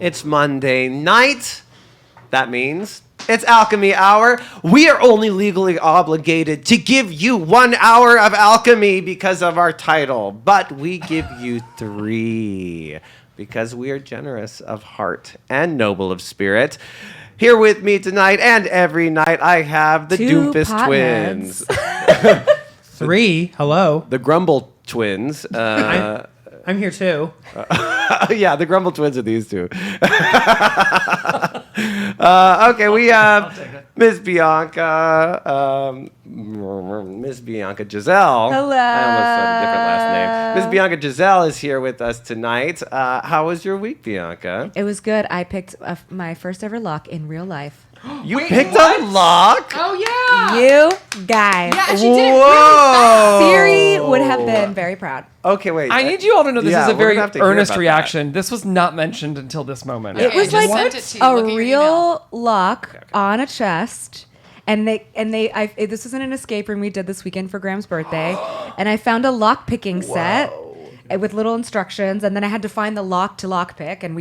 It's Monday night. That means it's Alchemy Hour. We are only legally obligated to give you 1 hour of alchemy because of our title, but we give you 3 because we are generous of heart and noble of spirit. Here with me tonight and every night, I have the 2 Doomfist twins. 3, hello. The Grumble twins. I'm here too. Yeah, the Grumble twins are these two. Okay, we have Miss Bianca, Miss Bianca Giselle. Hello. I almost said a different last name. Miss Bianca Giselle is here with us tonight. How was your week, Bianca? It was good. I picked my first ever lock in real life. You picked a lock? Oh, yeah. You guys. Yeah, and she did it really Whoa! Siri would have been very proud. Okay, wait. I need you all to know this Yeah, is a we're very gonna have to hear earnest about reaction. This was not mentioned until this moment. It Okay, was I just like sent it to you. a Look at your real lock on a chest. And this was in an escape room we did this weekend for Graham's birthday. And I found a lock picking set with little instructions. And then I had to find the lock to lock pick. And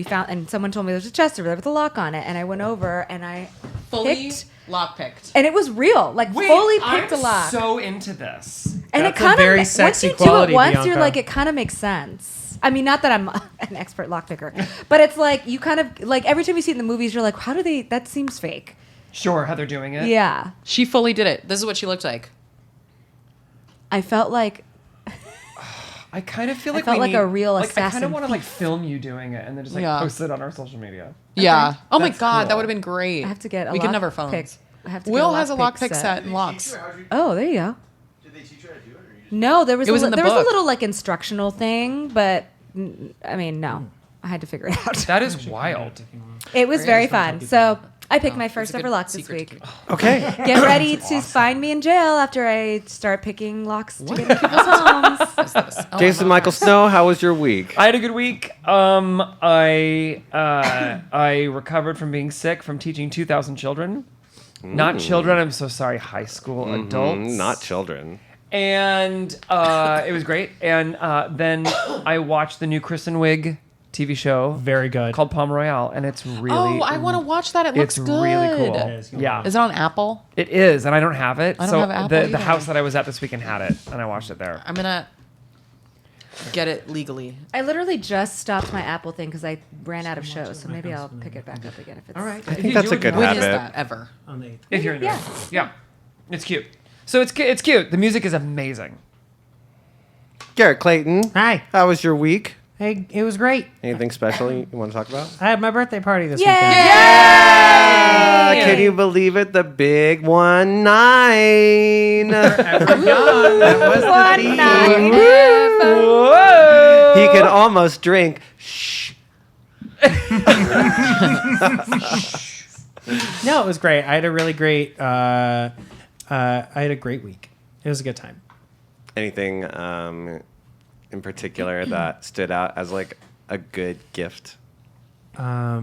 someone told me there's a chest over there with a lock on it. And I went over and I Fully picked. lock-picked. And it was real, like fully picked a lock. So into this. And That's it kind a very of sexy once you do quality, it once, Bianca. you're like, it kind of makes sense. I mean, not that I'm an expert lock picker, but it's like you kind of like every time you see it in the movies, you're like, how do they? That seems fake. Sure, how they're doing it. Yeah, She fully did it. This is what she looked like. I felt like I kind of feel I like felt we like need, a real I kind assassin of want to like film you doing it and then just like Yeah. post it on our social media. Yeah. Oh, my That's God. cool. That would have been great. I have to get a We lock could never pick. phones. I have to get Will has a lock pick pick set and locks. Oh, there you go. Did they teach you how to do it? Or you just... No, there was It was in the there was a book. little like instructional thing, but I mean, no, I had to figure it out. That is wild. It was very fun. So I picked my It's first a ever good lock this secret week. to keep. Okay. Get ready to find me in jail after I start picking locks to get into people's homes. Oh, Jason Michael Snow, how was your week? I had a good week. I recovered from being sick from teaching 2,000 children. Not children, I'm so sorry, high school adults. Not children. And it was great. And then I watched the new Kristen Wiig TV show Very good. called Palm Royale, and it's really Oh, I want to watch that. It looks it's good. really cool. It is. Yeah, Is it on Apple? it is, and I don't have it. I don't so have Apple the either. house that I was at this weekend had it, and I watched it there. I'm going to get it legally. I literally just stopped my Apple thing because I ran out of shows, so maybe I'll pick it back up again if it's. All right. I think that's a good When habit. is that ever? On the 8th. If you're into Yeah. it. Yeah, it's cute. So it's cute. The music is amazing. Garrett Clayton, Hi. how was your week? Hey, it was great. Anything special you want to talk about? I had my birthday party this Yay! weekend. Can you believe it? The big 1-9. That was the One theme. night. Whoa! He can almost drink. Shh. No, it was great. I had a really great. I had a great week. It was a good time. Anything in particular that stood out as like a good gift? Are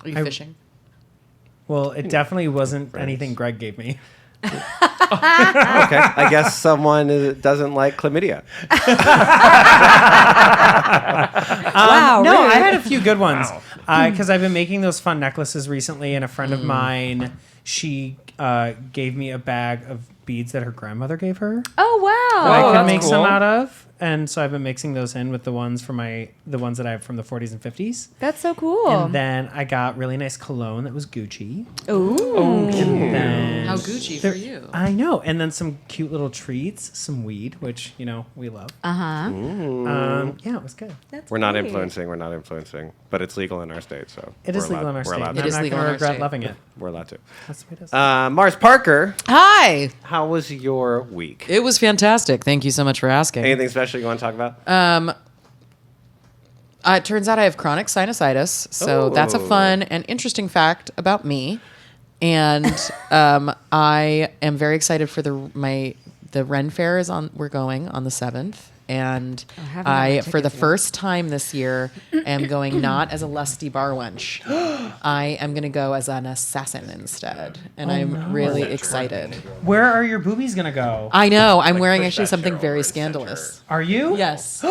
you fishing? Well, it definitely wasn't anything Greg gave me. Okay, I guess someone doesn't like chlamydia. Wow. No, rude. I had a few good ones Wow. because I've been making those fun necklaces recently, and a friend of mine, she gave me a bag of beads that her grandmother gave her. Oh wow. That I could that's make some cool. out of, and so I've been mixing those in with the ones that I have from the 40s and 50s. That's so cool. And then I got really nice cologne that was Gucci. Ooh. And then How Gucci for you. I know. And then some cute little treats, some weed, which, we love. Uh huh. Yeah, it was good. We're not influencing. We're not influencing, but it's legal in our state, so It is we're legal in our allowed- state. We're allowed and to. It is I'm legal not in going our to regret state. loving it. We're allowed to. That's the way it is. Mars Parker, Hi. how was your week? It was fantastic. Thank you so much for asking. Anything special you want to talk about? It turns out I have chronic sinusitis, so that's a Oh. fun and interesting fact about me. And I am very excited for the Ren Fair is on. We're going on the 7th, and haven't got my I, for the tickets yet. first time this year, am going not as a lusty bar wench. I am going to go as an assassin instead, and I'm really excited. Where are your boobies going to go? I know I'm wearing actually something very scandalous. Are you? Yes.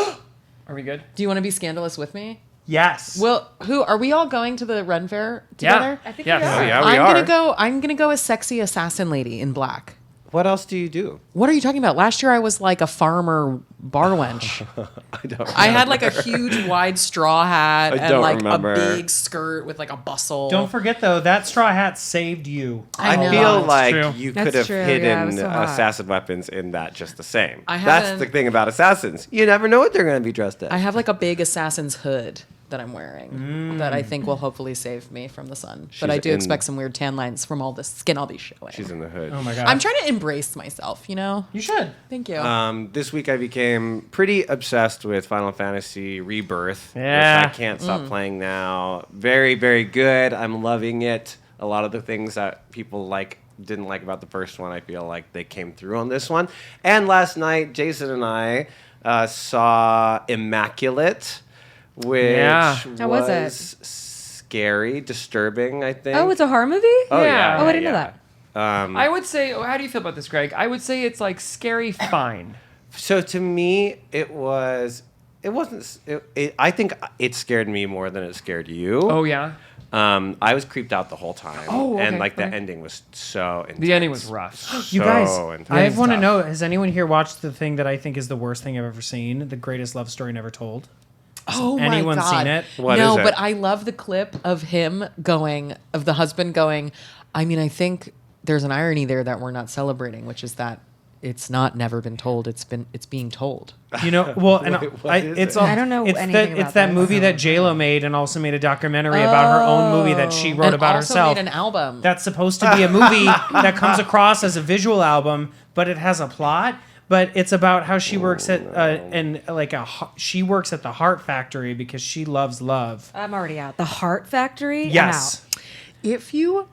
Are we good? Do you want to be scandalous with me? Yes. Well, who are we all going to the Ren Fair together? I think Yes. we are. Oh, yeah, we I'm are. gonna go. I'm gonna go as sexy assassin lady in black. What else do you do? What are you talking about? Last year I was like a farmer bar wench. I don't. I had like a huge wide straw hat I and don't like remember. a big skirt with like a bustle. Don't forget though, that straw hat saved you. I know. feel That's like true. you That's could have true, yeah, it hidden was so hot. assassin weapons in that just the same. I That's haven't- the thing about assassins. You never know what they're going to be dressed as. I have like a big assassin's hood that I'm wearing that I think will hopefully save me from the sun. But I She's do in- expect some weird tan lines from all the skin I'll be showing. She's in the hood. Oh my god. I'm trying to embrace myself, you know? You should. Thank you. This week I became pretty obsessed with Final Fantasy Rebirth, Yeah. which I can't stop playing now. Very, very good. I'm loving it. A lot of the things that people didn't like about the first one, I feel like they came through on this one. And last night, Jason and I saw Immaculate, which Yeah. How was it? was scary, disturbing, I think. Oh, it's a horror movie? Oh, Yeah. Oh, I didn't know that. I would say, how do you feel about this, Greg? I would say it's like scary fine. So to me, it wasn't. I think it scared me more than it scared you. Oh, yeah? I was creeped out the whole time. Oh, okay, and like the okay. ending was so intense. The ending was rough. You guys, intense. I want to tough. know, has anyone here watched the thing that I think is the worst thing I've ever seen? The greatest love story never told? Oh anyone my God. seen it? What no, is it? but I love the clip of him going, of the husband going, I mean, I think there's an irony there that we're not celebrating, which is that it's not never been told. It's being told. You know, well, and Wait, what is it's it? all, I don't know it's anything it's about that this. movie that J-Lo made and also made a documentary about her own movie that she wrote And about also herself. made an album. That's supposed to be a movie that comes across as a visual album, but it has a plot. But it's about how she works at she works at the Heart Factory because she loves love. I'm already out. The Heart Factory? I'm Yes. out. If you've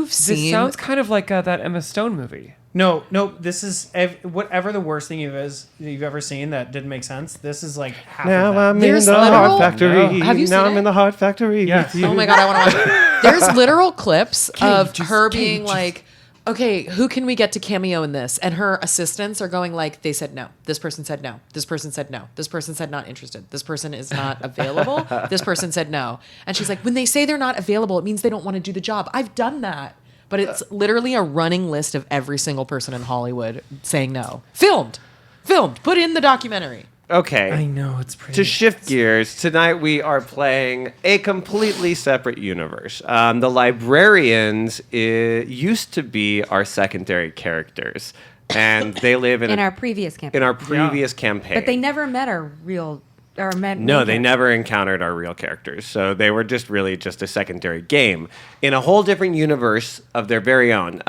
This seen, sounds kind of like that Emma Stone movie. No. This is whatever the worst thing you've ever seen that didn't make sense. This is like half Now of that. I'm in There's the literal- Heart Factory. No. Have you now seen I'm it? in the Heart Factory. Yeah. with you. oh my God, I want to watch it. There's literal clips of Cages, her being cages. like, okay, who can we get to cameo in this? And her assistants are going like, they said no. This person said no. This person said no. This person said not interested. This person is not available. This person said no. And she's like, when they say they're not available, it means they don't want to do the job. I've done that. But it's literally a running list of every single person in Hollywood saying no. Filmed. Put in the documentary. Okay. I know it's pretty. To shift gears, tonight we are playing a completely separate universe. The Librarians used to be our secondary characters, and they live in, In our previous campaign. in our previous campaign. But they never met our real... Or met No, main they character. never encountered our real characters. So they were just really just a secondary game in a whole different universe of their very own.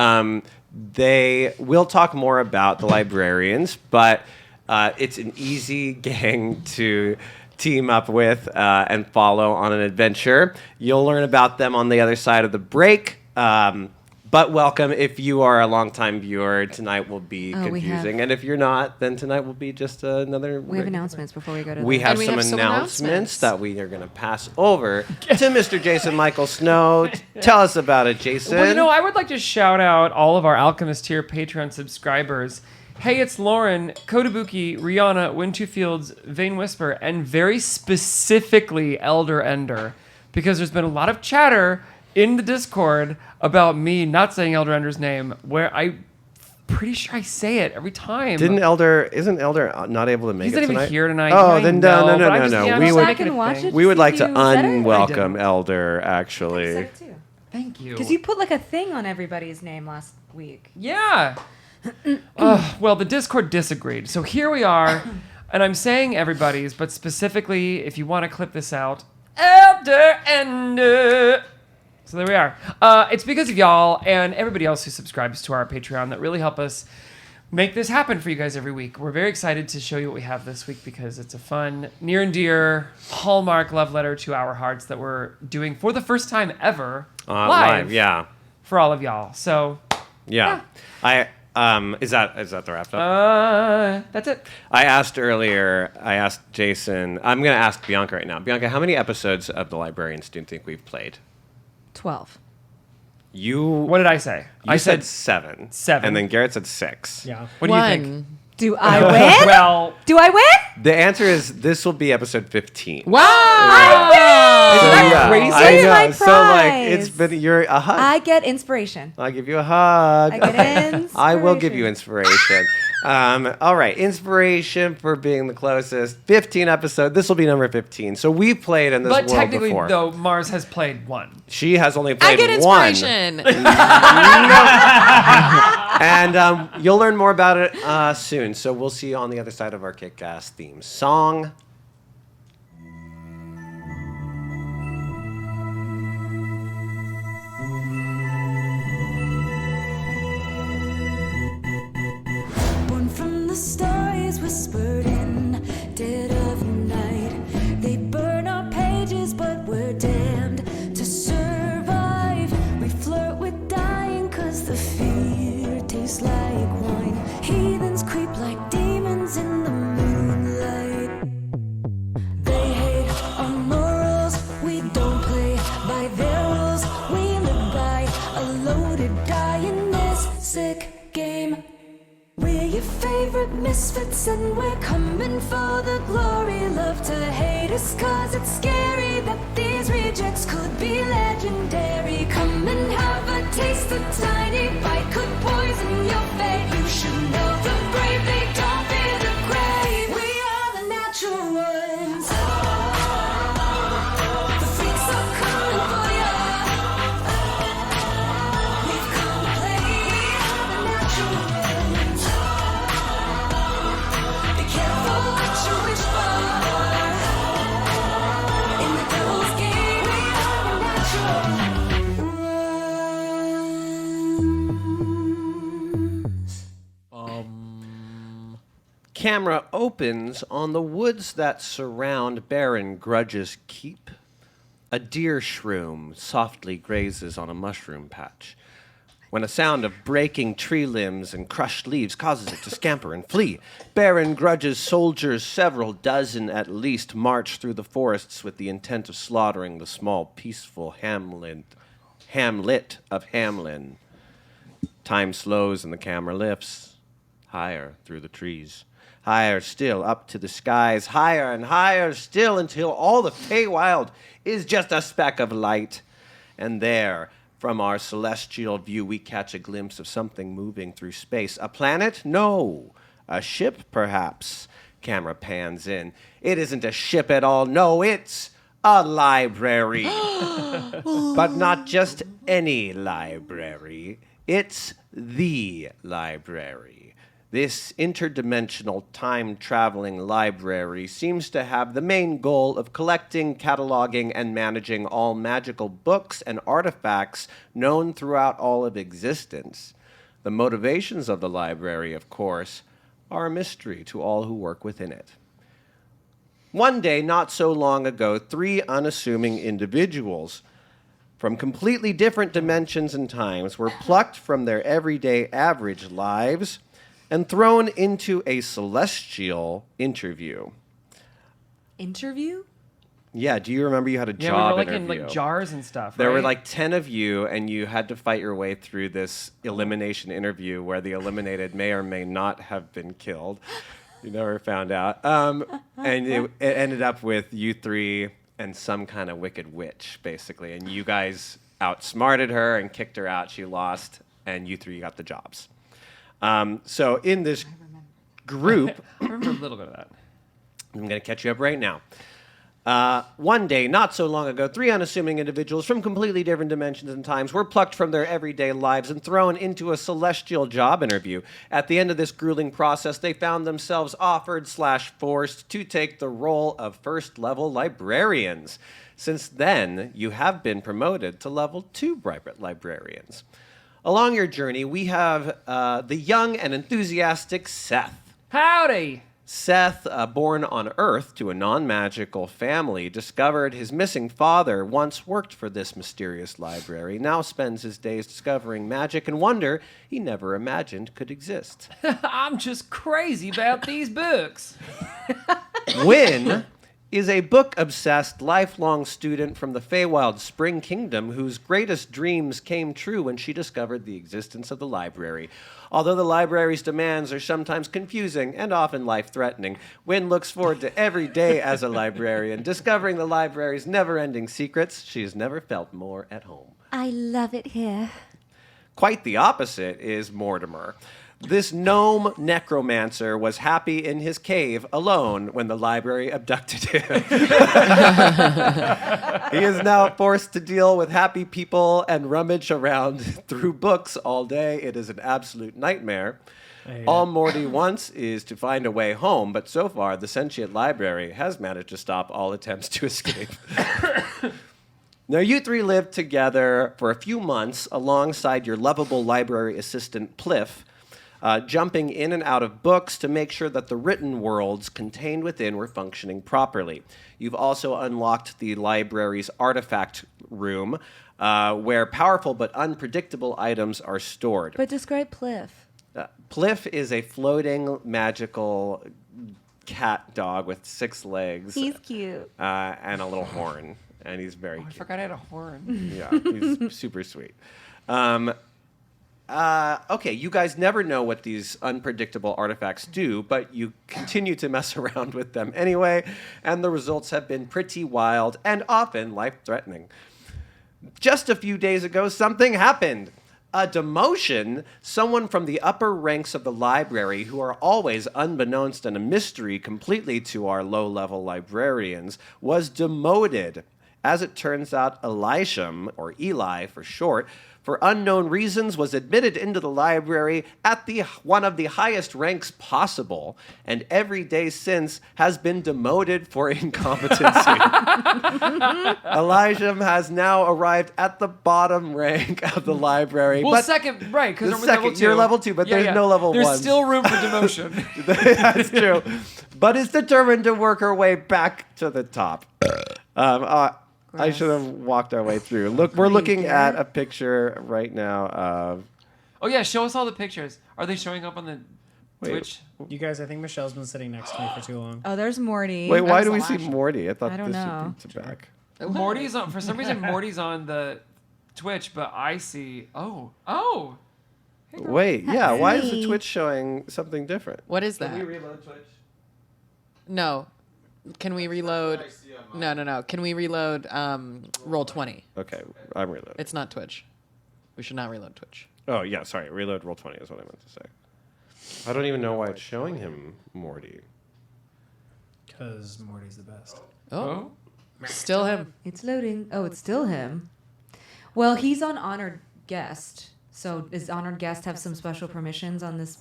They will talk more about the Librarians, but it's an easy gang to team up with and follow on an adventure. You'll learn about them on the other side of the break. But welcome. If you are a longtime viewer, tonight will be Oh, we have- confusing. And if you're not, then tonight will be just another... We have announcements before we go to We the... have And we some have some announcements announcements. that we are going to pass over to Mr. Jason Michael Snow. Tell us about it, Jason. Well, you know, I would like to shout out all of our Alchemist tier Patreon subscribers. Hey, it's Lauren, Kotobuki, Rihanna, Win2 Fields, Vane Whisper, and very specifically Elder Ender, because there's been a lot of chatter in the Discord about me not saying Elder Ender's name, where I'm pretty sure I say it every time. Isn't Elder not able to make He's it not even tonight? here tonight. Oh, I then know, no. but I'm just- yeah, I'm We just would, making Back and a watch thing. it? we would See like if to you said it? unwelcome I Elder, actually. Thank you. Because you put like a thing on everybody's name last week. Yeah. Well, the Discord disagreed. So here we are. And I'm saying everybody's, but specifically, if you want to clip this out, Elder Ender. So there we are. It's because of y'all and everybody else who subscribes to our Patreon that really help us make this happen for you guys every week. We're very excited to show you what we have this week because it's a fun, near and dear Hallmark love letter to our hearts that we're doing for the first time ever live Yeah. for all of y'all. So Yeah. Is that the wrap up? that's it. I asked Jason, I'm going to ask Bianca right now. Bianca, how many episodes of The Librarians do you think we've played? 12. You What did I say? I I said said 7. Seven. And then Garrett said 6. Yeah. What do you think? Do I win? Well, Do I win? The answer is this will be episode 15. Wow. Isn't that Yeah, crazy? I It's know. my So like prize. it's been you're a hug. I get inspiration. I'll give you a hug. I get inspiration. I will give you inspiration. All right, inspiration for being the closest. 15 episode. This will be number 15. So we've played in this but world technically, before. though, Mars has played one. She has only I played get one. inspiration. And you'll learn more about it soon. So we'll see you on the other side of our kick-ass theme song. Born from the stories whispered in dead of night. They burn our pages, but we're damned to survive. We flirt with dying, cause the fear tastes like wine. Heathens creep like demons in the moonlight. They hate our morals, we don't play by their rules. We live by a loaded die in this sick game. We're your favorite misfits and we're coming for the glory. Love to hate us cause it's scary that these rejects could be legendary. Come and have a taste, a tiny bite could poison your fate. You should know the brave, they don't fear the grave. We are the natural ones. The freaks are coming for ya. We've come to play. We are the natural ones. Be careful what you wish for. In the devil's game, we are the natural ones. Camera opens on the woods that surround Baron Grudge's keep. A deer shroom softly grazes on a mushroom patch. When a sound of breaking tree limbs and crushed leaves causes it to scamper and flee, Baron Grudge's soldiers, several dozen at least, march through the forests with the intent of slaughtering the small, peaceful hamlet of Hamlin. Time slows and the camera lifts higher through the trees. Higher still up to the skies, higher and higher still until all the Feywild is just a speck of light. And there, from our celestial view, we catch a glimpse of something moving through space. A planet? No. A ship, perhaps. Camera pans in. It isn't a ship at all. No, it's a library. But not just any library. It's the library. This interdimensional time-traveling library seems to have the main goal of collecting, cataloging, and managing all magical books and artifacts known throughout all of existence. The motivations of the library, of course, are a mystery to all who work within it. One day, not so long ago, 3 unassuming individuals from completely different dimensions and times were plucked from their everyday average lives and thrown into a celestial interview. Interview? Yeah, do you remember you had a Yeah, job we were like interview? in like jars and stuff. There were right? like 10 of you, and you had to fight your way through this elimination interview where the eliminated may or may not have been killed. You never found out. And it ended up with you 3 and some kind of wicked witch, basically. And you guys outsmarted her and kicked her out. She lost, and you 3 got the jobs. So in this group, I remember a little bit of that. I'm going to catch you up right now. One day, not so long ago, 3 unassuming individuals from completely different dimensions and times were plucked from their everyday lives and thrown into a celestial job interview. At the end of this grueling process, they found themselves offered/forced to take the role of first-level librarians. Since then, you have been promoted to level 2 librarians. Along your journey, we have the young and enthusiastic Seth. Howdy! Seth, born on Earth to a non-magical family, discovered his missing father, once worked for this mysterious library, now spends his days discovering magic and wonder he never imagined could exist. I'm just crazy about these books. Wynn is a book-obsessed, lifelong student from the Feywild Spring Kingdom whose greatest dreams came true when she discovered the existence of the library. Although the library's demands are sometimes confusing and often life-threatening, Wynne looks forward to every day as a librarian, discovering the library's never-ending secrets. She has never felt more at home. I love it here. Quite the opposite is Mortimer. This gnome necromancer was happy in his cave alone when the library abducted him. He is now forced to deal with happy people and rummage around through books all day. It is an absolute nightmare. All Morty wants is to find a way home, but so far the sentient library has managed to stop all attempts to escape. Now, you three lived together for a few months alongside your lovable library assistant, Pliff, jumping in and out of books to make sure that the written worlds contained within were functioning properly. You've also unlocked the library's artifact room, where powerful but unpredictable items are stored. But describe Pliff. Pliff is a floating, magical cat dog with 6 legs. He's cute. And a little horn. And he's very I cute. forgot I had a horn. Yeah, he's super sweet. Okay, you guys never know what these unpredictable artifacts do, but you continue to mess around with them anyway, and the results have been pretty wild and often life-threatening. Just a few days ago, something happened. A demotion, someone from the upper ranks of the library, who are always unbeknownst and a mystery completely to our low-level librarians, was demoted. As it turns out, Elisham, or Eli for short, for unknown reasons was admitted into the library at one of the highest ranks possible, and every day since has been demoted for incompetency. Elisham has now arrived at the bottom rank of the library. Well, but second, right, because the I'm level second, 2. you're level 2, but there's no level There's 1. still room for demotion. That's true. But is determined to work her way back to the top. I should have walked our way through. Look, we're looking at a picture right now of... Oh, yeah, show us all the pictures. Are they showing up on the Twitch? You guys, I think Michelle's been sitting next to me for too long. Oh, there's Morty. Wait, why do we see Morty? I thought I don't this know. would be back. Morty's on, for some reason, Morty's on the Twitch, but I see... Oh! Wait, yeah, why is the Twitch showing something different? What is that? reload Twitch? No. Can we reload? No. Can we reload Roll20? Okay, I'm reloading. It's not Twitch. We should not reload Twitch. Oh, yeah, sorry. Reload Roll20 is what I meant to say. I don't even know why it's showing him Morty. Because Morty's the best. Oh. Still him. It's loading. Oh, it's still him. Well, he's on honored guest. So does honored guest have some special permissions on this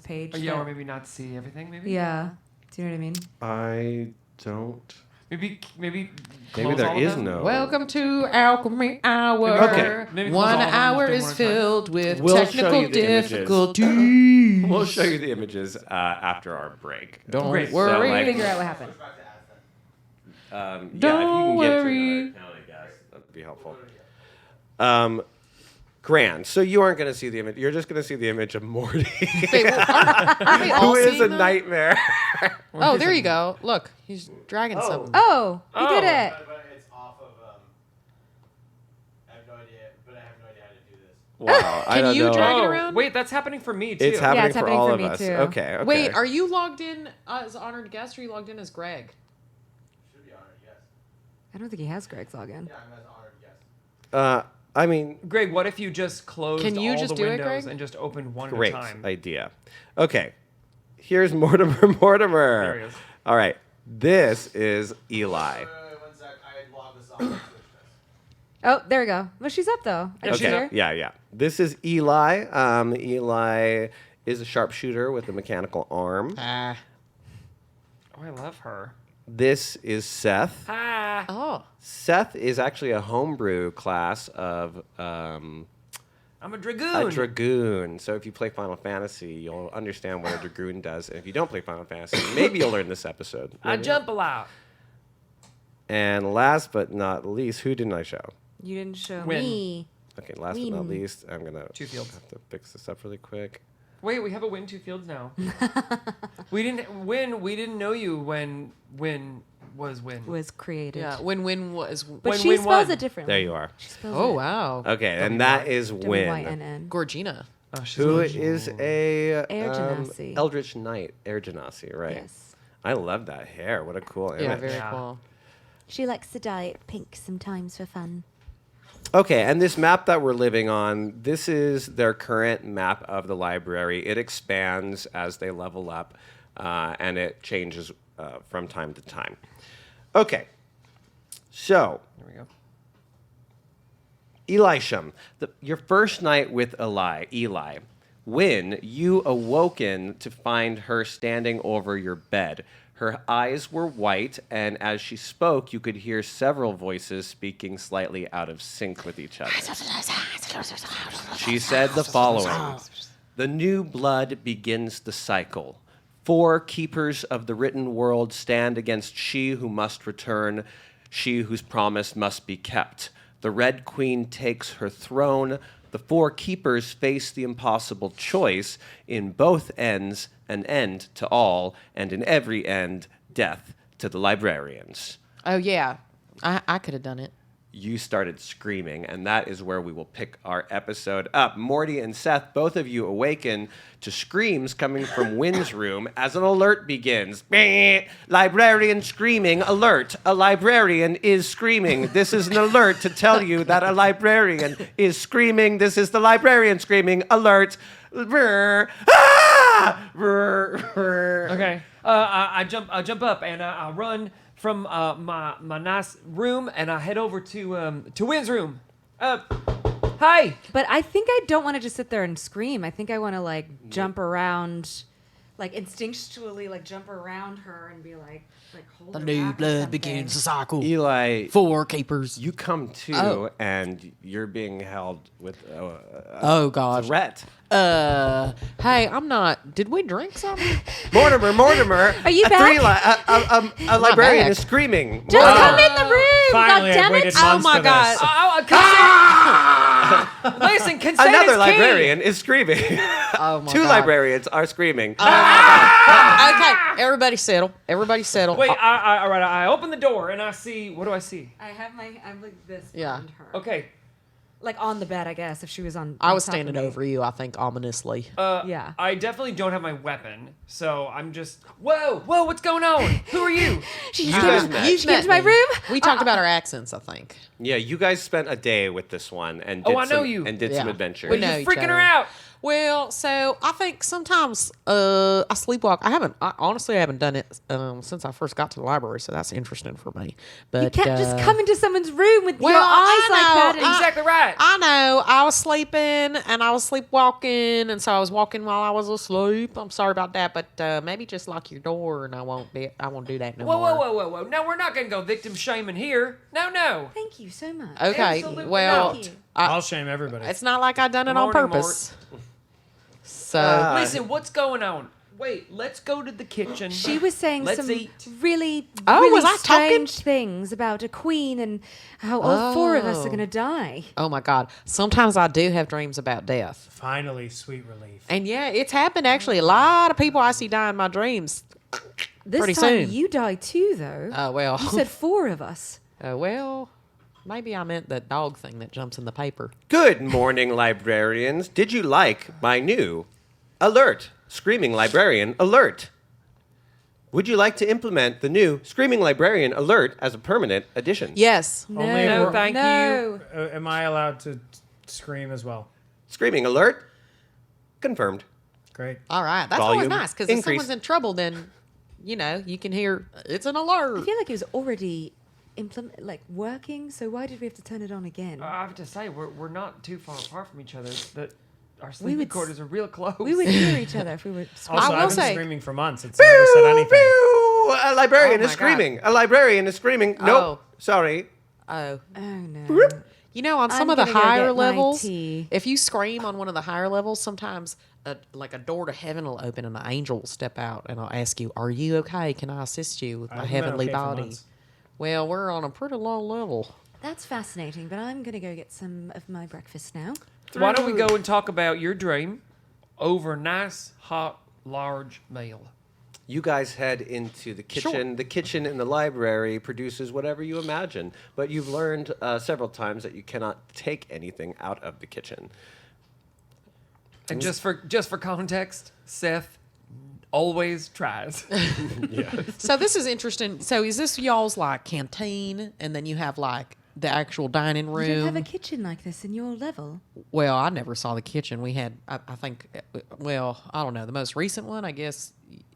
page? Oh, yeah, or maybe not see everything, maybe? Yeah. Do you know what I mean? I don't... Maybe Maybe close there all of is them? no... Welcome to Alchemy Hour. Okay. Maybe close 1 all of them hour just is one at a time. filled with We'll show technical you the images. difficulties. We'll show you the images after our break. Don't Great. worry. So, like- Figure out what happened. Yeah, if you Don't can get to worry. another account, I guess that would be helpful. Grand. So you aren't going to see the image. You're just going to see the image of Morty, Wait, aren't we all who is seeing a them? nightmare. Oh, there you go. Look, he's dragging something. Oh, you did it. But it's off of. I have no idea, but I have no idea how to do this. Wow. I Can don't you know. drag it Oh, around? wait, that's happening for me, too. It's happening it's for happening all for of me us. too. Okay. Wait, are you logged in as honored guest or are you logged in as Greg? Should be honored, yes. I don't think he has Greg's login. Yeah, I'm as honored, yes. I mean, Greg, what if you just closed Can you all just the do it, windows Greg? and just opened one great at a time? idea. Okay. Here's Mortimer. There he is. All right. This is Eli. Wait, 1 sec. I logged this off and switched this. Oh, there we go. Well, she's up though. I can see Okay. her. Yeah. This is Eli. Eli is a sharpshooter with a mechanical arm. Ah. Oh, I love her. This is Seth. Ah. Oh. Seth is actually a homebrew class of I'm a dragoon. a dragoon. So if you play Final Fantasy, you'll understand what a dragoon does. And if you don't play Final Fantasy, maybe you'll learn this episode. I Maybe. jump a lot. And last but not least, who didn't I show? You didn't show When? me. Okay, last but not least, I'm gonna 2 fields. have to fix this up really quick. Wait, we have a win 2 fields now. We didn't know you when was when. was created. Yeah, when was. But when she Win spells won. it differently. There you are. She spells Oh it wow, Okay, and that is Win, W-Y-N-N. Gorgina. Oh, she's who a- is a Air Genasi. Eldritch Knight, Air Genasi, right? Yes. I love that hair. What a cool image. Yeah, very Yeah. cool. She likes to dye it pink sometimes for fun. Okay, and this map that we're living on, this is their current map of the library. It expands as they level up, and it changes from time to time. Okay, so There we go. Elisham, your first night with Eli, when you awoken to find her standing over your bed. Her eyes were white, and as she spoke, you could hear several voices speaking slightly out of sync with each other. She said the following: "The new blood begins the cycle. 4 keepers of the written world stand against she who must return, she whose promise must be kept. The Red Queen takes her throne. The 4 keepers face the impossible choice. In both ends, an end to all, and in every end, death to the librarians." Oh yeah, I could have done it. You started screaming, and that is where we will pick our episode up. Morty and Seth, both of you awaken to screams coming from Wynn's room as an alert begins. Librarian screaming, alert. A librarian is screaming. This is an alert to tell you that a librarian is screaming. This is the librarian screaming, alert. Okay. I jump up and I run from my nice room and I head over to Wynn's room. Hi. But I think I don't want to just sit there and scream. I think I want to like jump around, like instinctually, like jump around her and be like hold The her new back or blood something. begins the cycle. Eli, 4 keepers. you come to, Oh. and you're being held with Oh gosh. threat. Hey, I'm not. Did we drink something? Mortimer, Are you a back? a librarian back. is screaming. Just Mortimer. come in the room. Finally, God I've damn waited it! months my for God. this. Listen, consent Another is librarian is screaming. Oh my 2 God. librarians are screaming. Okay, everybody settle. Everybody settle. Wait, all right. I open the door and I see. What do I see? I'm like this Yeah. behind her. Okay. Like on the bed, I guess, if she was on. I on was top of standing me. over you, I think, ominously. Yeah. I definitely don't have my weapon, so I'm just. Whoa, what's going on? Who are you? She You just guys came, met. she came to my me. room. We talked about our accents, I think. Yeah, you guys spent a day with this one and Oh, did I know some, you. and did Yeah. some adventures. We You're know each freaking her other. out. Well, so I think sometimes I sleepwalk. I honestly haven't done it since I first got to the library, so that's interesting for me. But You can't just come into someone's room with well, your eyes I like that. know. And Exactly right. I know. I was sleeping and I was sleepwalking, and so I was walking while I was asleep. I'm sorry about that, but maybe just lock your door, and I won't do that no more. Whoa. No, we're not going to go victim shaming here. No. Thank you so much. Okay. Absolutely Well, Thank you. I'll shame everybody. it's not like I done it on Morning, purpose. So Listen, what's going on? Wait, let's go to the kitchen. She was saying Let's some eat. really, Oh, really was I talking? strange things about a queen and how all 4 of us are going to die. oh my God. Sometimes I do have dreams about death. Finally, sweet relief. And yeah, it's happened actually. A lot of people I see die in my dreams. This Pretty time soon. you die too, though. Oh, well. You said 4 of us. Well, maybe I meant that dog thing that jumps in the paper. Good morning, librarians. Did you like my new alert? Screaming Librarian Alert. Would you like to implement the new Screaming Librarian Alert as a permanent addition? Yes. No, Only No, thank no. Am I allowed to scream as well? Screaming Alert. Confirmed. Great. All right. That's always Volume nice because if increase. someone's in trouble, then, you can hear it's an I alert. feel like it was already working, so why did we have to turn it on again? I have to say, we're not too far apart from each other. That our We sleeping would quarters are real close. we would hear each other if we were screaming. Also, will I've been say- screaming for months. It's never said anything. Pew! A librarian Oh is my screaming. A librarian is screaming. Oh. Nope. Sorry. Oh. Oh, no. On some I'm of the gonna go higher get my levels, tea. if you scream on one of the higher levels, sometimes a door to heaven will open and an angel will step out and I'll ask you, "Are you okay? Can I assist you with I my haven't been heavenly okay for body?" months. Well, we're on a pretty low level. That's fascinating, but I'm going to go get some of my breakfast now. Why don't we go and talk about your dream over a nice, hot, large meal? You guys head into the kitchen. Sure. The kitchen in the library produces whatever you imagine, but you've learned several times that you cannot take anything out of the kitchen. And just for context, Seth always tries. So this is interesting. So is this y'all's like canteen, and then you have like the actual dining room? You don't have a kitchen like this in your level. Well, I never saw the kitchen. We had, I think, well, I don't know. The most recent one, I guess.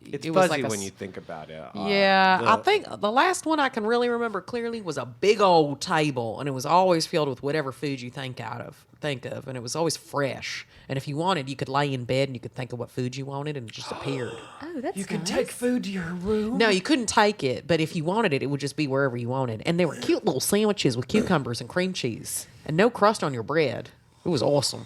It's it was fuzzy like when you think about it. Yeah, I think the last one I can really remember clearly was a big old table, and it was always filled with whatever food you think of, and it was always fresh. And if you wanted, you could lay in bed and you could think of what food you wanted, and it just appeared. Oh, that's You can nice. take food to your room. No, you couldn't take it, but if you wanted it, it would just be wherever you wanted. And they were cute little sandwiches with cucumbers and cream cheese, and no crust on your bread. It was awesome.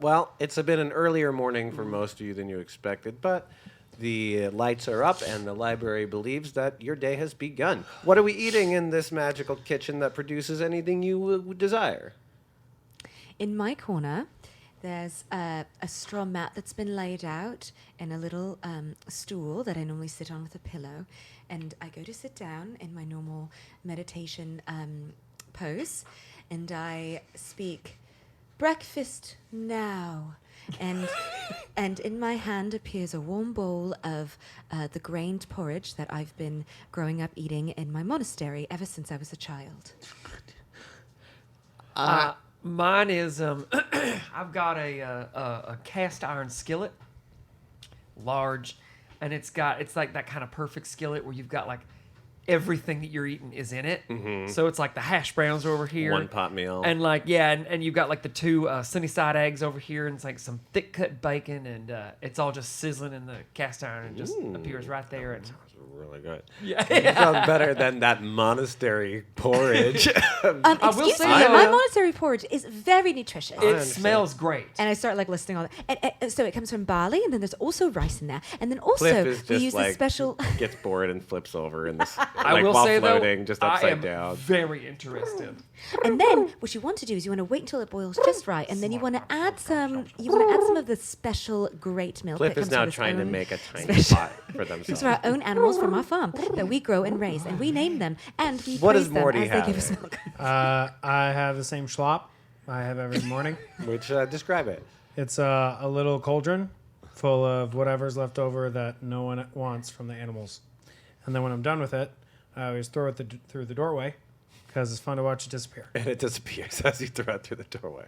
Well, it's been an earlier morning for most of you than you expected, but the lights are up and the library believes that your day has begun. What are we eating in this magical kitchen that produces anything you would desire? In my corner, there's a straw mat that's been laid out and a little stool that I normally sit on with a pillow. And I go to sit down in my normal meditation pose, and I speak, "Breakfast now." And in my hand appears a warm bowl of the grained porridge that I've been growing up eating in my monastery ever since I was a child. Mine is I've got a cast iron skillet, large, and it's like that kind of perfect skillet where you've got like everything that you're eating is in it. Mm-hmm. So it's like the hash browns are over here, One pot meal. and like and you've got like the two sunny side eggs over here, and it's like some thick cut bacon, and it's all just sizzling in the cast iron, and just appears right there. And Really good. yeah, It sounds better than that monastery porridge. will Excuse say, me, my monastery porridge is very nutritious. it smells great. And I start like listing all that. And so it comes from barley, and then there's also rice in there. And then also Cliff is we just use like a special. gets bored and flips over in this I like will while say floating, though, just I upside am down. very interested. And then what you want to do is you want to wait until it boils just right, and then you want to add some. You want to add some of the special great milk. Cliff that is comes now from his trying to own make a tiny special- pot for These themselves. are our own animals from our farm that we grow and raise, and we name them, and we What praise does them Morty as they have? give us milk. I have the same schlop I have every morning. Which describe it. It's a little cauldron full of whatever's left over that no one wants from the animals. And then when I'm done with it, I always throw it through the doorway because it's fun to watch it disappear. And it disappears as you throw it through the doorway.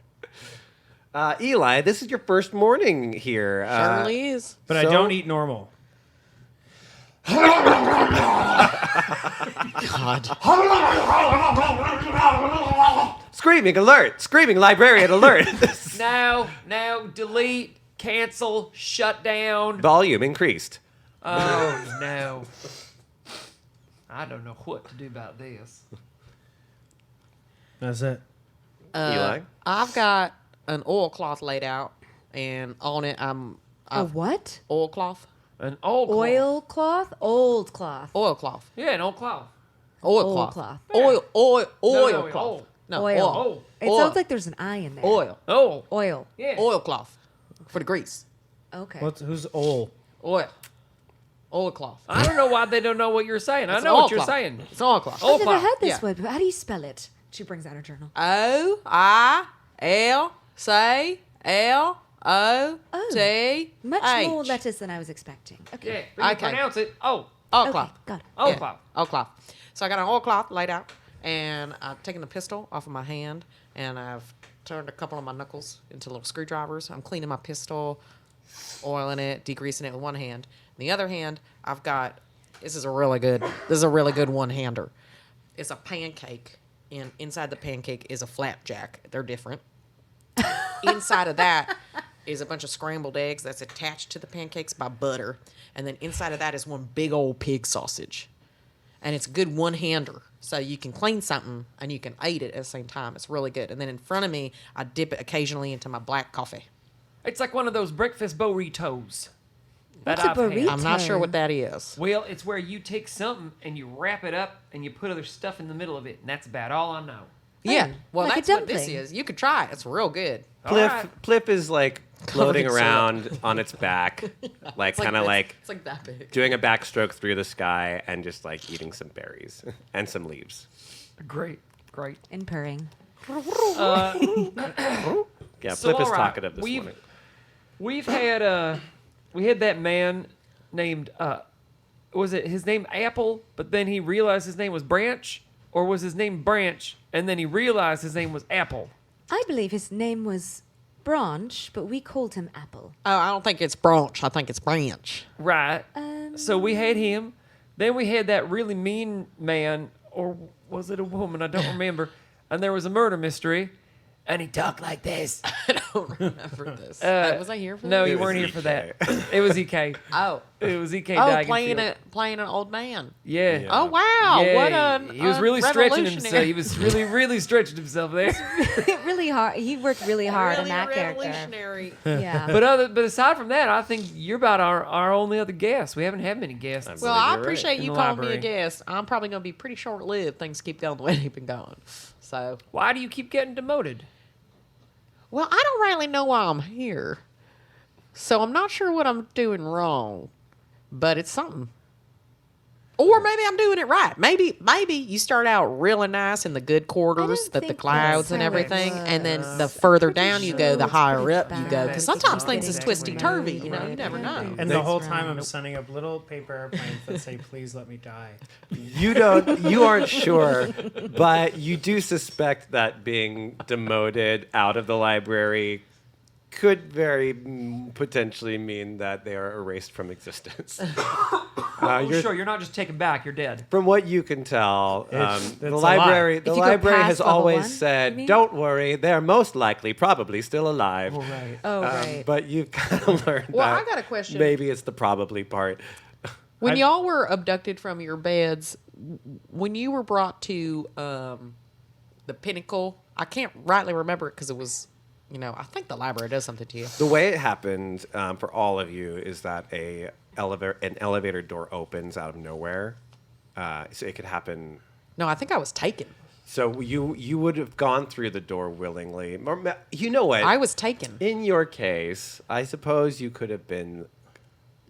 Eli, this is your first morning here. Surely is. But I So- don't eat normal. God. Screaming alert! Screaming librarian alert! Now, delete, cancel, shut down. Volume increased. Oh no. I don't know what to do about this. That's it. Eli? I've got an oilcloth laid out, and on it A what? oilcloth. An old cloth. Oilcloth? Old cloth. Oilcloth. Yeah, an old cloth. Oilcloth. Oilcloth. Oilcloth. oil. No, Oil. Oh. It Oil. sounds like there's an I in there. Oil. Oh. Oil. Yeah. Oilcloth. For the grease. Okay. Who's old? Oil. Oilcloth. I don't know why they don't know what you're saying. I It's know what you're oilcloth. saying. It's oilcloth. Oh. I've never Oilcloth. heard this Yeah. word before. How do you spell it? She brings out her journal. Oilcloth. Much more letters than I was expecting. Okay. Yeah. But you Okay. pronounce it. Oh. Oilcloth. Okay, got it. Oilcloth. Oilcloth. So I got an oilcloth laid out, and I've taken the pistol off of my hand, and I've turned a couple of my knuckles into little screwdrivers. I'm cleaning my pistol, oiling it, degreasing it with one hand. In the other hand, I've got this is a really good one-hander. It's a pancake, and inside the pancake is a flapjack. They're different. Inside of that is a bunch of scrambled eggs that's attached to the pancakes by butter. And then inside of that is one big old pig sausage. And it's a good one-hander. So you can clean something and you can eat it at the same time. It's really good. And then in front of me, I dip it occasionally into my black coffee. It's like one of those breakfast burritos. that What's a I've had. burrito? I'm not sure what that is. Well, it's where you take something and you wrap it up and you put other stuff in the middle of it, and that's about all I know. Yeah. Well, Like a that's what this dumpling. is. You could try it. It's real good. Plip is like floating in syrup. around on its back, like It's like kind of this. like It's like that big. doing a backstroke through the sky and just like eating some berries and some leaves. Great. And purring. Yeah, So, Flip is all right, talkative this we've- morning. We had that man named was it his name Apple, but then he realized his name was Branch, or was his name Branch and then he realized his name was Apple? I believe his name was Branch, but we called him Apple. Oh, I don't think it's branch. I think it's branch. Right. So we had him. Then we had that really mean man, or was it a woman? I don't remember. And there was a murder mystery, and he talked like this. I don't remember this. Was I here for No, this? you was weren't here for EK. that. It was EK. Oh. It was EK. Oh, Dangenfield. playing an old man. Yeah. Yeah. Oh wow! Yeah, What a he was really stretching himself. revolutionary. He was really stretching himself there. Really hard. He worked really hard on that character. revolutionary. Yeah. But aside from that, I think you're about our only other guest. We haven't had many guests. I'm Well, believe I you're right. appreciate In you the calling me a library. guest. I'm probably going to be pretty short-lived. Things keep going the way they've been going. So, Why do you keep getting demoted? well, I don't really know why I'm here. So I'm not sure what I'm doing wrong, but it's something. Or maybe I'm doing it right. Maybe you start out really nice in the good quarters, don't that the think clouds that's and how it everything, and then works. the further Pretty down you sure go, the it's higher pretty up you go. bad. Because sometimes It's things is getting twisty turvy. You know, right you never know. And the whole That's time right. I'm sending up little paper airplanes that say, "Please let me die." You aren't sure, but you do suspect that being demoted out of the library could very potentially mean that they are erased from existence. Sure, you're not just taken back. You're dead. From what you can tell, It's the a library If you go library past has level always one, said, you mean? "Don't worry, they're most likely probably still alive." Right. Oh, right. But you've kind of learned Well, that I got a question. maybe it's the probably part. When y'all were abducted from your beds, when you were brought to the pinnacle, I can't rightly remember it because it was, I think the library does something to you. The way it happened for all of you is that an elevator door opens out of nowhere. So it could happen. No, I think I was taken. So you would have gone through the door willingly. You know what? I was taken. In your case, I suppose you could have been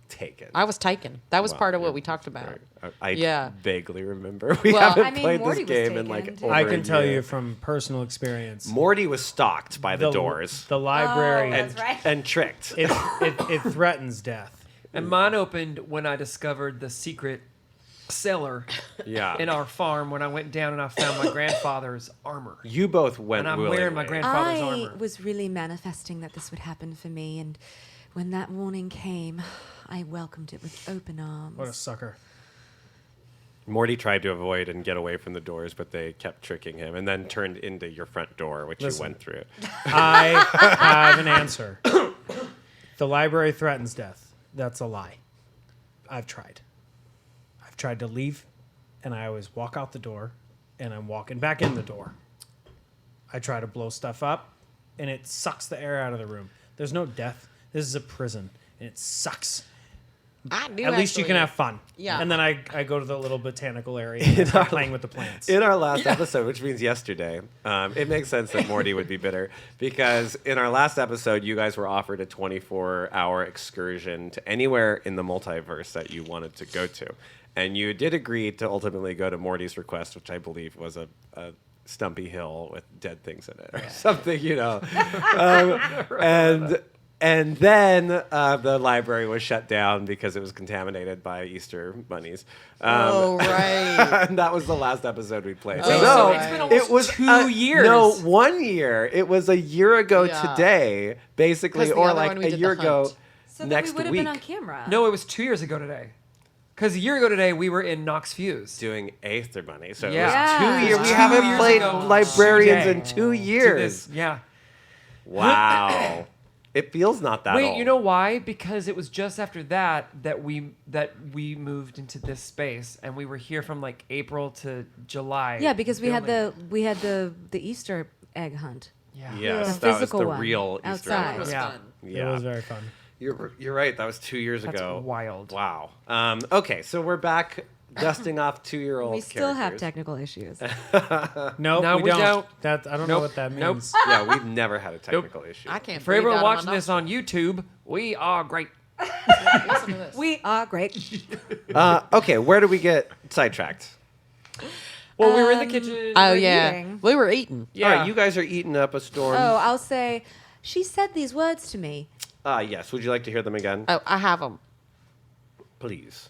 taken. I was taken. That was Well, part of what you're we talked about. I Yeah. vaguely remember. We Well, haven't I mean, played Morty this was game in like taken, too. over I a can tell year. you from personal experience. Morty was stalked by the doors The library, Oh, that's right. and tricked. it threatens death. And mine opened when I discovered the secret cellar Yeah. in our farm when I went down and I found my grandfather's armor. You both went And I'm willingly. wearing my grandfather's I armor. was really manifesting that this would happen for me, and when that morning came, I welcomed it with open arms. What a sucker. Morty tried to avoid and get away from the doors, but they kept tricking him and then turned into your front door, which Listen. you went through. I have an answer. The library threatens death. That's a lie. I've tried. I've tried to leave, and I always walk out the door, and I'm walking back in the door. I try to blow stuff up, and it sucks the air out of the room. There's no death. This is a prison, and it sucks. I do At least you can actually- have fun. Yeah. And then I go to the little botanical area and start playing with the plants. In our last episode, which means yesterday, it makes sense that Morty would be bitter because in our last episode, you guys were offered a 24-hour excursion to anywhere in the multiverse that you wanted to go to. And you did agree to ultimately go to Morty's request, which I believe was a stumpy hill with dead things in it or something, And then the library was shut down because it was contaminated by Easter bunnies. Oh, right. And that was the last episode we played. Wait, so no, it's been it almost was 2 years. No, 1 year. It was a year ago Yeah. today, basically, 'Cause the or other like one we a did year the ago hunt. So then next we would have week. been on camera. No, it was 2 years ago today. Because a year ago today, we were in Knox Fuse. Doing Aether Bunny. So Yeah. it was 2 years. It was We 2 haven't years played ago Librarians today. in 2 To years. this, yeah. Wow. It feels not that Wait, old. you know why? Because it was just after that we moved into this space, and we were here from like April to July. Yeah, because we had building the Easter egg hunt. Yeah. Yes, The that was physical the one, real Easter egg. outside. It was Yeah. fun. Yeah. It was very fun. You're right. That was 2 years That's ago. wild. Wow. Okay, so we're back. Dusting off 2-year-old We still have characters. technical issues. Nope, No, we we don't. don't. That I don't know Nope. what that Nope. means. Yeah, we've never had a technical issue. I can't. For breathe everyone out of my watching this on YouTube, we are great. Listen to this. We are great. Okay, where do we get sidetracked? Well, we were in the kitchen. Oh We're yeah, eating. we were eating. Yeah. All right, you guys are eating up a storm. Oh, I'll say, she said these words to me. Yes. Would you like to hear them again? Oh, I have them. Please.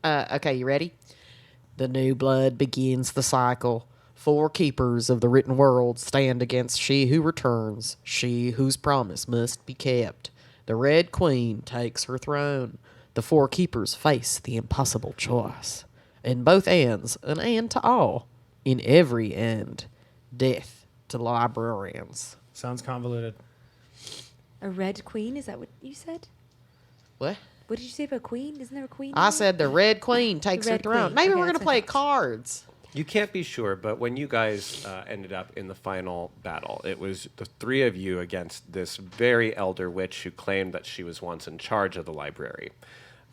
Okay, you ready? The new blood begins the cycle. 4 keepers of the written world stand against she who returns, she whose promise must be kept. The Red Queen takes her throne. The 4 keepers face the impossible choice. In both ends, an end to all. In every end, death to librarians. Sounds convoluted. A red queen? Is that what you said? What? What did you say about queen? Isn't there a queen? I said the Red Queen takes her Red throne. Queen. Maybe Okay, we're going to that's play what I thought. cards. You can't be sure, but when you guys ended up in the final battle, it was the 3 of you against this very elder witch who claimed that she was once in charge of the library.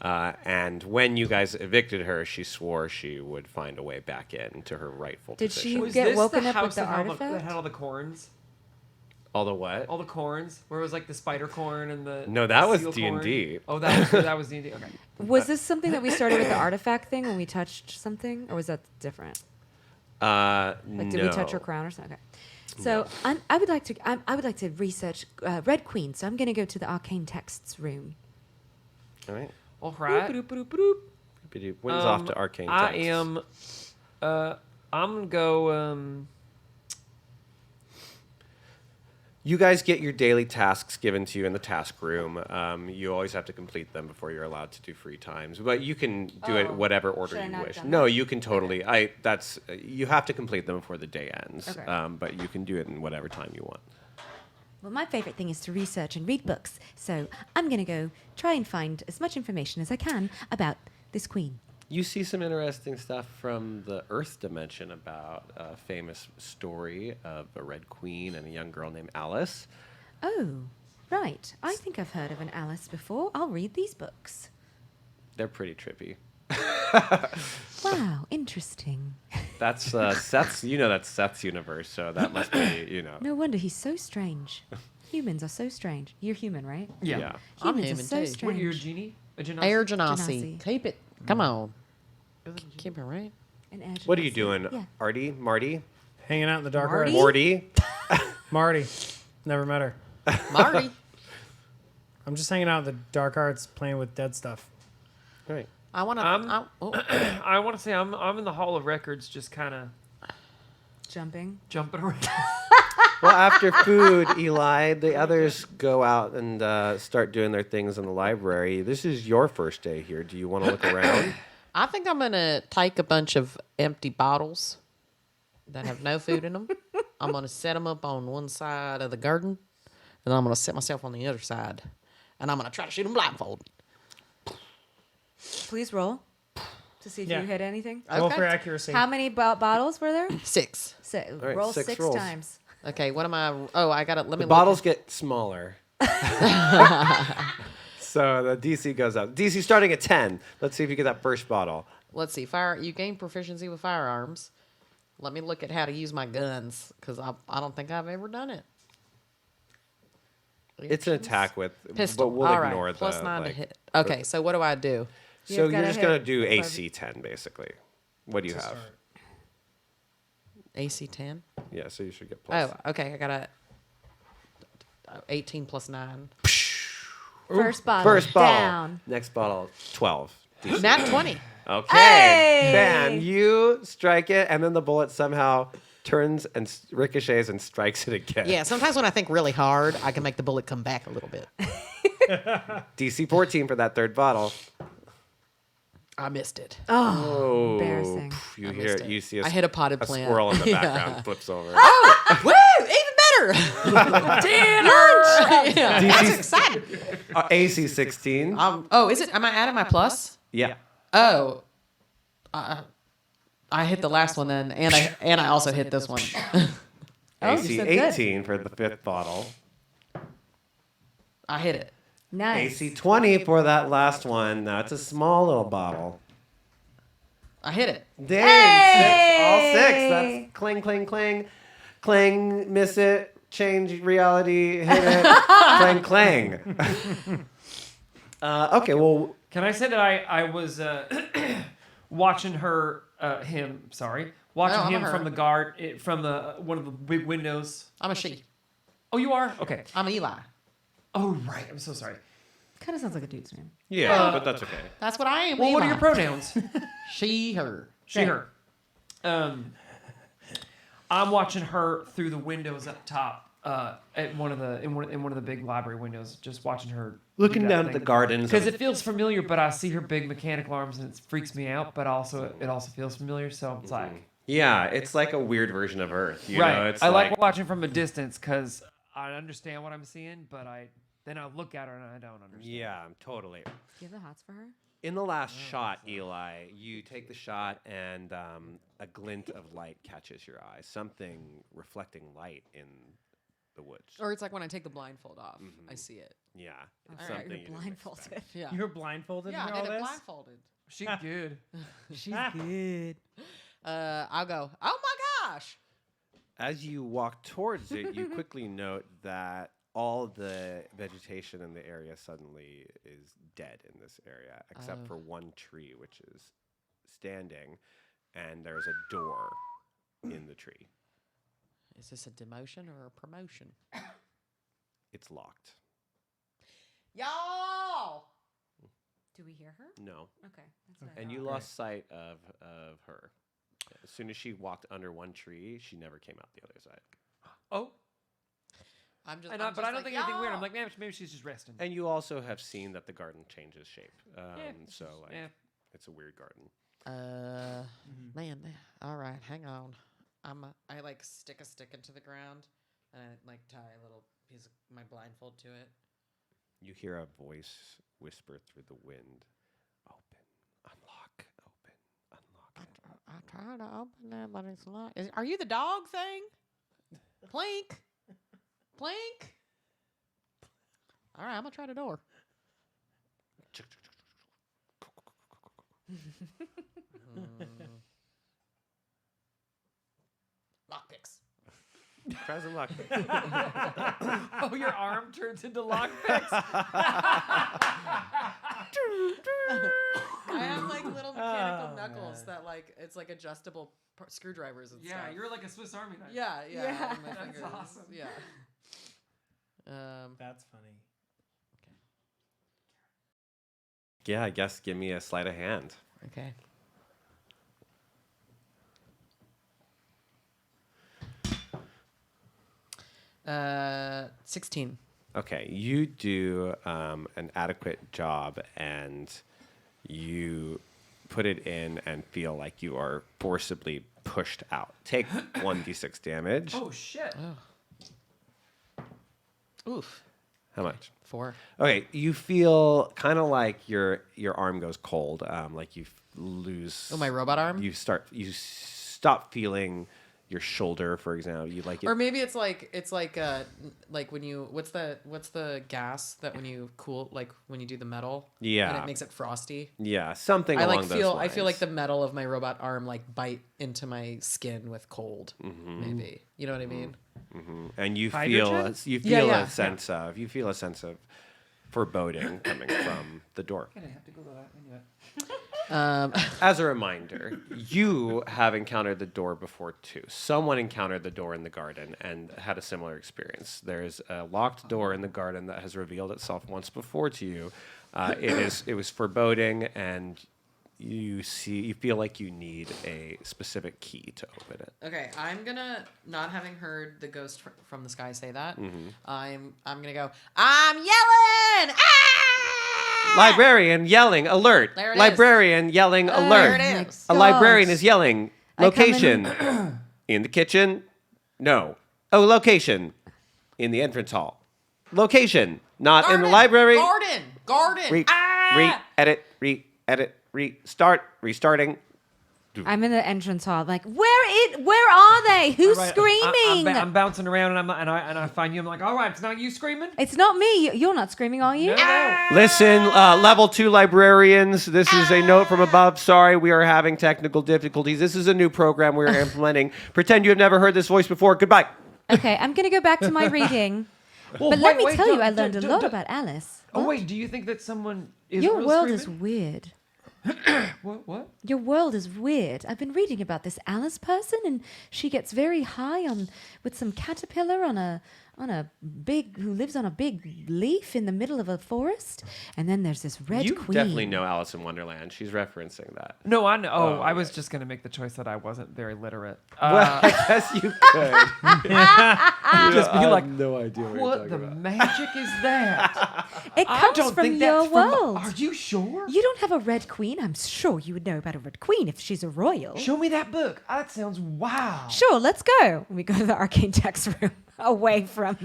And when you guys evicted her, she swore she would find a way back into her rightful Did position. she- Was get this woken the up with house the that had artifact? that had all the corns? All the what? All the corns? Where it was like the spider corn and the No, that was seal corn? D&D. Oh, that was D&D. Okay. Was this something that we started with the artifact thing when we touched something? Or was that different? Like, did we touch her crown or something? Okay. So I would like to research Red Queen. So I'm going to go to the arcane texts room. All right. All right. Wins off to arcane I texts. am. I'm gonna go. You guys get your daily tasks given to you in the task room. You always have to complete them before you're allowed to do free times, but you can do it Oh, whatever order should I you not wish. done No, that? you can totally. You have to complete them before the day ends. Okay. But you can do it in whatever time you want. Well, my favorite thing is to research and read books. So I'm going to go try and find as much information as I can about this queen. You see some interesting stuff from the Earth dimension about a famous story of a red queen and a young girl named Alice. Oh, right. I think I've heard of an Alice before. I'll read these books. They're pretty trippy. Wow, interesting. That's Seth's. You know that's Seth's universe, so that must be No wonder he's so strange. Humans are so strange. You're human, right? Yeah. I'm Humans human are so too. strange. What, you're a genie? A genasi? Air Genasi. Genasi. Keep it. Come on. Keep it right. An air What are you genasi. doing, Yeah. Artie? Marty? Hanging out in the dark Marty? arts. Morty? Marty. Never met her. Marty. I'm just hanging out in the dark arts playing with dead stuff. Right. I want to. I want to say I'm in the Hall of Records, just kind of Jumping. jumping around. Well, after food, Eli, the others go out and start doing their things in the library. This is your first day here. Do you want to look around? I think I'm going to take a bunch of empty bottles that have no food in them. I'm going to set them up on one side of the garden, and I'm going to set myself on the other side, and I'm going to try to shoot them blindfolded. Please roll to see if Yeah. you hit anything. Roll Okay. for accuracy. How many bottles were there? 6. right, roll 6 six rolls. times. Okay, what am I? Oh, I got to let me The look bottles at- get smaller. So the DC goes up. DC starting at 10. Let's see if you get that first bottle. Let's see. You gain proficiency with firearms. Let me look at how to use my guns, because I don't think I've ever done it. It's an attack with, Pistol. but we'll All right. ignore the Plus 9 to like, hit. Okay, so what do I do? So You've you're gotta just gonna hit do above- AC 10 basically. What do you have? AC 10? Yeah, so you should get plus. Oh, okay. I got a 18 plus 9. First bottle. First bottle. Down. Next bottle, 12. DC. Nat 20. Okay. Hey! Ben, you strike it, and then the bullet somehow turns and ricochets and strikes it again. Yeah, sometimes when I think really hard, I can make the bullet come back a little bit. DC 14 for that third bottle. I missed it. Oh, embarrassing. Pff, You I hear, missed it. you see a, I hit a potted a plant. squirrel in the Yeah. background flips over. Woo! Even better! Dinner! Yeah, that's exciting. AC 16. Oh, is it? Am I adding my plus? Yeah. Oh. I hit the last one then, and I also hit this one. Oh, AC so good. 18 for the fifth bottle. I hit it. Nice. AC 20 for that last one. Now it's a small little bottle. I hit it. Dang, 6, all 6. That's cling, cling, cling. Cling, miss it, change reality, hit it, clang, clang. Okay, well, Can I say that I was watching watching I'm a him her. from the guard, from the one of the big windows. I'm a she. Oh, you are? Okay. I'm Eli. Oh, right. I'm so sorry. Kind of sounds like a dude's name. yeah, but that's okay. That's what I am. Well, what are Eli. your pronouns? She, her. She, her. I'm watching her through the windows up top at one of the big library windows, just watching her Looking down at the gardens. because it feels familiar, but I see her big mechanical arms and it freaks me out. But also, it also feels familiar, so it's like Yeah, it's like a weird version of Earth. You right. know, it's I like watching from a distance because I understand what I'm seeing, but then I look at her and I don't understand. Yeah, totally. Do you have the hots for her? In the last shot, Eli, you take the shot and a glint of light catches your eye. Something reflecting light in the woods. Or it's like when I take the blindfold off. I see it. Yeah, it's All right, something You're you didn't blindfolded. expect. Yeah. You're blindfolded Yeah, in I all did it this? blindfolded. She's good. She's good. I'll go, oh my gosh. As you walk towards it, you quickly note that all the vegetation in the area suddenly is dead in this area, except for one tree, which is standing, and there's a door in the tree. Is this a demotion or a promotion? It's locked. Y'all! Do we hear her? No. Okay. That's what I And thought. you lost sight of her. As soon as she walked under one tree, she never came out the other side. Oh, I'm just, but I'm I just don't like, think anything weird. I'm y'all! like, maybe she's just resting. And you also have seen that the garden changes shape. it's So just- like, yeah. it's a weird garden. Man, all right, hang on. I like stick a stick into the ground and I like tie a little piece of my blindfold to it. You hear a voice whisper through the wind. Open, unlock, open, unlock. I tried to open it, but it's locked. Are you the dog thing? Plink. Plink. All right, I'm gonna try the door. Lockpicks. Try some luck. Oh, your arm turns into lockpicks. I have like little mechanical knuckles that like it's like adjustable screwdrivers and Yeah, stuff. you're like a Swiss Army knife. Yeah. Yeah. on my That's fingers. awesome. Yeah. That's funny. Yeah, I guess give me a sleight of hand. Okay. Uh, 16. Okay, you do an adequate job, and you put it in and feel like you are forcibly pushed out. Take 1d6 damage. Oh shit. Oof. How much? 4. Okay, you feel kind of like your arm goes cold, like you lose. Oh, my robot arm? You stop feeling your shoulder, for example. You like it. Or maybe it's like when you what's the gas that when you cool like when you do the metal Yeah. and it makes it frosty. Yeah, something I along like those feel lines. I feel like the metal of my robot arm like bite into my skin with cold. Maybe you know what I mean. and you Hydrogen? feel Yeah. a sense of foreboding coming from the door. I have to go to that. I knew it. As a reminder, you have encountered the door before too. Someone encountered the door in the garden and had a similar experience. There's a locked door in the garden that has revealed itself once before to you. It was foreboding, and you feel like you need a specific key to open it. Okay, I'm gonna not having heard the ghost from the sky say that. I'm gonna go. I'm yelling. Ah! Librarian yelling alert. There it is. Librarian yelling alert. There it is. A librarian is yelling. I come Location. In the kitchen? No. Oh, location. In the entrance hall. Location. Not in the library. Garden. Re-edit. Restarting. I'm in the entrance hall. I'm like, where are they? Who's Right, screaming? I'm bouncing around and I find you. I'm like, all right, it's not you screaming. It's not me. You're not screaming, are you? No. Listen, level 2 librarians, this is a note from above. Sorry, we are having technical difficulties. This is a new program we are implementing. Pretend you have never heard this voice before. Goodbye. Okay, I'm going to go back to my reading. Well, But let me wait, tell you, don't- I learned a don't- lot don't- about Alice. Oh What? wait, do you think that someone is Your real world is screaming? weird. What? Your world is weird. I've been reading about this Alice person, and she gets very high with some caterpillar on a big who lives on a big leaf in the middle of a forest. And then there's this red You queen. definitely know Alice in Wonderland. She's referencing that. No, I know. Oh, I was okay. just gonna make the choice that I wasn't very literate. Well, I guess you could. Just be like, no idea what the magic is that? It I comes don't from think your that's from. world. Are you sure? You don't have a red queen. I'm sure you would know about a red queen if she's a royal. Show me that book. Oh, that sounds wow. Sure, let's go. We go to the arcane text room away from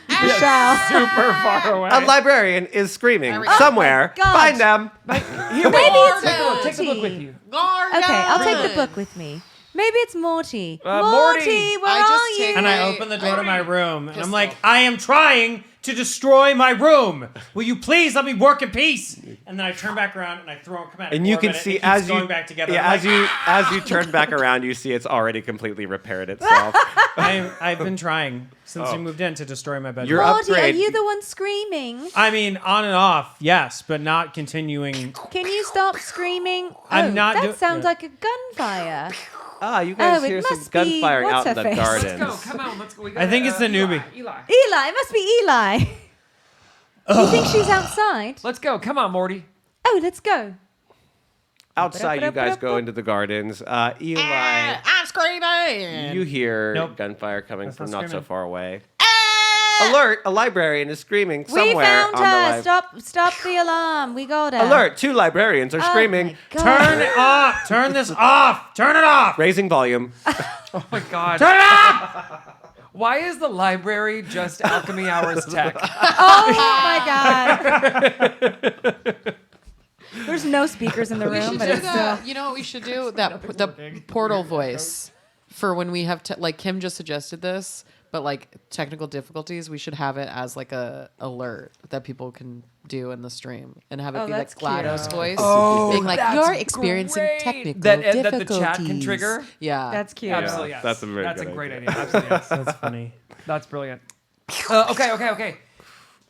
Michelle. Super far away. A librarian is screaming we go. somewhere. Oh my God. Find them. Here we Maybe are. it's Take the book with Morty. you. Okay, I'll take the book with me. Maybe it's Morty. Morty. Morty, where I just are you? take And I Hey, open the door to my room, and I'm Pistol. like, I am trying to destroy my room. Will you please let me work in peace? And then I turn back around and I throw come at it. And you for a can minute, see it keeps as you going back together. yeah, I'm as you turn back around, you see it's already completely repaired itself. I've been trying since Oh. we moved in to destroy my bedroom. Your Morty, upgrade. are you the one screaming? I mean, on and off, yes, but not continuing. Can you stop screaming? I'm not That do- sounds yeah. like a gunfire. You guys Oh, it hear some must be- gunfiring what's out in her the face? gardens. Let's go. Come on. Let's go. We I think it's the newbie. Eli. Eli, it must be Eli. You think she's outside? Let's go. Come on, Morty. Oh, let's go. Outside, you guys go into the gardens. Eli, I'm screaming. you hear Nope. gunfire coming That's from not not so screaming. far away. Alert! A librarian is screaming We somewhere found on the her. Stop the alarm. We got her. Alert! 2 librarians are Oh screaming. my God. Turn it off! Turn this off! Turn it off! Raising volume. Oh my God. Turn it off! Why is the library just Alchemy Hours tech? Oh my God. There's no speakers in the We room, should but do it's still. the. You know what we should do? The portal voice for when we have like Kim just suggested this, but like technical difficulties, we should have it as like a alert that people can do in the stream and have it Oh, be like that's GLaDOS cute. voice, Oh, being like that's you're experiencing great. technical That difficulties. the chat can trigger? Yeah, That's cute. Absolutely, yes. that's a very That's good a great idea. idea. Absolutely, yes. That's funny. That's brilliant. Okay.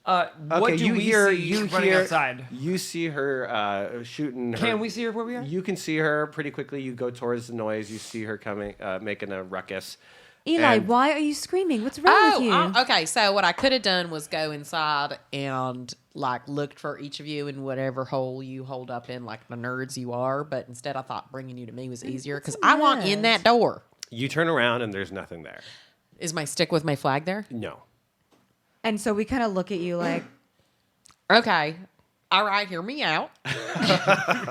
What Okay, do you we hear see you running hear outside? you see her shooting. Can we see her where we are? You can see her pretty quickly. You go towards the noise. You see her coming, making a ruckus. Eli, And- why are you screaming? What's wrong with you? Okay. So what I could have done was go inside and like looked for each of you in whatever hole you hold up in, like the nerds you are. But instead, I thought bringing you to me was easier because I want in nerd? that door. You turn around and there's nothing there. Is my stick with my flag there? No. And so we kind of look at you like, Okay. All right. Hear me out.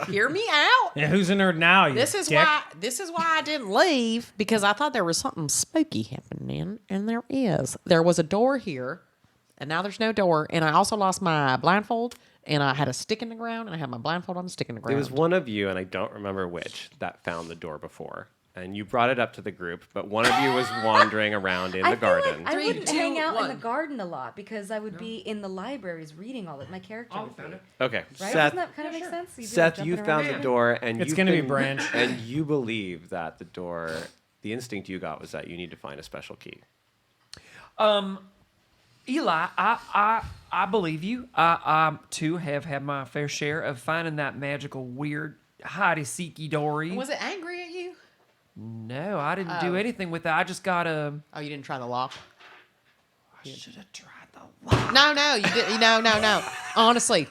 Hear me out. Yeah, who's a nerd now? You This is dick? why I didn't leave because I thought there was something spooky happening, and there is. There was a door here, and now there's no door. And I also lost my blindfold, and I had a stick in the ground, and I had my blindfold on a stick in the It ground. was one of you, and I don't remember which, that found the door before. And you brought it up to the group, but one of you was wandering around in the garden. I Three, wouldn't two, hang out in the one. garden a lot because I would be in the libraries reading all of my character. Oh, would be. found it. Okay, Right? Seth. Doesn't that kind of make sense? You'd be, like, Seth, jumping you found around. the door, and It's you've gonna be been- Branch. And you believe that the door, the instinct you got was that you need to find a special key. Eli, I believe you. I too have had my fair share of finding that magical, weird, hidey-seeky dory. Was it angry at you? No, I didn't do Oh. anything with that. I just got a. Oh, you didn't try the lock? I should have tried the lock. No, you didn't. No. Honestly,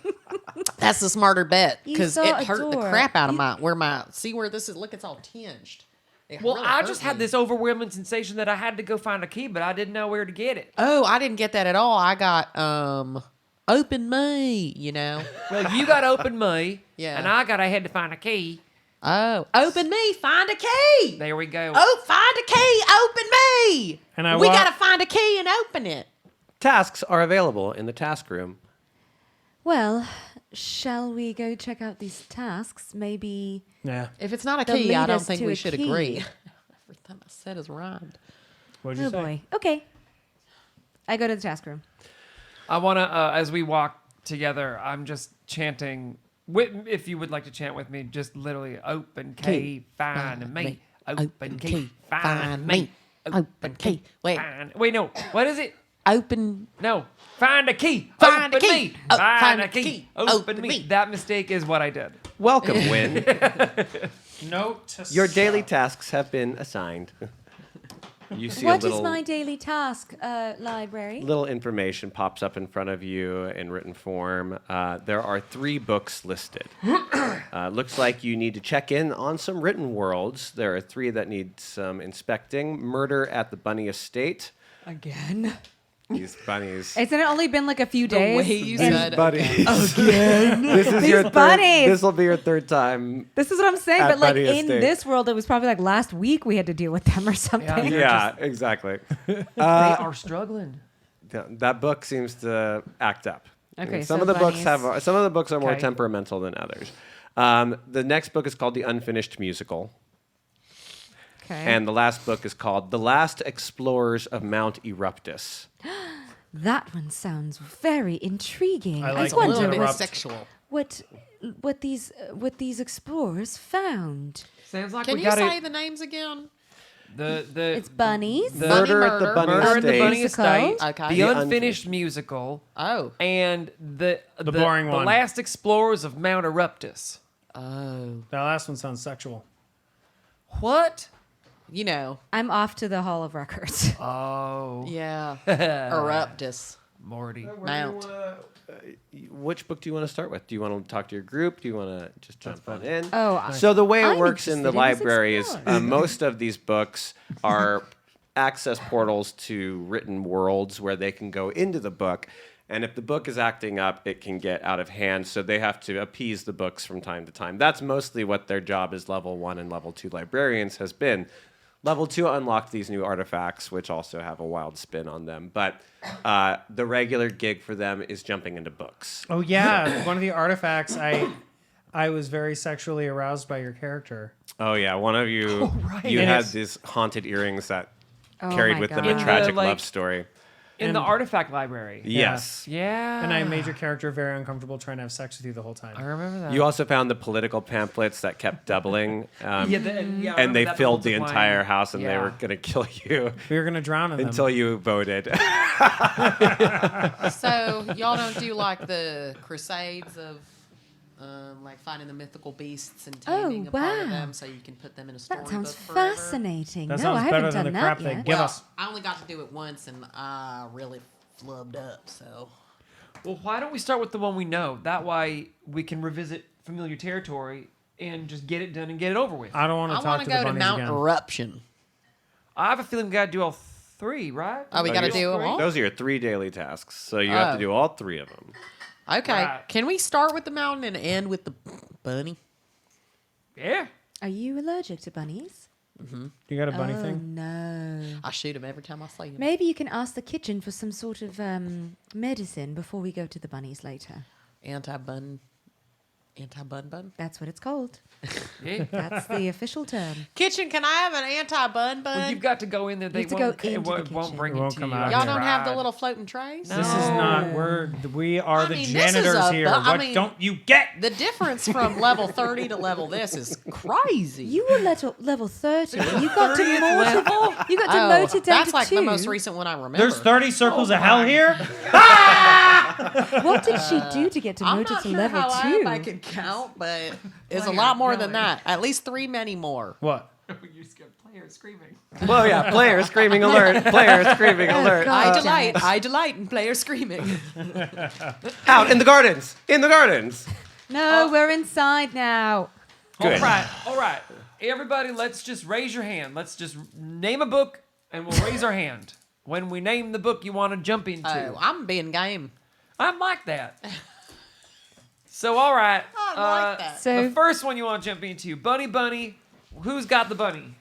that's the smarter bet You because saw it a hurt the door. crap out of see where this is. Look, it's all tinged. It Well, really I hurt just had me. this overwhelming sensation that I had to go find a key, but I didn't know where to get it. Oh, I didn't get that at all. I got open me, you know. Well, you got open me, Yeah. and I had to find a key. Oh, open me, find a key. There we go. Oh, find a key, open me. And we gotta find a key and open it. Tasks are available in the task room. Well, shall we go check out these tasks? Maybe. Yeah. If it's not a They'll key, I lead don't us think to we a should key. agree. Everything I said is rhymed. What'd you Oh say? boy. Okay. I go to the task room. I want to, as we walk together, I'm just chanting. If you would like to chant with me, just literally open key, find me. Open key, find me. Open key. Wait. Wait, no. What is it? Open. No. Find a key. Find a Open key. me. Oh, Find a key. Open Open me. me. That mistake is what I did. Welcome, Win. Note to Your daily self. tasks have been assigned. You see What a is little, my daily task, library? little information pops up in front of you in written form. There are 3 books listed. Looks like you need to check in on some written worlds. There are 3 that need some inspecting. Murder at the Bunny Estate. Again. These bunnies. Hasn't it only been like a few The days? way you And said Bunnies. This is These your third. bunnies. This will be your 3rd time. This is what I'm saying, At but like Bunny in Estate. this world, it was probably like last week we had to deal with them or something. Yeah, exactly. They are struggling. That book seems to act up. Okay, some so of the books bunnies. some of the books are more Okay. temperamental than others. The next book is called The Unfinished Musical, Okay. and the last book is called The Last Explorers of Mount Eruptus. That one sounds very intriguing. I I, like a little wonder bit Erupt. sexual. what these explorers found. Sounds like Can we you got say the names again? the It's bunnies. The- Murder at the Murder. Bunny Murder at the Estate. Bunny Musical. Estate, Okay. the The unfinished musical, Oh. and the boring the one. last explorers of Mount Eruptus. Oh. That last one sounds sexual. What? You know. I'm off to the Hall of Records. Oh, Yeah. Eruptus. Morty. Mount. Which book do you want to start with? Do you want to talk to your group? Do you want to just jump on in? Oh, So the way it I'm works in the interested in this library is explore. most of these books are access portals to written worlds where they can go into the book. And if the book is acting up, it can get out of hand. So they have to appease the books from time to time. That's mostly what their job as level 1 and level 2 librarians has been. Level 2 unlocked these new artifacts, which also have a wild spin on them. But the regular gig for them is jumping into books. Oh yeah, one of the artifacts I was very sexually aroused by your character. Oh, yeah. One of you, you And had it's- these haunted earrings that Oh carried my with them God. a tragic like- love story. In the And- artifact library. Yes. Yeah. And I made your character very uncomfortable trying to have sex with you the whole I time. remember that. You also found the political pamphlets that kept doubling, yeah, and I they remember that filled the multiplying. entire house, and they Yeah. were going to kill you We were gonna drown in them. until you voted. So y'all don't do like the crusades of like finding the mythical beasts and taming a part of wow. them so you can put them in a storybook that sounds forever? fascinating. That no, sounds I better haven't than done the crap that they yet. give Well, us. I only got to do it once and I really flubbed up. So Well, why don't we start with the one we know? That way we can revisit familiar territory and just get it done and get it over with. I don't want I to want talk to to the go to bunnies Mount again. Eruption. I have a feeling we got to do all 3, right? Oh, we got to do them all. Those are your 3 daily tasks, so you have to Oh. do all 3 of them. Okay. Right. Can we start with the mountain and end with the bunny? Yeah. Are you allergic to bunnies? You got a bunny Oh thing? no. I shoot him every time I see him. Maybe you can ask the kitchen for some sort of medicine before we go to the bunnies later. Anti-bun bun. That's what it's called. Yeah. That's the official term. Kitchen, can I have an anti-bun bun? Well, you've got to go in there. They have to go won't, it into the won't, won't kitchen. bring It it, won't to come you. out Y'all here. don't have the Tried. little floating trays? No. This is not. We are the I mean, this is janitors a here. bu- I What mean- don't you get? The difference from level 30 to level this is crazy. You were level 30. You got demoted. You got Oh, demoted down that's to like 2. the most recent one I remember. There's 30 circles of hell here. What did she do to get I'm demoted not to sure level how 2? I can count, but it's a lot more than that. At least 3 many more. What? You just got players screaming. Well, yeah, player screaming alert, player screaming alert. God. I delight in player screaming. Out in the gardens, in the gardens. No, we're inside now. Good. All right. Everybody, let's just raise your hand. Let's just name a book, and we'll raise our hand. When we name the book you want to jump into. Oh, I'm being game. I'm like that. So, all right. I like that. So The first one you want to jump into, Bunny. Who's got the bunny?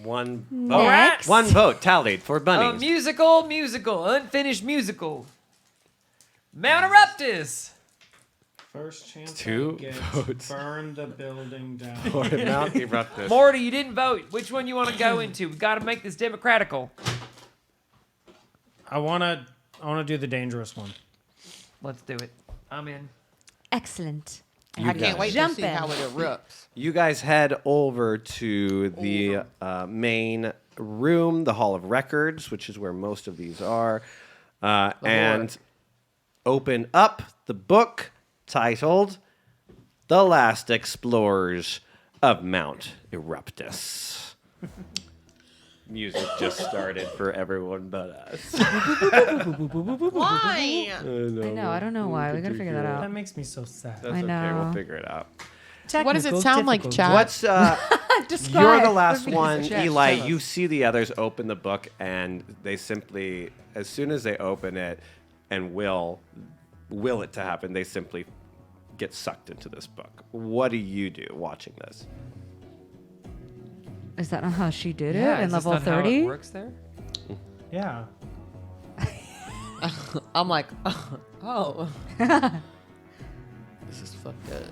One vote. next. One vote tallied for bunnies. Musical, unfinished musical. Mount Eruptus. First chance Two I get, votes. burn the building down. For Mount Eruptus. Morty, you didn't vote. Which one you want to go into? We got to make this democratical. I wanna do the dangerous one. Let's do it. I'm in. Excellent. You I can't wait to Jump see in. how it erupts. You guys head over to the main room, the Hall of Records, which is where most of these are, and open up the book titled The Last Explorers of Mount Eruptus. Music just started for everyone but us. Why? I know. I don't know why. We gotta figure that That out. makes me so sad. That's I okay, know. we'll figure it out. What does it Technical sound like, difficulties. Chad? What's Describe. You're the last one, Yes, Eli. tell us. You see the others open the book, and they simply, as soon as they open it, and will it to happen, they simply get sucked into this book. What do you do watching this? Is that not how she did it Yeah, in is this level not how it 30? works there? Yeah. I'm like, oh. This is fucked up.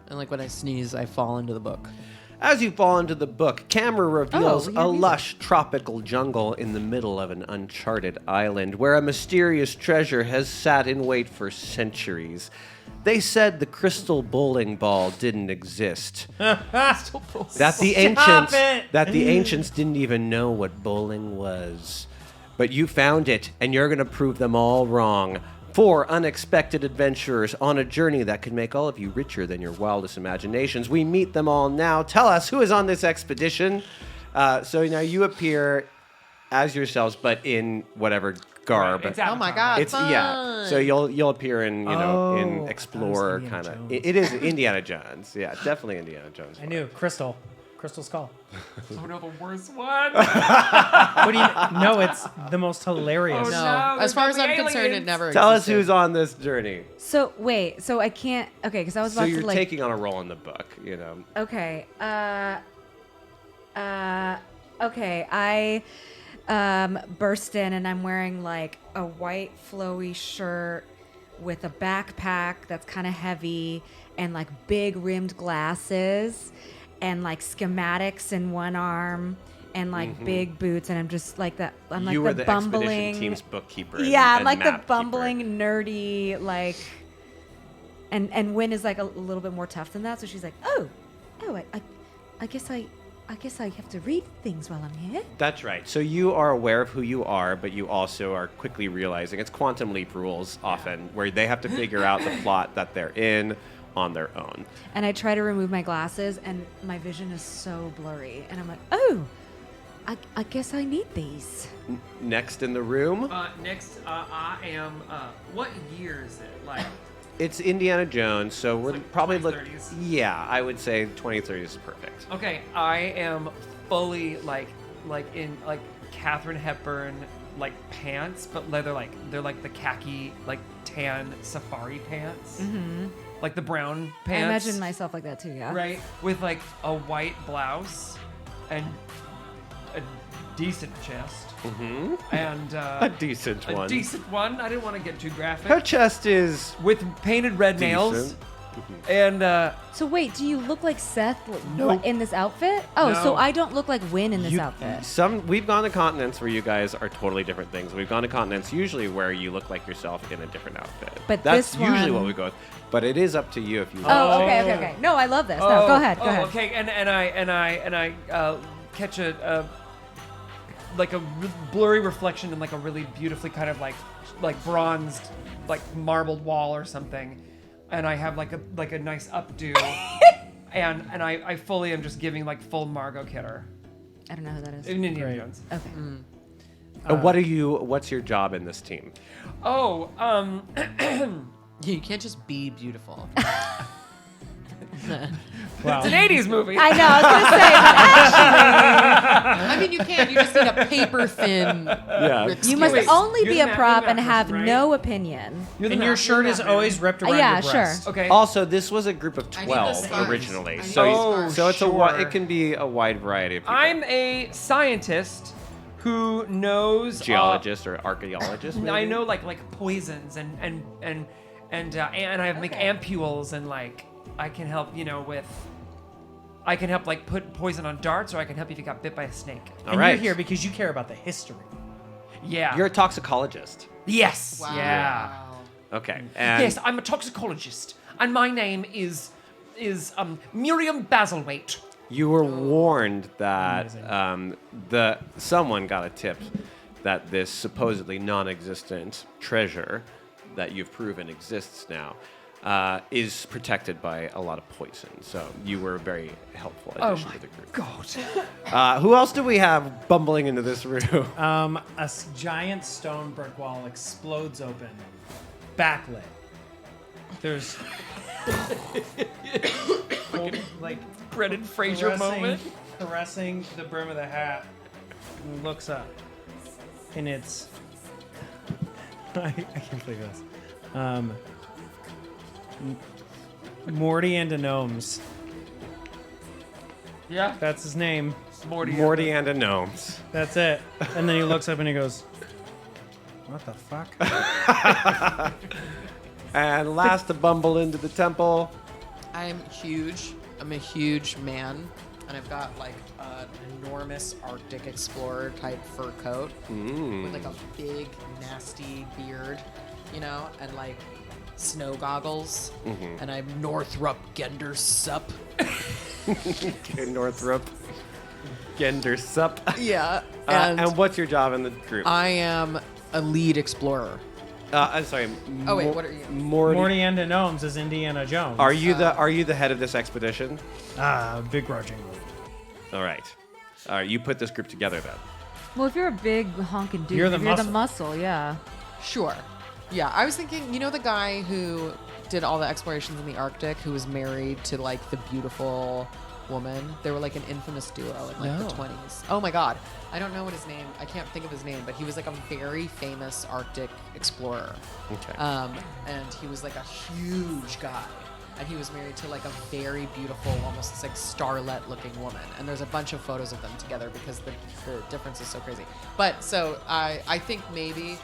And like when I sneeze, I fall into the book. As you fall into the book, camera reveals we have a music. lush tropical jungle in the middle of an uncharted island where a mysterious treasure has sat in wait for centuries. They said the crystal bowling ball didn't exist. That the ancients didn't even know what bowling was. But you found it, and you're going to prove them all wrong. 4 unexpected adventurers on a journey that could make all of you richer than your wildest imaginations. We meet them all now. Tell us who is on this expedition. So now you appear as yourselves, but in whatever garb. It's Oh my Avatar. god, It's yeah. fun. So you'll appear in in Oh, Explorer that was kind of. Indiana It is Indiana Jones. Yeah, definitely Indiana Jones. I knew. Crystal Skull. Oh no, the worst one. What do you? No, it's the most hilarious. Oh, no. no, As far as there's I'm concerned, it aliens. never Tell us existed. who's on this journey. So wait. So I can't. Okay, because I was So about you're to like. taking on a role in the book, you know. Okay. Okay. I burst in and I'm wearing like a white flowy shirt with a backpack that's kind of heavy and like big rimmed glasses and like schematics in one arm and like big boots and I'm just like that. I'm like you were the bumbling expedition team's bookkeeper. Yeah, I'm and like the map keeper. bumbling nerdy like. And Wynn is like a little bit more tough than that, so she's like, oh, I guess I have to read things while I'm here. That's right. So you are aware of who you are, but you also are quickly realizing it's quantum leap rules often, where they have to figure out the plot that they're in on their own. And I try to remove my glasses, and my vision is so blurry. And I'm like, oh, I guess I need these. Next in the room, Next, I am. What year is it? Like, it's Indiana Jones, so we're like probably 2030s? Yeah, I would say 2030 is perfect. okay, I am fully like in like Katharine Hepburn like pants, but they're like the khaki like tan safari pants, like the brown I pants. imagine myself like that too, yeah. right with like a white blouse and a decent chest. And A decent a one. decent one. I didn't want to get too graphic. Her chest is With painted red nails. decent. And So wait, do you look like Seth Nope. in this outfit? Oh, No. so I don't look like Wynn in this You- outfit. We've gone to continents where you guys are totally different things. We've gone to continents usually where you look like yourself in a different outfit. But that's this usually one- what we go with. But it is up to you if you. Oh, okay. No, I love this. No, go ahead. Okay, and I catch a like a blurry reflection in like a really beautifully kind of like bronzed like marbled wall or something, and I have like a nice updo, and I fully am just giving like full Margot Kidder I don't know who that is. in Indiana Great. Jones. Okay. What's your job in this team? Oh, You can't just be beautiful. Wow. it's an '80s movie. I know. I was gonna say, but I mean, you can. You just need a paper thin. Yeah. you must Wait, only you're be the a map- prop you're and the map have person, right? no opinion. And your shirt is always wrapped around Yeah, your breast. sure. Okay. Also, this was a group of I need the 12 scarves. originally, I need so the Oh, scarves. so it's sure. it can be a wide variety of people. I'm a scientist who knows Geologist or archaeologist? I maybe? know like poisons and I have make ampules and like I can help I can help like put poison on darts, or I can help if you got bit by a snake. All And right. you're here because you care about the history. Yeah. You're a toxicologist. yes. Wow. Yeah. Okay. And Yes, I'm a toxicologist, and my name is Miriam Basilwaite. you were warned that Amazing. someone got a tip that this supposedly non-existent treasure that you've proven exists now is protected by a lot of poison. So you were a very helpful addition to the group. God. Who else do we have bumbling into this room? Giant stone brick wall explodes open, backlit. There's like Brendan Fraser moment. caressing the brim of the hat, and looks up, and it's I can't believe this. Morty and the Gnomes. Yeah. That's his name. Morty and the Gnomes. That's it. And then he looks up and he goes, "What the fuck?" And last to bumble into the temple. I'm huge. I'm a huge man, and I've got like an enormous Arctic explorer type fur coat with like a big nasty beard, and like snow goggles, and I'm Northrop Gendersup. Northrop. Gendersup. Yeah, And what's your job in the group? I am a lead explorer. I'm sorry. Oh wait, what are you? Morty and the Gnomes is Indiana Jones. Are you the head of this expedition? Begrudgingly. All right. You put this group together then. Well, if you're a big honking dude, You're the maybe you're the muscle. muscle, yeah. Sure. Yeah, I was thinking, the guy who did all the explorations in the Arctic, who was married to like the beautiful woman. They were like an infamous duo in like the 20s. Oh my God. I don't know what his name, I can't think of his name, but he was like a very famous Arctic explorer. Okay. And he was like a huge guy. And he was married to like a very beautiful, almost like starlet looking woman. And there's a bunch of photos of them together because the difference is so crazy. But so I think maybe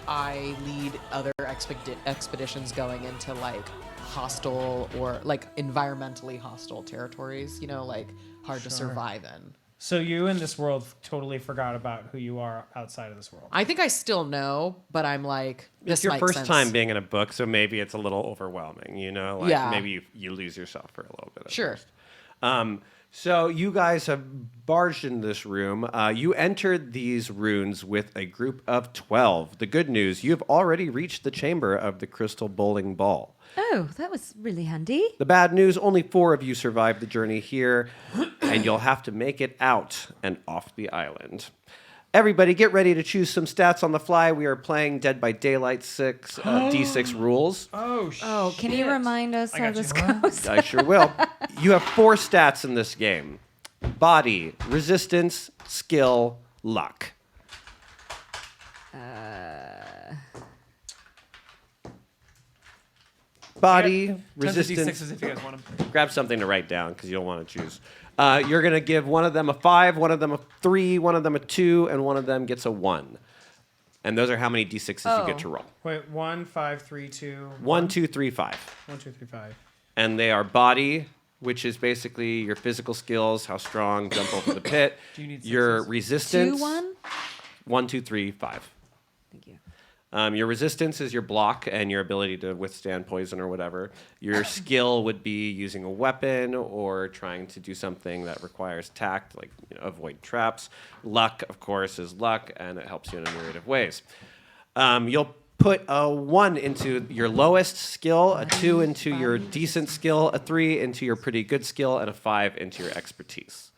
I lead other expeditions going into like hostile or like environmentally hostile territories, like hard to survive in. So you in this world totally forgot about who you are outside of this world. I think I still know, but I'm like, this It's your makes first sense. time being in a book, so maybe it's a little overwhelming, Like Yeah. maybe you lose yourself for a little bit. At Sure. first. So you guys have barged in this room. You entered these runes with a group of 12. The good news, you have already reached the chamber of the crystal bowling ball. Oh, that was really handy. The bad news, only 4 of you survived the journey here, and you'll have to make it out and off the island. Everybody get ready to choose some stats on the fly. We are playing Dead by Daylight 6 D6 rules. Oh, can you remind us how got this you. goes? I sure will. You have 4 stats in this game. Body, resistance, skill, luck. Body, Tons of resistance. D6s if you guys want them. Grab something to write down because you don't want to choose. You're going to give one of them a 5, one of them a 3, one of them a 2, and one of them gets a 1. And those are how many D6s you get to roll. Wait, 1, 5, 3, 2. 1, 2, 3, 5. 1, 2, 3, 5. And they are body, which is basically your physical skills, how strong, jump over the pit. Do you need your sixes? resistance. 2, 1? 1, 2, 3, 5. Thank you. Your resistance is your block and your ability to withstand poison or whatever. Your skill would be using a weapon or trying to do something that requires tact, like avoid traps. Luck, of course, is luck, and it helps you in a myriad of ways. You'll put a 1 into your lowest skill, a 2 into your decent skill, a 3 into your pretty good skill, and a 5 into your expertise.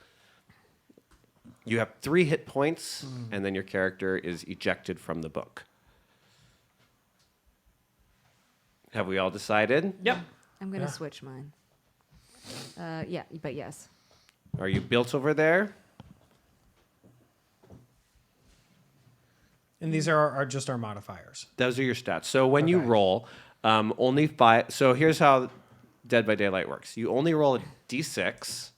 You have 3 hit points, and then your character is ejected from the book. Have we all decided? Yep. I'm going to switch mine. Yeah, but yes. Are you built over there? And these are just our modifiers. Those are your stats. So when you Okay. roll, only 5. So here's how Dead by Daylight works. You only roll a d6,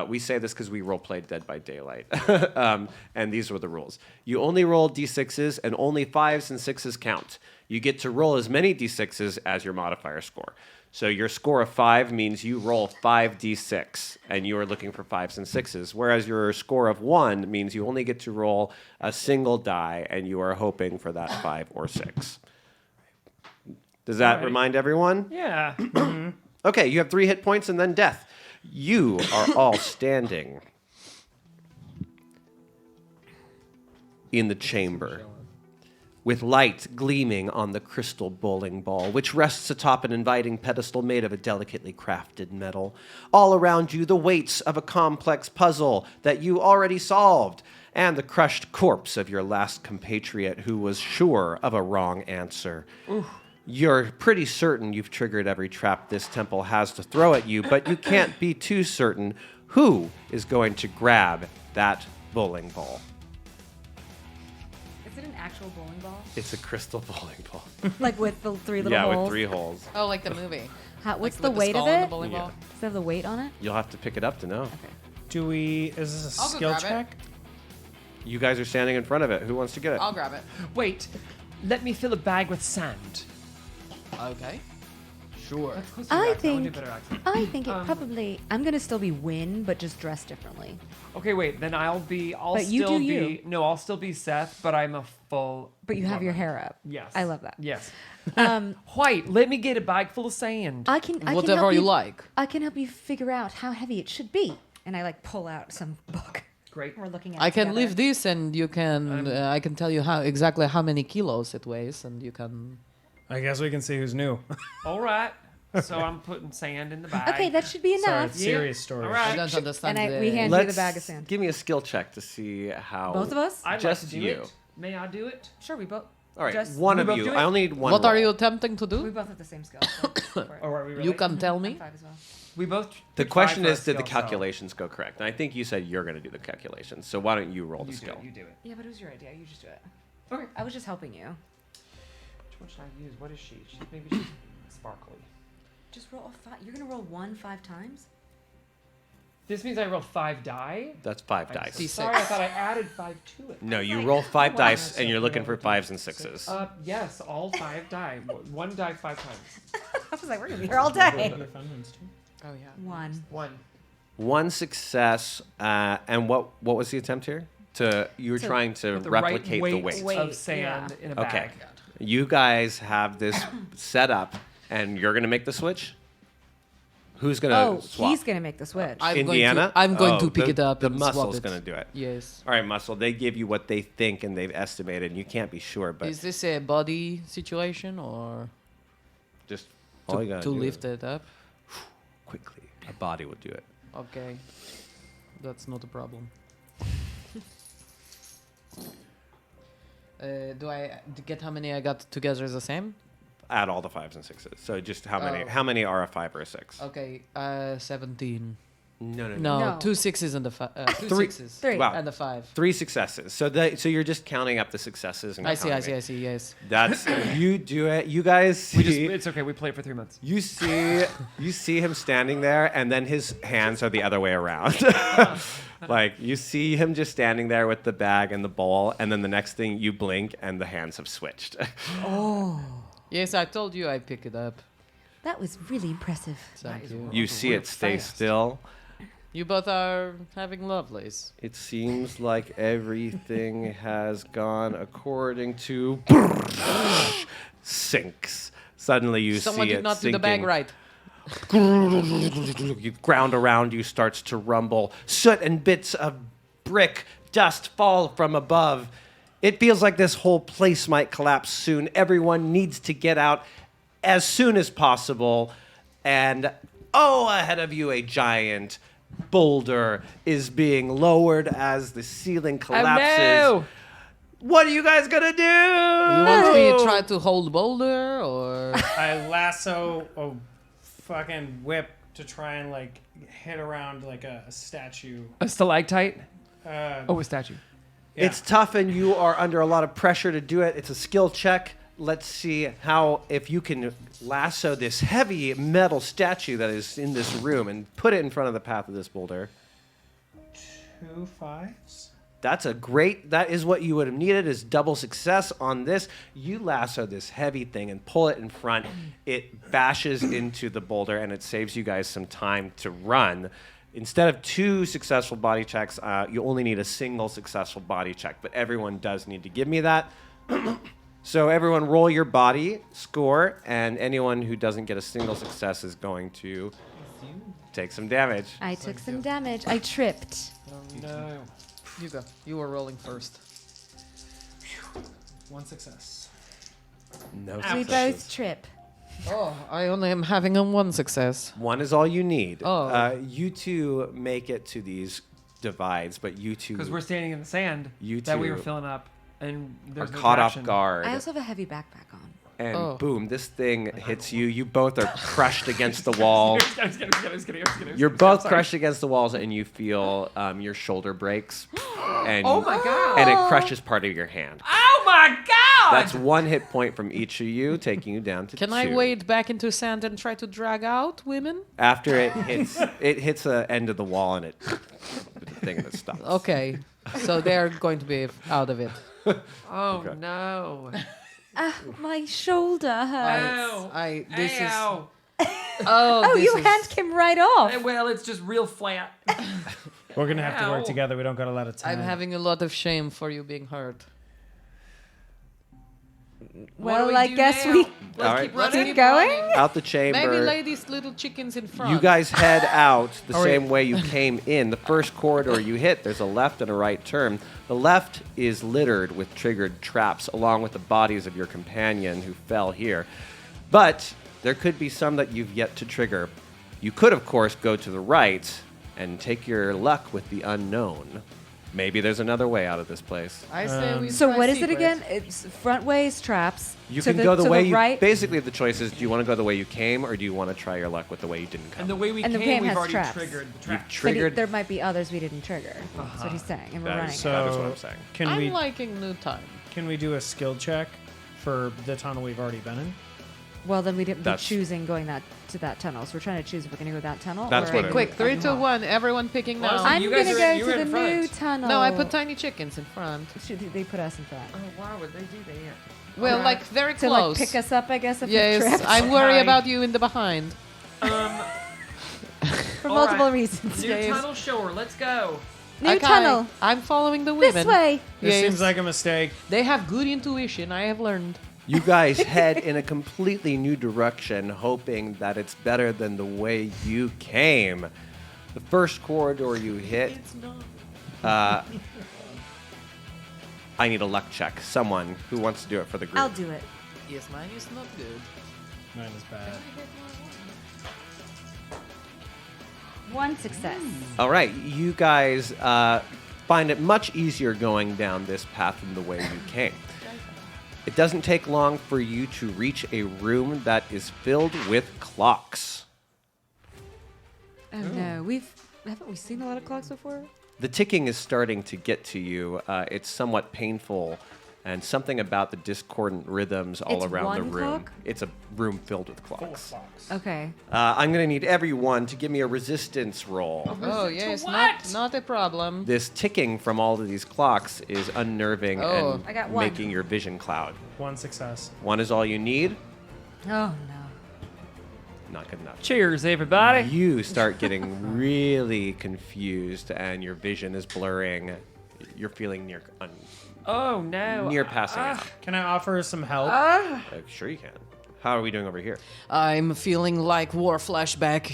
We say this because we role-played Dead by Daylight. And these were the rules. You only roll d6s, and only 5s and 6s count. You get to roll as many d6s as your modifier score. So your score of 5 means you roll 5d6, and you are looking for 5s and 6s, whereas your score of 1 means you only get to roll a single die, and you are hoping for that 5 or 6. Does that Alright. remind everyone? Yeah. Okay, you have 3 hit points and then death. You are all standing in the chamber with light gleaming on the crystal bowling ball, which rests atop an inviting pedestal made of a delicately crafted metal. All around you, the weights of a complex puzzle that you already solved, and the crushed corpse of your last compatriot who was sure of a wrong answer. You're pretty certain you've triggered every trap this temple has to throw at you, but you can't be too certain who is going to grab that bowling ball. Is it an actual bowling ball? It's a crystal bowling ball. Like with the 3 little Yeah, holes? with 3 holes. Oh, like the movie. What's Like the with weight of skull and the it? bowling Yeah. ball. Does it have the weight on it? You'll have to pick it up to know. Okay. Is this a I'll go skill grab it. check? You guys are standing in front of it. Who wants to get it? I'll grab it. Wait. Let me fill a bag with sand. Okay. Sure. That's close to your I accent. I'll do think better accent. it probably. I'm gonna still be Win, but just dressed differently. Okay, wait. Then I'll But you still do be. you. No, I'll still be Seth, but I'm a full. But you have your woman. hair up. Yes. I love that. Yes. Um, White. Let me get a bag full of sand. I can Whatever help you like. I can help you figure out how heavy it should be. And I like pull out some book. Great. We're looking at. I it can together. leave this, and you can. I can tell you exactly how many kilos it weighs, and you can. I guess we can see who's new. All right. So I'm putting sand in the bag. Okay, that should be Sorry, enough. it's serious story. All I right. don't understand. And the- we hand you the bag of sand. Give me a skill check to see how. Both of us? I'd Just like to do you. it. May I do it? Sure, we both. All right, just- one We of both you. do it? I only need one. What are roll. you attempting to We do? both have the same skill. So go for it. Or are we really? You can tell I'm me. 5 as well. We both. The picked question 5 for is, our did the skill, so calculations go correct? And I think you said you're going to do the calculations. So why don't you roll the You do skill? it. You do it. Yeah, but it was your idea. You just do it. Okay. I was just helping you. Which one should I use? What is she? Maybe she's sparkly. Just roll a 5. You're gonna roll 1 5 times. This means I roll 5 die. That's 5 I'm dice. so D6. sorry, I thought I added 5 to it. No, you like, roll 5 wow. dice and you're So looking we for have to 5s do and 6. 6s. Yes, all 5 die. 1 die 5 times. I was like, we're gonna be here all day. Oh yeah. 1. 1. 1 success. And what was the attempt here? You were To- trying to With the replicate right the weight, weight. of sand in a bag. Okay. You guys have this set up, and you're going to make the switch? Who's going Oh, to swap? he's gonna make the switch. Indiana? I'm going Oh, to pick it up The and swap muscle's it. going to do it. Yes. All right, muscle. They give you what they think and they've estimated, and you can't be sure, but Is this a body situation or just all you got to do lift it up? quickly. A body would do it. Okay. That's not a problem. Do I get how many I got together is the same? Add all the 5s and 6s. So just how many? Oh. How many are a 5 or a 6? Okay, 17. No. No, No. 2 6s and the 2 Three- 6s. 3. Wow. And the 5. 3 successes. So you're just counting up the successes and I see, counting it. yes. That's you do it. You guys see. It's okay. We play it for 3 months. You see him standing there, and then his hands are the other way around. Like you see him just standing there with the bag and the bowl, and then the next thing you blink, and the hands have switched. Yes, I told you I pick it up. That was really impressive. Thank you. You see it stay still. You both are having lovelies. It seems like everything has gone according to sinks. Suddenly you Someone see did it not do the sinking. bag right. Ground around you starts to rumble. Soot and bits of brick dust fall from above. It feels like this whole place might collapse soon. Everyone needs to get out as soon as possible. And ahead of you, a giant boulder is being lowered as the ceiling collapses. Oh, no! What are you guys gonna do? You want me to try to hold boulder or I lasso a fucking whip to try and like hit around like a statue. A stalactite? Uh, Oh, a statue. yeah. It's tough, and you are under a lot of pressure to do it. It's a skill check. Let's see if you can lasso this heavy metal statue that is in this room and put it in front of the path of this boulder. 2 5s. That is what you would have needed, is double success on this. You lasso this heavy thing and pull it in front. It bashes into the boulder, and it saves you guys some time to run. Instead of 2 successful body checks, you only need a single successful body check, but everyone does need to give me that. So everyone roll your body score, and anyone who doesn't get a single success is going to take some damage. I took some damage. I tripped. No. You go. You were rolling first. 1 success. No We successes. both trip. Oh, I only am having a 1 success. 1 is all you need. Oh. You two make it to these divides, but you two Because we're standing in the sand You that we were two filling up, and are there's no caught off traction. guard. I also have a heavy backpack on. And Oh. boom, this thing hits you. You both are crushed against the wall. I was kidding. You're both crushed against the walls, and you feel your shoulder breaks. And, Oh my god! and it crushes part of your hand. Oh my god! That's 1 hit point from each of you, taking you down to 2. Can I wade back into sand and try to drag out women? After it hits the end of the wall, and the thing that stops. Okay. So they're going to be out of it. Oh no! My shoulder hurts. Ow! This is. Ow! Oh, this your is- hand came right off. Well, it's just real flat. We're going to have to work Ow. together. We don't got a lot of time. I'm having a lot of shame for you being hurt. What do Well, I do guess now? we Let's All keep right. running. keep going. Out the chamber. Maybe lay these little chickens in front. You guys head out the All right. same way you came in. The first corridor you hit, there's a left and a right turn. The left is littered with triggered traps, along with the bodies of your companion who fell here. But there could be some that you've yet to trigger. You could, of course, go to the right and take your luck with the unknown. Maybe there's another way out of this place. I say we So try what is it secret. again? It's front ways traps. You to can go the way you. right. Basically, the choice is: do you want to go the way you came, or do you want to try your luck with the way you didn't come? And the way we And the came, game we've has already traps. triggered the You've trap. But triggered. there might be others we didn't trigger. That's what he's saying, and we're That running. is- So That is what I'm saying. Can I'm we liking new time. can we do a skill check for the tunnel we've already been in? Well, then we didn't be That's- choosing going to that tunnel. So we're trying to choose if we're going to go that tunnel. That's or what it Quick, is. 3, 2, 1. Everyone picking Well, now. I'm- I'm You going guys to are- go you to were the in new front. tunnel. No, I put tiny chickens in front. They put us in front. Oh, why would they do that? Well, Alright. like very To close. like pick us up, I guess, if we Yes, tripped. I'm worried Hi. about you in the behind. for all multiple right. reasons. New James. tunnel shore. Let's go. New Okay, tunnel. I'm following the women. This way. This Yes. seems like a mistake. They have good intuition. I have learned. You guys head in a completely new direction, hoping that it's better than the way you came. The first corridor you hit. I need a luck check. Someone who wants to do it for the group. I'll do it. Yes, mine is not good. Mine is bad. 1 success. All right, you guys find it much easier going down this path than the way you came. It doesn't take long for you to reach a room that is filled with clocks. Oh no, haven't we seen a lot of clocks before? The ticking is starting to get to you. It's somewhat painful, and something about the discordant rhythms all It's around the one room. clock? It's a room filled with clocks. Okay. I'm going to need everyone to give me a resistance roll. Oh, yes, what? not a problem. This ticking from all of these clocks is unnerving Oh. and I got 1. making your vision cloud. 1 success. 1 is all you need. Oh no. Not good enough. Cheers, everybody. You start getting really confused, and your vision is blurring. You're feeling near Oh no. near passing out. Can I offer some help? Sure you can. How are we doing over here? I'm feeling like war flashback.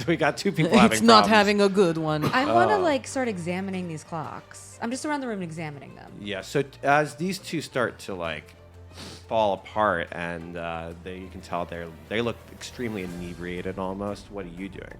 We got 2 people having It's not problems. having a good one. I want to like start examining these clocks. I'm just around the room examining them. Yeah. So as these 2 start to like fall apart, and you can tell they look extremely inebriated almost. What are you doing?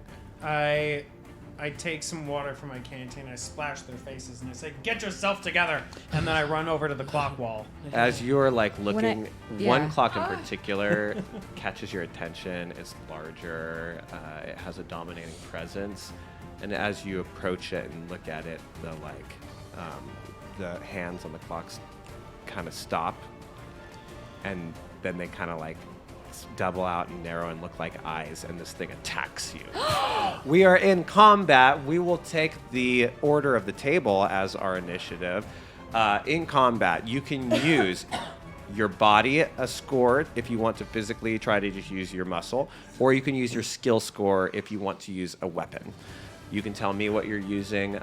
I take some water from my canteen, I splash their faces, and I say, "Get yourself together!" And then I run over to the clock wall. As you're like looking, one yeah. clock in particular catches your attention. It's larger. It has a dominating presence, and as you approach it and look at it, the hands on the clocks kind of stop, and then they kind of like slits double out and narrow and look like eyes, and this thing attacks you. We are in combat. We will take the order of the table as our initiative. In combat, you can use your body a score if you want to physically try to just use your muscle, or you can use your skill score if you want to use a weapon. You can tell me what you're using.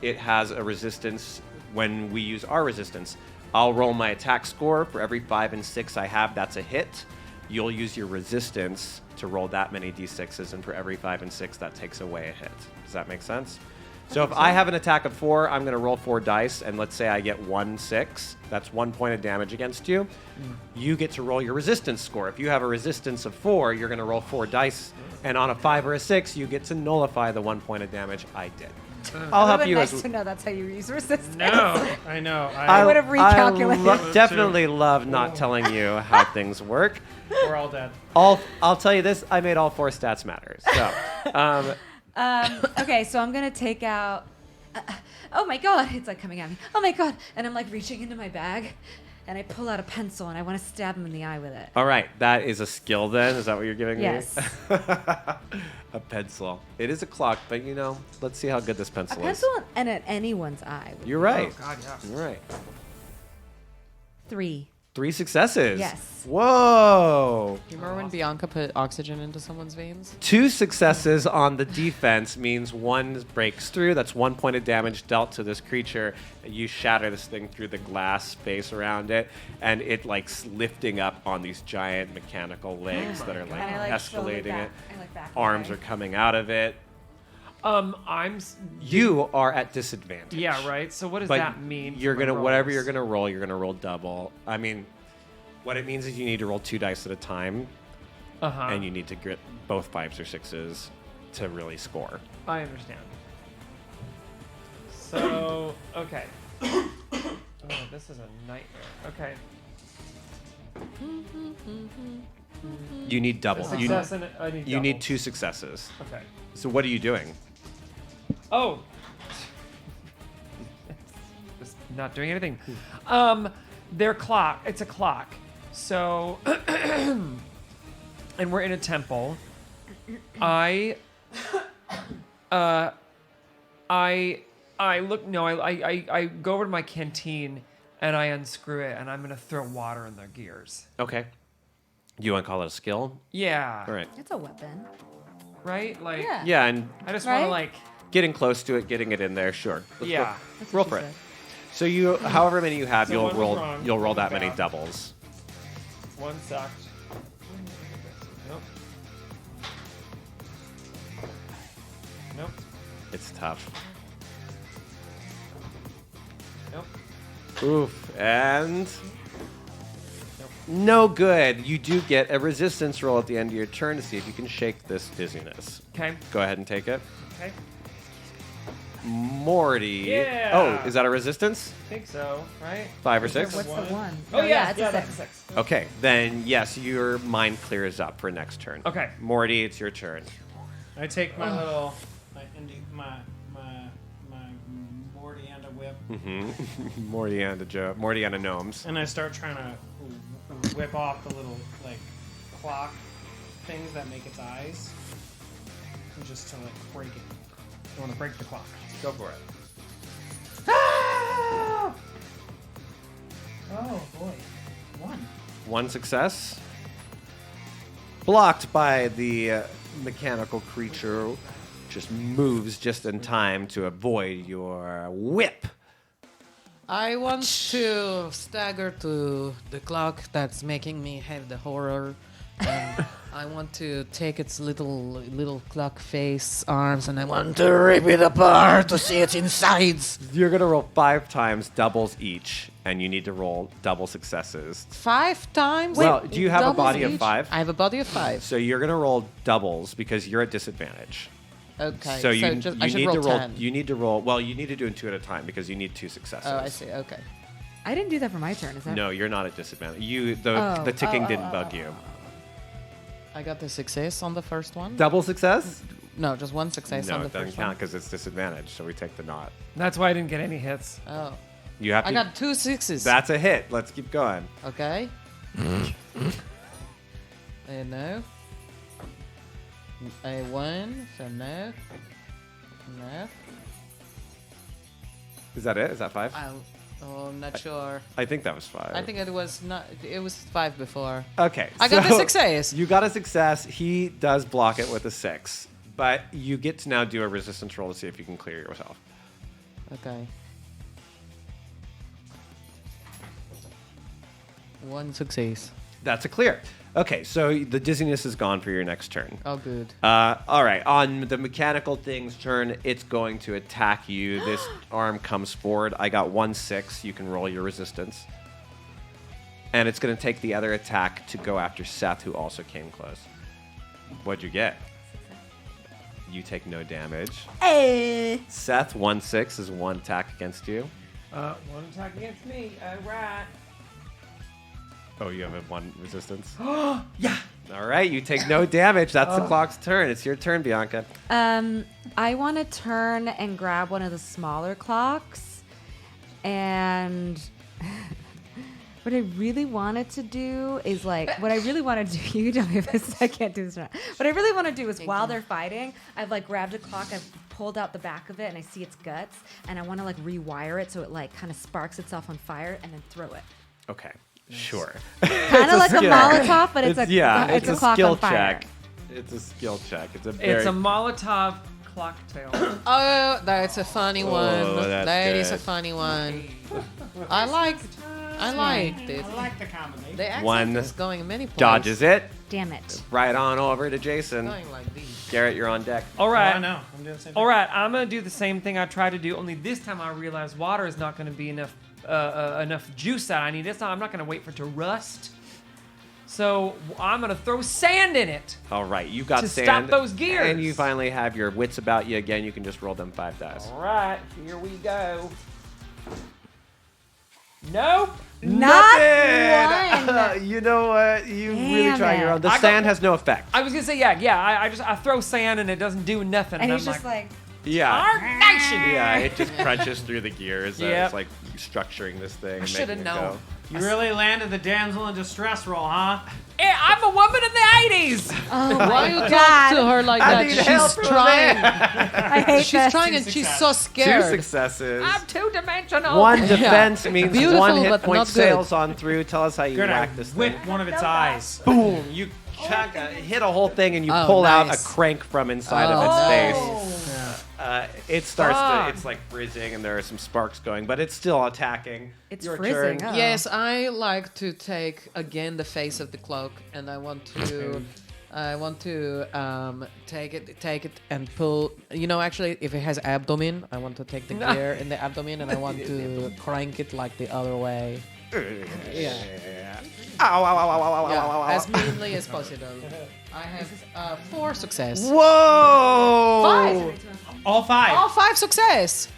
It has a resistance. When we use our resistance, I'll roll my attack score. For every 5 and 6 I have, that's a hit. You'll use your resistance to roll that many d6s, and for every 5 and 6, that takes away a hit. Does that make sense? So if I have an attack of 4, I'm going to roll 4 dice, and let's say I get 1 6. That's 1 point of damage against you. You get to roll your resistance score. If you have a resistance of 4, you're going to roll 4 dice, and on a 5 or a 6, you get to nullify the 1 point of damage I did. I'll help you Nice as to know that's how you use resistance. No, I know. I would have recalculated. definitely love not telling you how things work. We're all dead. I'll tell you this: I made all 4 stats matter. So, Okay, so I'm gonna take out. Oh my god! It's like coming at me. Oh my god! And I'm like reaching into my bag, and I pull out a pencil and I want to stab him in the eye with it. all right, that is a skill. Then is that what you're giving Yes. me? A pencil. It is a clock, but let's see how good this A pencil is. pencil and at anyone's eye. You're right. Oh God, yeah. You're right. 3. 3 successes. Yes. Whoa. You remember when Bianca put oxygen into someone's veins? 2 successes on the defense means 1 breaks through. That's 1 point of damage dealt to this creature. You shatter this thing through the glass space around it, and it lifting up on these giant mechanical legs that are And I slowly escalating it. back Arms away. are coming out of it. I'm. You are at disadvantage. Yeah, right. So what does But that mean? you're for my gonna whatever rolls? you're gonna roll, you're gonna roll double. I mean, what it means is you need to roll 2 dice at a time, Uh-huh. and you need to get both 5s or 6s to really score. I understand. So okay. Oh, this is a nightmare. Okay. You need double. You, Success and I need you need doubles. 2 successes. Okay. So what are you doing? Oh. Just not doing anything. Their clock. It's a clock. So, and we're in a temple. I look. No, I go over to my canteen and I unscrew it and I'm gonna throw water in their gears. Okay. You want to call it a skill? Yeah. All right. It's a weapon. Right. Like. Yeah. Yeah, and I just want to Right? like. getting close to it, getting it in there, sure. Let's Yeah. roll for it. So you, however many you have, So you'll one was roll. wrong. You'll roll that One many back. doubles. One sucked. Nope. Nope. It's tough. Nope. Oof, and no good. You do get a resistance roll at the end of your turn to see if you can shake this dizziness. Okay. Go ahead and take it. Okay. Morty. Yeah. Oh, is that a resistance? I think so. Right. 5 or 6? What's the one? Oh yeah. it's Yeah. a That's 6. a 6. Okay, then yes, your mind clears up for next turn. Okay. Morty, it's your turn. I take my little, my Morty and a whip, Morty and a gnomes. and I start trying to whip off the little clock things that make its eyes, and just to break it. I want to break the clock. Go for it. Oh boy, 1. 1 success. Blocked by the mechanical creature. Just moves just in time to avoid your whip. I want to stagger to the clock that's making me have the horror. And I want to take its little clock face arms and I want to rip it apart to see its insides. You're going to roll 5 times, doubles each, and you need to roll double successes. 5 times? Well, do you have a Doubles body of each? 5? I have a body of 5. So you're going to roll doubles because you're at disadvantage. Okay. So you, just, you I should need roll to roll. 10. You need to roll. Well, you need to do it 2 at a time because you need 2 successes. Oh, I see. Okay. I didn't do that for my turn. Is that? No, you're not at disadvantage. The Oh, ticking oh, didn't oh, bug oh, you. I got the success on the first one. Double success? No, just 1 success No, on the it doesn't first count one. because it's disadvantage. So we take the knot. That's why I didn't get any hits. Oh. You have to. I got 2 6s. That's a hit. Let's keep going. Okay. No. A 1, so no. No. Is that it? Is that 5? I'm not sure. I think that was 5. I think it was not. It was 5 before. Okay. I got the so success. You got a success. He does block it with a 6. But you get to now do a resistance roll to see if you can clear yourself. Okay. 1 success. That's a clear. Okay, so the dizziness is gone for your next turn. Oh, good. All right, on the mechanical thing's turn, it's going to attack you. This arm comes forward. I got 1/6. You can roll your resistance. And it's going to take the other attack to go after Seth, who also came close. What'd you get? You take no damage. Seth, 1/6 is 1 attack against you. One attack against me. Right. Oh, you have a 1 resistance? Yeah. All right, you take no damage. That's the clock's turn. It's your turn, Bianca. I want to turn and grab one of the smaller clocks, and what I really wanted to do is what I really want to do. You tell me if this. I can't do this right. What I really want to do is while they're fighting, I've grabbed a clock, I've pulled out the back of it, and I see its guts, and I want to rewire it so it kind of sparks itself on fire, and then throw it. Okay, sure. Kind of like a skill. Molotov, but it's a it's a clock skill on fire. check. It's a skill check. It's a Molotov cocktail. Oh, that's a funny one. that's That is a good. funny one. I liked it. I like the combination. The accent One is going many places. Dodges it. Damn it. Right on over to Jason. Going like these. Garrett, you're on deck. All right. I know. I'm doing the same thing. All right, I'm gonna do the same thing I tried to do. Only this time I realized water is not gonna be enough juice that I need. This time I'm not gonna wait for it to rust. So I'm gonna throw sand in it. All right, you got To sand. stop those gears. And you finally have your wits about you again. You can just roll them 5 dice. All right, here we go. Nope. Not Nothing! one. You know what? You really Damn try your it. own. The I got- sand has no effect. I was gonna say yeah. I throw sand and it doesn't do nothing. And I'm he's just like, Yeah. our nation. Yeah, it just crunches through the gears. Yep. It's like structuring this thing. and shoulda making it known. go. You really landed the damsel in distress roll, huh? Hey, I'm a woman in the 80s. oh Why my you talk God. to her like I that? need help She's from trying. I hate She's this. trying and she's so 2 scared. successes. I'm two-dimensional. 1 defense means Beautiful, 1 hit but point not good. sails on through. Tell us how you Good. I whack this thing. whipped one of its eyes. Boom! You hit a whole thing and you Oh, pull out a nice. crank from inside Oh. of its face. Yeah. It starts to, Fuck. it's like frizzing and there are some sparks going, but it's still attacking. It's Your frizzing. turn. Oh. Yes, I like to take again the face of the cloak, and I want to take it and pull. You know, actually, if it has abdomen, I want to take the gear in the abdomen, and I want to crank it like the other way. Yeah. Ow, ow, ow, ow, ow, ow, Yeah, ow, ow, ow. as meanly as possible. I have 4 success. Whoa! 5. All 5. All 5 success.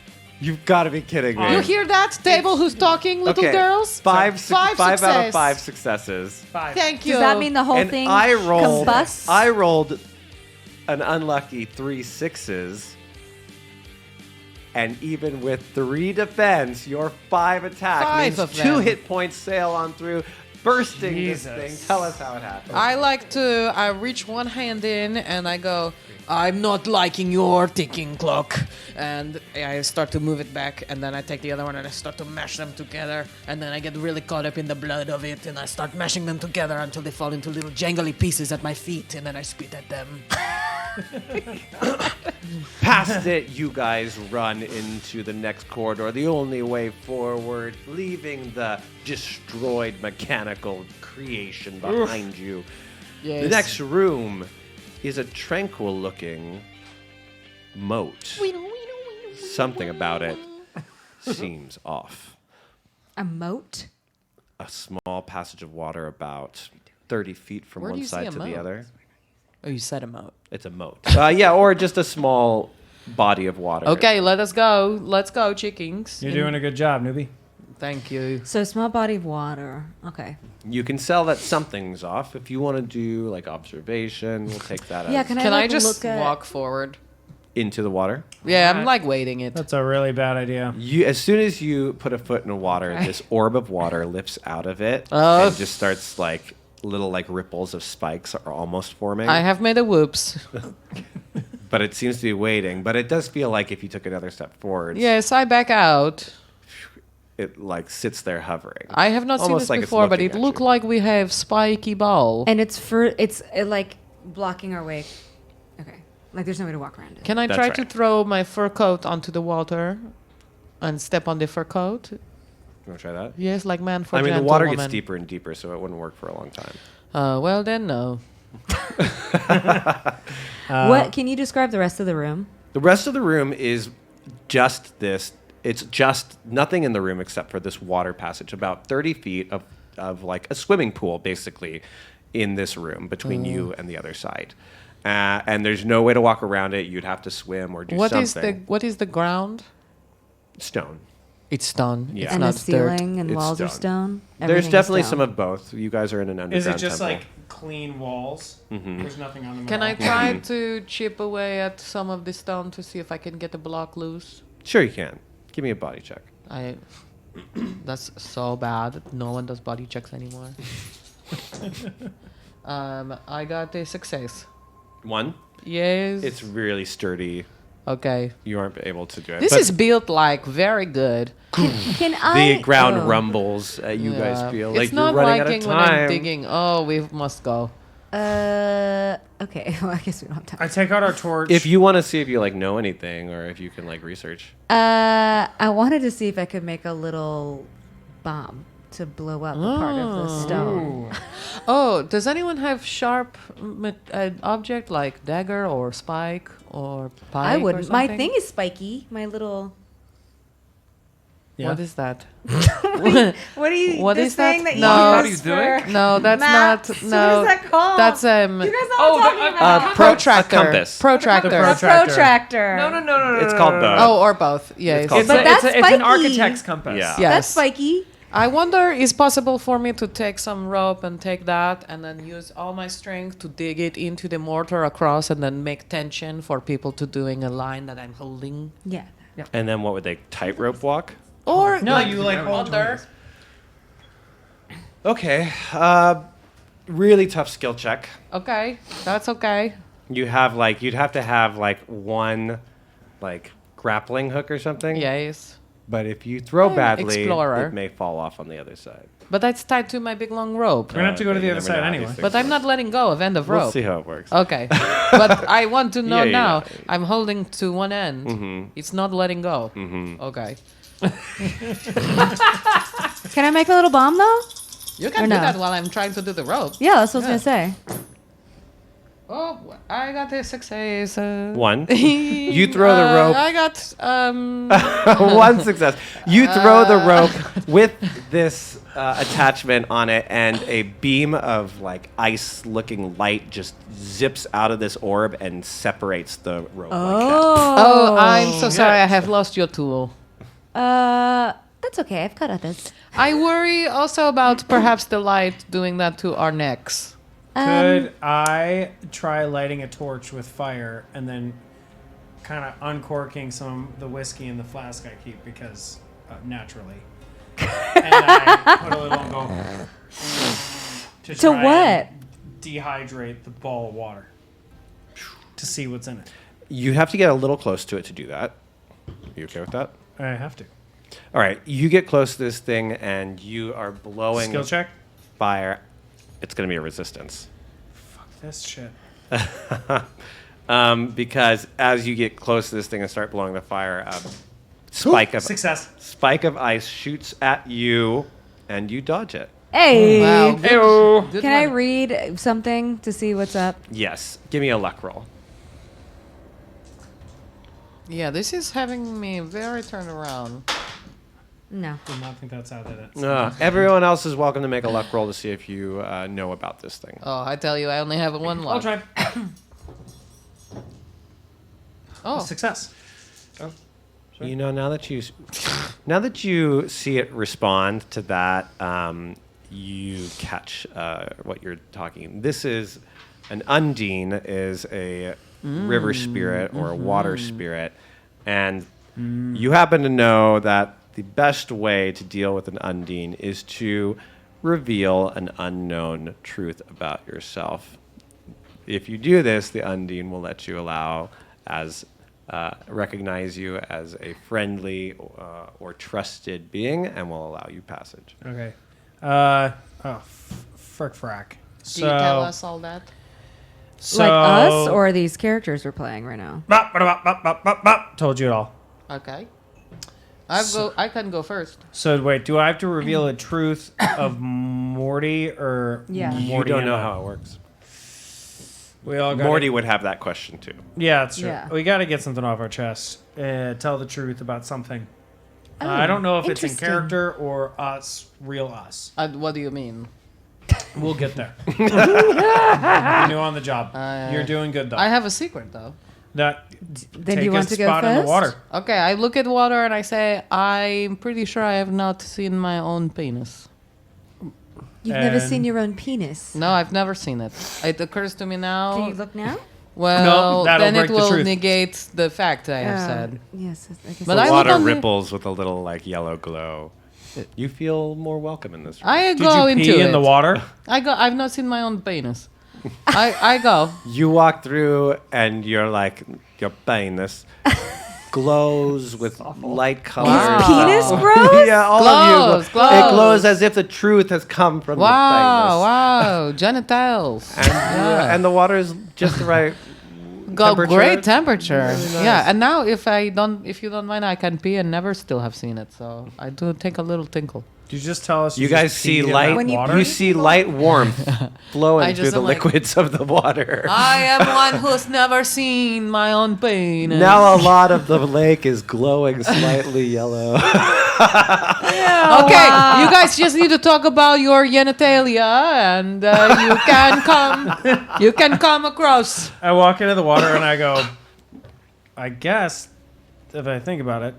You've got to be kidding me. You hear that, table who's talking, little Okay, girls? 5 Five out of success. 5 successes. 5. Thank you. Does that mean the whole And thing I rolled combusts? I rolled an unlucky 3 6s. And even with 3 defense, your 5 attack 5 means of 2 them. hit points sail on through, bursting this Jesus. thing. Tell us how it happened. I reach one hand in and I go, I'm not liking your ticking clock. And I start to move it back, and then I take the other one and I start to mash them together. And then I get really caught up in the blood of it, and I start mashing them together until they fall into little jangly pieces at my feet, and then I spit at them. Past it, you guys run into the next corridor, the only way forward, leaving the destroyed mechanical creation behind you. Yes. The next room is a tranquil-looking moat. Something about it seems off. A moat? A small passage of water about 30 feet from Where do one you see side a to the moat? other. Oh, you set them out. It's a moat. Yeah, or just a small body of water. Okay, let us go. Let's go, chickens. You're doing a good job, newbie. Thank you. So small body of water. Okay. You can sell that something's off. If you want to do like observation, we'll take that Yeah, as can Can I like, just look at... walk forward? into the water. Yeah, I'm like waiting it. That's a really bad idea. You, as soon as you put a foot in the water, this orb of water lifts out of it Oh. and just starts like little like ripples of spikes are almost forming. I have made a whoops. But it seems to be waiting. But it does feel like if you took another step forward, Yes, I back out. it like sits there hovering. I have not seen Almost this like it's before, but looking it at looked you. like we have spiky ball. And it's like blocking our way. Okay. Like there's no way to walk around it. Can I That's try to right. throw my fur coat onto the water and step on the fur coat? You want to try that? Yes, like man for I mean, the gentle water woman. gets deeper and deeper, so it wouldn't work for a long time. Well then, no. What can you describe the rest of the room? The rest of the room is just this. It's just nothing in the room except for this water passage, about 30 feet of like a swimming pool, basically, in this room between you and the other side. And there's no way to walk around it. You'd have to swim or do What is something. what is the ground? Stone. It's stone. Yeah. It's And the not dirt. ceiling and It's walls are stone. stone. There's Everything is definitely stone. some of both. You guys are in an underground Is it just temple. like clean walls? There's nothing on them. Can at I all? try to chip away at some of the stone to see if I can get the block loose? Sure, you can. Give me a body check. That's so bad. No one does body checks anymore. I got a success. 1. Yes. It's really sturdy. okay. You aren't able to do it. This But is built like very good. Can the I? ground oh. rumbles. You Yeah. guys feel like it's you're not running liking out of when time. I'm digging. Oh, we must go. Okay. Well, I guess we don't have time. I take out our torch. If you want to see if you like know anything or if you can like research. I wanted to see if I could make a little bomb to blow up a part of the stone. Oh, does anyone have sharp object like dagger or spike or pike? I or wouldn't. My something? thing is spiky. My little. Yeah. What is that? What are you? What this is that? thing that No. you What use he's doing? for No, that's maps? not. What No, is that called? that's You guys know what Oh, I'm talking about. protractor. A compass. Protractor. The A protractor. No. It's called the. Oh, or both. Yes. It's called It's, But it's, that's it's an spiky. architect's compass. Yeah. Yes. That's spiky. I wonder, is possible for me to take some rope and take that and then use all my strength to dig it into the mortar across and then make tension for people to doing a line that I'm holding? Yeah. And then what would they tightrope walk? Or No, you like hold under. Okay. Really tough skill check. Okay, that's okay. You have like you'd have to have like one like grappling hook or something. Yes. But if you throw I'm badly, explorer. it may fall off on the other side. But that's tied to my big long rope. We're gonna have to go to Okay, the you other never side know how anyway. these things But I'm work. not letting go of end of We'll rope. see how it works. Okay. But I want to know Yeah, now. yeah. I'm holding to one end. Mhm. It's not letting go. Mhm. Okay. Can I make a little bomb though? You Or can do no? that while I'm trying to do the rope. Yeah, that's what I was gonna say. Oh, I got a success. 1. You throw the rope. I got One success. You throw the rope with this attachment on it, and a beam of like ice-looking light just zips out of this orb and separates the rope. Like that. Oh, I'm so sorry. I have lost your tool. That's okay. I've got others. I worry also about perhaps the light doing that to our necks. Could I try lighting a torch with fire and then kind of uncorking some of the whiskey in the flask I keep because naturally, and I put a little and go to To try what? and dehydrate the ball of water to see what's in it. You have to get a little close to it to do that. You okay with that? I have to. All right. You get close to this thing, and you are blowing Skill check. fire. It's going to be a resistance. Fuck this shit. Because as you get close to this thing and start blowing the fire, spike of ice shoots at you, and you dodge it. Hey. Wow. Good Can I one. read something to see what's up? Yes. Give me a luck roll. Yeah, this is having me very turned around. No. Did not think that's how I did it. Everyone else is welcome to make a luck roll to see if you know about this thing. Oh, I tell you, I only have one luck. I'll try. Oh, Success. You know, now that you see it respond to that, you catch what you're talking. This is an undine, is a river spirit or a water spirit, and you happen to know that the best way to deal with an undine is to reveal an unknown truth about yourself. If you do this, the Undine will let you recognize you as a friendly or trusted being and will allow you passage. Okay. Frick frack. Do you tell us all that? So, Like us or these characters we're playing right now? Told you it all. Okay. I can go first. So wait, do I have to reveal a truth of Morty or Yeah. You Morty don't and know I? how it works. We all got Morty would have that question too. Yeah, that's true. Yeah. We got to get something off our chest. Tell the truth about something. I don't know if it's in interesting. character or us, real us. What do you mean? We'll get there. You're new on the job. You're doing good though. I have a secret though. That Then take you want a to go spot in the first? water. Okay, I look at water and I say, I'm pretty sure I have not seen my own penis. You've never And- seen your own penis. No, I've never seen it. It occurs to me now. Can you look now? Well, that'll then break it the will truth. negate the fact I have said. Yes, I guess. But The I water look on the- ripples with a little like yellow glow. You feel more welcome in this room. I Did go you into pee it. in the water? I've not seen my own penis. I go. You walk through and you're like, your penis glows with light colors. Penis grows? Yeah, all of you. Glows. It glows as if the truth has come from Wow, the penis. wow, genitals. And the water is just the right Go temperature. great temperature. Really nice. Yeah, and now if you don't mind, I can pee and never still have seen it. So I do take a little tinkle. Did you just tell us You just guys see peed in light. that When you water? You see light warmth flowing I through just the am like- liquids of the water. I am one who's never seen my own penis. Now a lot of the lake is glowing slightly yellow. Okay, you guys just need to talk about your genitalia, and you can come across. I walk into the water and I go, I guess, if I think about it,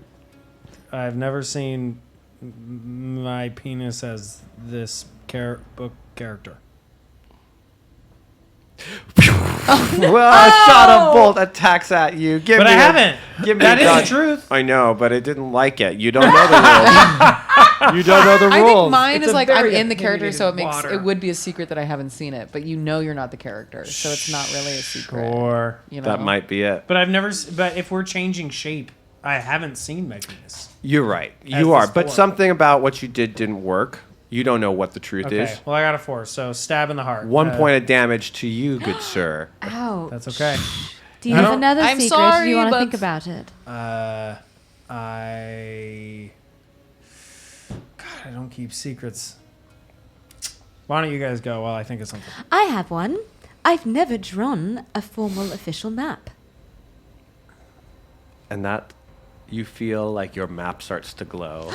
I've never seen my penis as this book character. Well, a shot of bolt attacks at you. Give But me I a- haven't. Give me That a is dodge. the truth. I know, but it didn't like it. You don't know the rules. You don't know the I rules. think mine It's is a like I'm very in the character, so it opinionated makes water. it would be a secret that I haven't seen it, but you know you're not the character, so it's not really a secret. Or, You know? That might be it. but I've never. But if we're changing shape, I haven't seen my penis. You're right. As You are. this But form. something about what you did didn't work. You don't know what the truth Okay. is. Well, I got a 4, so stab in the heart. 1 point of damage to you, good sir. Ow. That's okay. Do you I have don't- another I'm secret? Do sorry, you want to but- think about it? I don't keep secrets. Why don't you guys go while I think of something? I have one. I've never drawn a formal official map. And that you feel like your map starts to glow.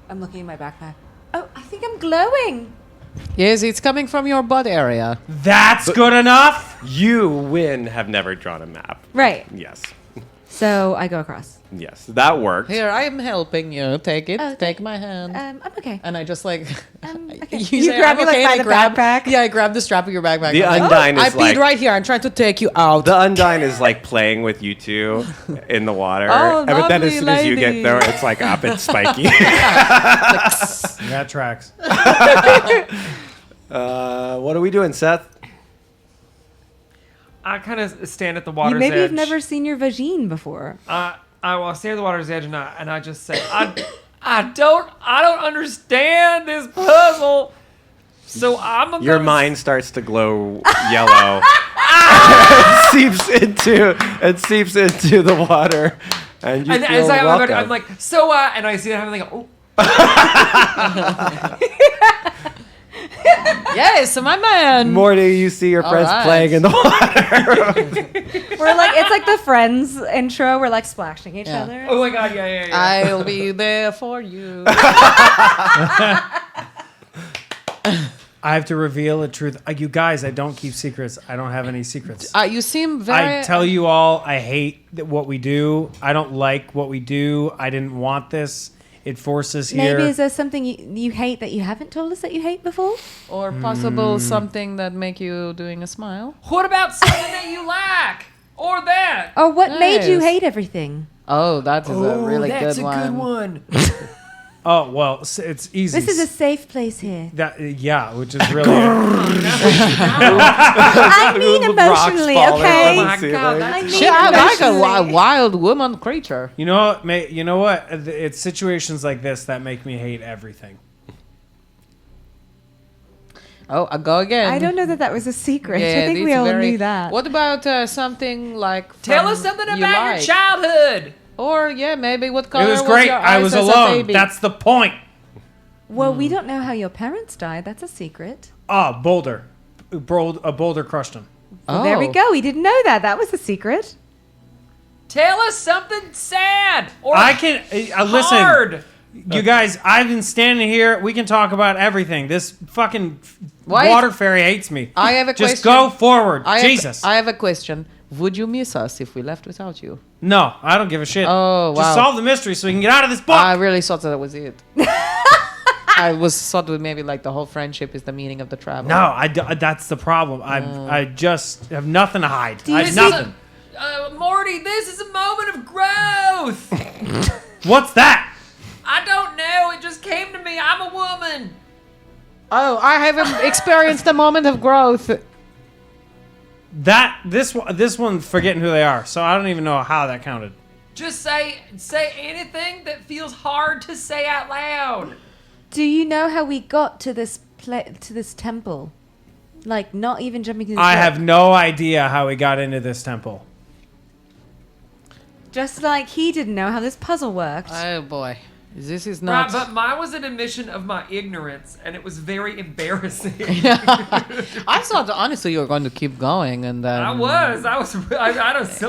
I'm looking in my backpack. Oh, I think I'm glowing. Yes, it's coming from your butt area. That's good enough. You, Win, have never drawn a map. Right. Yes. So I go across. Yes. That worked. Here, I am helping you. Take it. Oh, Take my hand. I'm okay. And I just like Okay. you, You say, grab "I'm me, like, okay," by and I the grab, backpack? Yeah, I grab the strap of your backpack. The I'm like, Undine I is peed like- right here. I'm trying to take you out. The Undine is like playing with you two in the water. Oh, but then as lovely soon as you get lady. there, it's like up and spiky. That tracks. What are we doing, Seth? I kind of stand at the water's Maybe edge. you've never seen your vagine before. I stand at the water's edge and I just say, I don't understand this puzzle. So I'm gonna Your mind starts to glow yellow. It seeps into the water, and you And feel as welcome. I'm like, so and I see that I'm like, oh, Yes, my man. Morty, you see your friends right. playing in the water. We're like, it's like the Friends intro. We're like splashing each Yeah. other. oh my god, yeah. I'll be there for you. I have to reveal a truth. You guys, I don't keep secrets. I don't have any secrets. You seem very. I tell you all, I hate what we do. I don't like what we do. I didn't want this. It forces here. Maybe is there something you hate that you haven't told us that you hate before? Or possible something that make you doing a smile. What about something that you lack? Or that? Or what made you Nice. hate everything? Oh, that is a really that's good a one. good one. Oh well, it's easy. This is a safe place here. Yeah, which is really. I mean emotionally, falling okay? on the ceiling. I mean She, I like a emotionally. wild woman creature. You know what? You know what? It's situations like this that make me hate everything. Oh, I go again. I don't know that was a secret. Yeah, I think we it's all very- knew that. What about something like? Tell from us something you about like? your childhood. Or yeah, maybe what color It was great. your I eyes was as a alone. baby? That's the point. Well, we don't know how your parents died. That's a secret. Ah, Boulder. A boulder crushed him. Well, there we Oh. go. We didn't know that. That was a secret. Tell us something sad or I can listen. hard. You guys, I've been standing here. We can talk about everything. This fucking Why- water fairy hates me. I have a Just question. go forward. I Jesus. I have a question. Would you miss us if we left without you? No, I don't give a shit. Oh, Just wow. solve the mystery so we can get out of this book. I really thought that was it. I was thought that maybe like the whole friendship is the meaning of the travel. no, that's the problem. I just have nothing to hide. I have This is nothing. Morty, this is a moment of growth. What's that? I don't know. It just came to me. I'm a woman. Oh, I haven't experienced a moment of growth. This one's forgetting who they are, so I don't even know how that counted. Just say anything that feels hard to say out loud. Do you know how we got to this temple? Like, not even jumping through the I ship. have no idea how we got into this temple. Just like he didn't know how this puzzle worked. Oh boy, this is Right, not. but mine was an admission of my ignorance, and it was very embarrassing. I thought honestly you were going to keep going, and then I don't know, something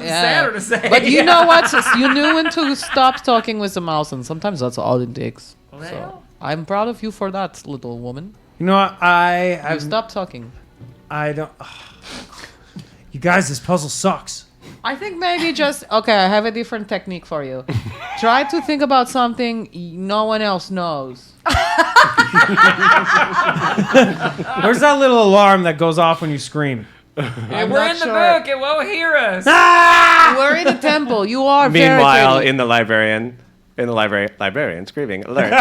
Yeah. sadder to say. But you know what? You knew when to stop talking with the mouse, and sometimes that's all it takes. So Well. I'm proud of you for that, little woman. You know what? You I've stopped talking. I don't. You guys, this puzzle sucks. I think maybe just okay. I have a different technique for you. Try to think about something no one else knows. Where's that little alarm that goes off when you scream? We're not in the sure. book. It won't hear us. We're in a temple. You are Meanwhile, very in the librarian screaming alert.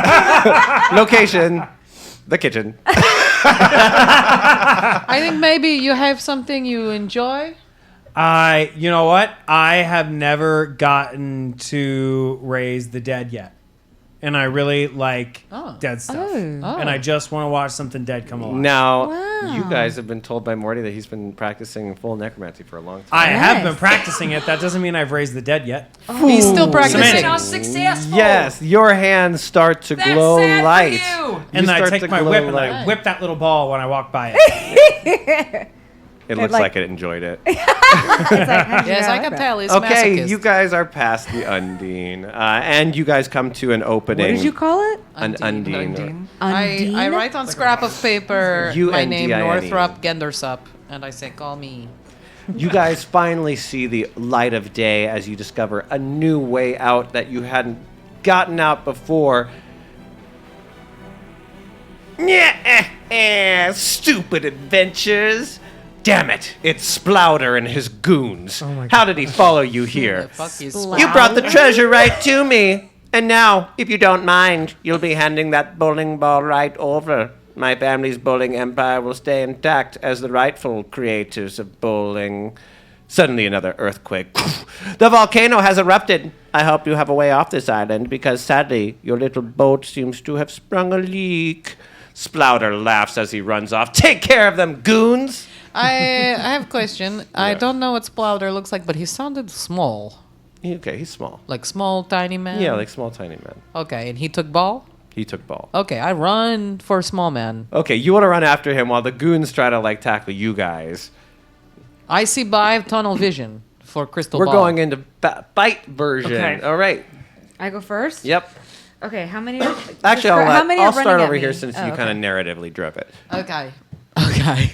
Location, the kitchen. I think maybe you have something you enjoy. You know what? I have never gotten to raise the dead yet. And I really like Oh. dead stuff. Oh. And I just want to watch something dead come alive. Now, Wow. you guys have been told by Morty that he's been practicing full necromancy for a long time. I have been Nice. practicing it. That doesn't mean I've raised the dead yet. He's still You're practicing. not successful. Yes, your hands start to That's glow sad light. for you. And then I start take to my glow whip and light. I whip that little ball when I walk by it. It looks like- like it enjoyed it. Yes, I can tell. It's Okay, masochist. you guys are past the Undine, and you guys come to an opening. What did you call it? An Undine. Undine. Undine? I write on scrap of paper my name, UNDINE. Northrop Gendersup, and I say, call me. You guys finally see the light of day as you discover a new way out that you hadn't gotten out before. Stupid adventures. Damn it, it's Splouter and his goons. How did he follow you here? Fuck you, You brought the treasure right to me. And now, if you don't mind, you'll be handing that bowling ball right over. My family's bowling empire will stay intact as the rightful creators of bowling. Suddenly another earthquake. The volcano has erupted. I hope you have a way off this island because sadly your little boat seems to have sprung a leak. Splouter laughs as he runs off. Take care of them, goons! I have a question. I don't know what Splouter looks like, but he sounded small. Okay, he's small. Like small, tiny man? Yeah, like small, tiny man. Okay, and he took ball? He took ball. Okay, I run for small man. Okay, you want to run after him while the goons try to like tackle you guys. I see by tunnel vision for crystal We're ball. going into bite version. Okay. All right. I go first? Yep. Okay, how many? Actually, how many are I'll start running at over me? here since Oh, you okay. kind of narratively drove it. Okay. Okay.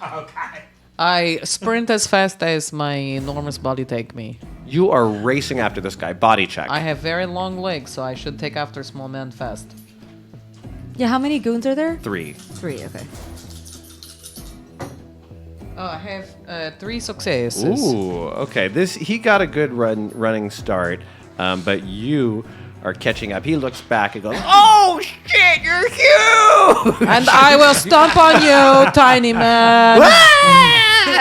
Okay. I sprint as fast as my enormous body take me. You are racing after this guy. Body check. I have very long legs, so I should take after small man fast. Yeah, how many goons are there? 3. 3, okay. Oh, I have 3 successes. Ooh, okay. He got a good running start, but you are catching up. He looks back and goes, "Oh shit, you're huge!" And I will stomp on you, tiny man.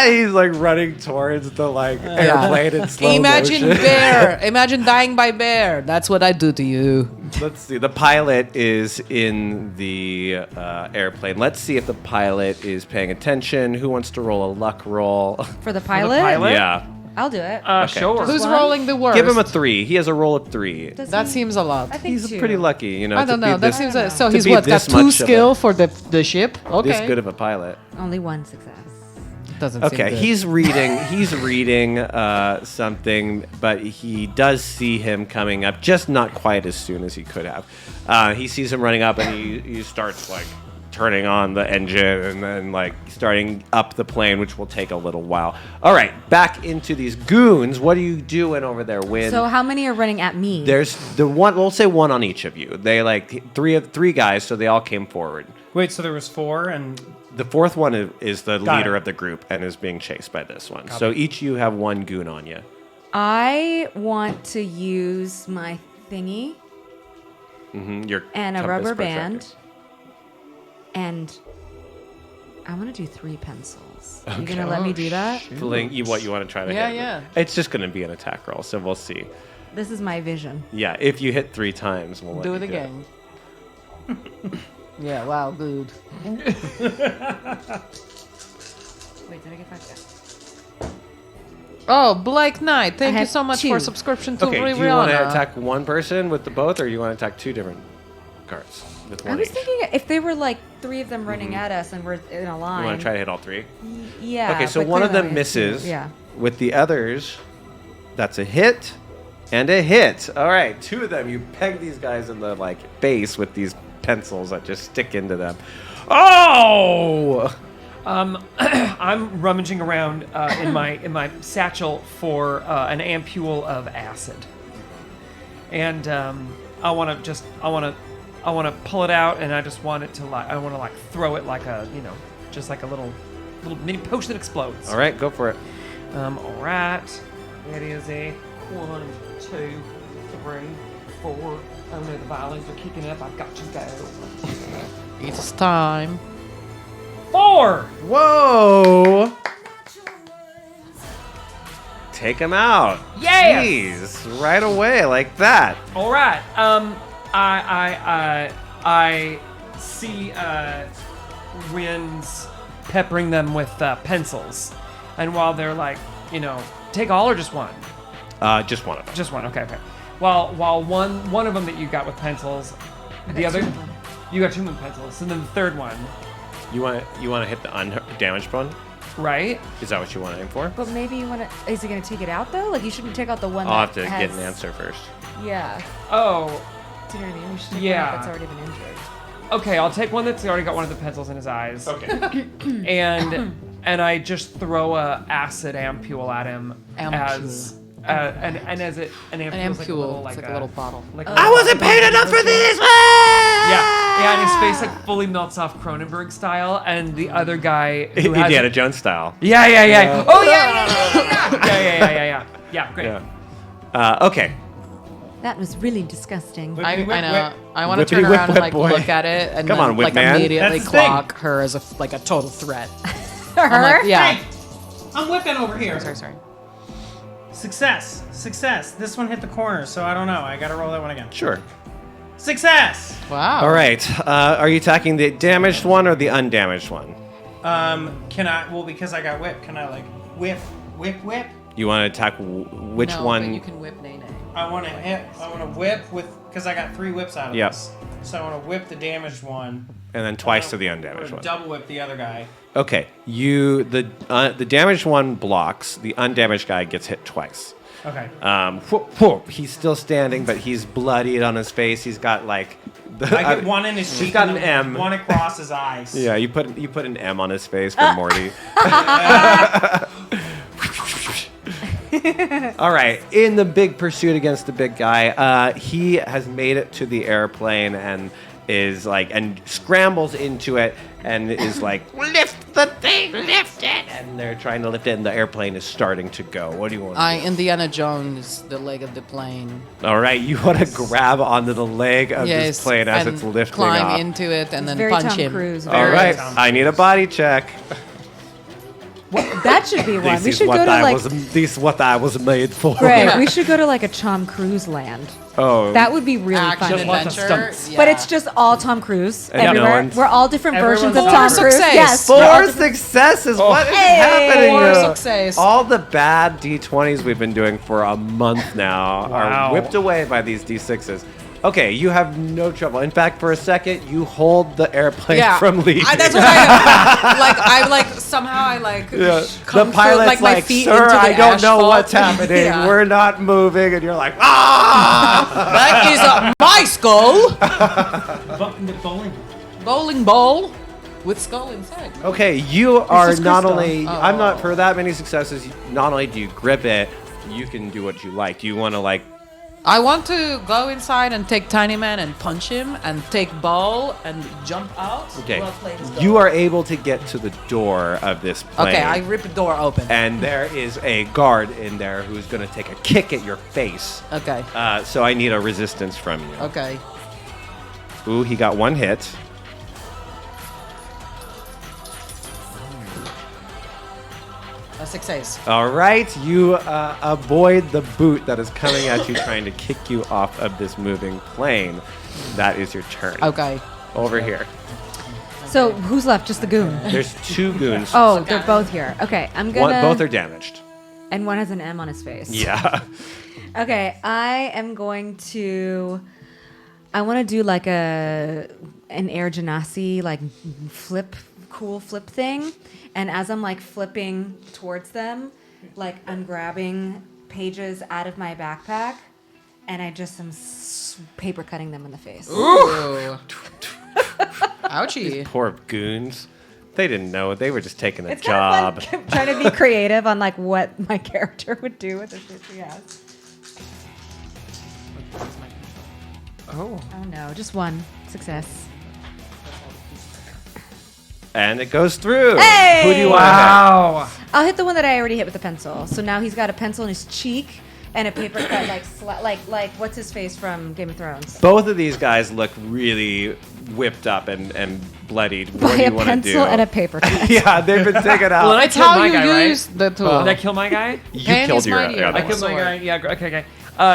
He's like running towards the airplane in slow Imagine motion. bear. Imagine dying by bear. That's what I do to you. Let's see. The pilot is in the airplane. Let's see if the pilot is paying attention. Who wants to roll a luck roll? For the pilot? pilot? Yeah. I'll do it. Sure. Who's one? rolling the worst? Give him a 3. He has a roll of 3. Does That he- seems a lot. I think He's two. pretty lucky, you know. I don't to know. be That this, seems I don't so. know. He's To be what? Got this 2 much of skill for the ship. Okay. this good of a pilot. Only one success. Doesn't seem Okay, good. he's reading. He's reading something, but he does see him coming up, just not quite as soon as he could have. He sees him running up, and he starts turning on the engine, and then starting up the plane, which will take a little while. All right, back into these goons. What are you doing over there, Win? So how many are running at me? There's the one. We'll say one on each of you. They three guys, so they all came forward. Wait, so there was 4 and The fourth one is the Got leader it. of the group and is being chased by this one. So each you have one goon on you. I want to use my thingy Your and a compass rubber protractor. band, and I want to do 3 pencils. You gonna let me do that? Fling, you want to try to Yeah, hit? yeah. It's just going to be an attack roll, so we'll see. This is my vision. Yeah, if you hit 3 times, we'll let Do you it again. Yeah. Wow. Good. Wait, did I get 5? Oh, Blake Knight, thank I you have so much 2. for subscription to Okay, do you want to Rihanna. attack one person with the both, or you want to attack 2 different cards with I one was each? thinking if they were 3 of them running at us and we're in a line. You want to try to hit all 3? Yeah. Okay, so but one of clearly them I hit 2. misses. Yeah. With the others, that's a hit and a hit. All right, 2 of them. You peg these guys in the base with these pencils that just stick into them. Oh! I'm rummaging around in my satchel for an ampule of acid, and I want to pull it out, and I just want it to I want to throw it just like a little mini potion that explodes. All right, go for it. All right. It is a 1, 2, 3, 4. Oh no, the violins are kicking up. I've got to go. It's time. 4. Whoa! Take him out. Yes! Jeez, right away like that. All right. I see Winds peppering them with pencils, and while they're take all or just one? Just one of them. Just one. Okay. While one of them that you got with pencils, the other you got 2 with pencils, and then the third one, You want to hit the undamaged one? right? Is that what you want to aim for? But maybe you want to. Is he gonna take it out though? You shouldn't take out the one. I'll have that to has, get an answer first. Yeah. Oh, Do you know what I mean? You should take Yeah. one that's already been injured. okay. I'll take one that's already got one of the pencils in his eyes. Okay. and I just throw a acid ampule at him as an ampule, An like a ampule. little, It's like a little bottle. like I wasn't paid enough for this! Yeah, and his face fully melts off Cronenberg style, and the other guy who has Indiana Jones style. Yeah. Oh yeah. Yeah, great. Yeah. Okay. That was really disgusting. I know. I want to Whippity turn around whip, and boy. look at it and Come then on, whip man. immediately That's the thing. clock her as a total threat. Her? I'm like, yeah. Hey, I'm whipping over here. Sorry. Success. This one hit the corner, so I don't know. I gotta roll that one again. Sure. Success. Wow. All right. Are you attacking the damaged one or the undamaged one? Can I? Well, because I got whipped. Can I whip? You want to attack which No, one? But you can whip Nene. I want to hit. I want to whip with because I got 3 whips out of Yep. this. So I want to whip the damaged one. And then twice to the Or undamaged one. double whip the other guy. Okay. The damaged one blocks. The undamaged guy gets hit twice. Okay. Whoop, whoop. He's still standing, but he's bloodied on his face. He's got I get one in his cheek. He's got and an M. One across his eyes. Yeah, you put an M on his face for Morty. All right, in the big pursuit against the big guy, he has made it to the airplane and is like, and scrambles into it and is like, lift the thing, lift it. And they're trying to lift it and the airplane is starting to go. What do you want to do? Indiana Jones, the leg of the plane. All right, you want to grab onto the leg of this plane as and it's lifting climb off. into it and then Very punch Tom him. Cruise. All right, Tom I need a body check. That should be one. This We is should what go to I like. this is what I was made for. Right, we should go to like a Tom Cruise land. Oh, That would be really Action fun. lots of adventure. stunts. Yeah. But it's just all Tom Cruise And no everywhere. one's- We're all different versions of Everyone's Tom Cruise. success. Yes. Four we're all Four different- successes. What is Hey! happening? Four here? success. All the bad D20s we've been doing for a month now are Wow. whipped away by these D6s. Okay, you have no trouble. In fact, for a second, you hold the airplane from leaving. That's what I like. Somehow I like Yeah. come The pilot's through, like my like, feet sir, into the I don't know asphalt." what's happening. Yeah. We're not moving. And you're like, ah! That is my skull. The bowling. Bowling ball with skull inside. Okay, you are is not Crystal. only, I'm not, for that many successes, not only do you grip it, you can do what you like. Do you want to like, I want to go inside and take Tiny Man and punch him and take ball and jump out. okay, while plane's going. you are able to get to the door of this plane. Okay, I rip the door open. And there is a guard in there who's going to take a kick at your face. Okay. So I need a resistance from you. Okay. Ooh, he got one hit. A success. All right, you avoid the boot that is coming at you, trying to kick you off of this moving plane. That is your turn. Okay. Over here. So who's left? Just the goon. There's two goons. Oh, they're both here. Okay, I'm gonna. Both are damaged. And one has an M on his face. Yeah. Okay, I am going to. I want to do like an air genasi, like cool flip thing. And as I'm like flipping towards them, like I'm grabbing pages out of my backpack, and I just am paper cutting them in the face. Ooh. Ouchie. Poor goons. They didn't know. They were just taking a It's job. kind of fun trying to be creative on like what my character would do with the shit she has. Oh. Oh no, just one success. And it goes through. Hey! Who do you want Wow. I'll hit the one that I already hit with the pencil. So now he's got a pencil in his cheek and a paper cut like what's his face from Game of Thrones? Both of these guys look really whipped up and bloodied. What By do a you want to do? pencil and a paper cut. Yeah, they've been taken out. Well, I That's killed how my you guy, right? use the tool. Did I kill my guy? You Pain killed is your mightier. other I I one. killed my sword. guy. Yeah, okay.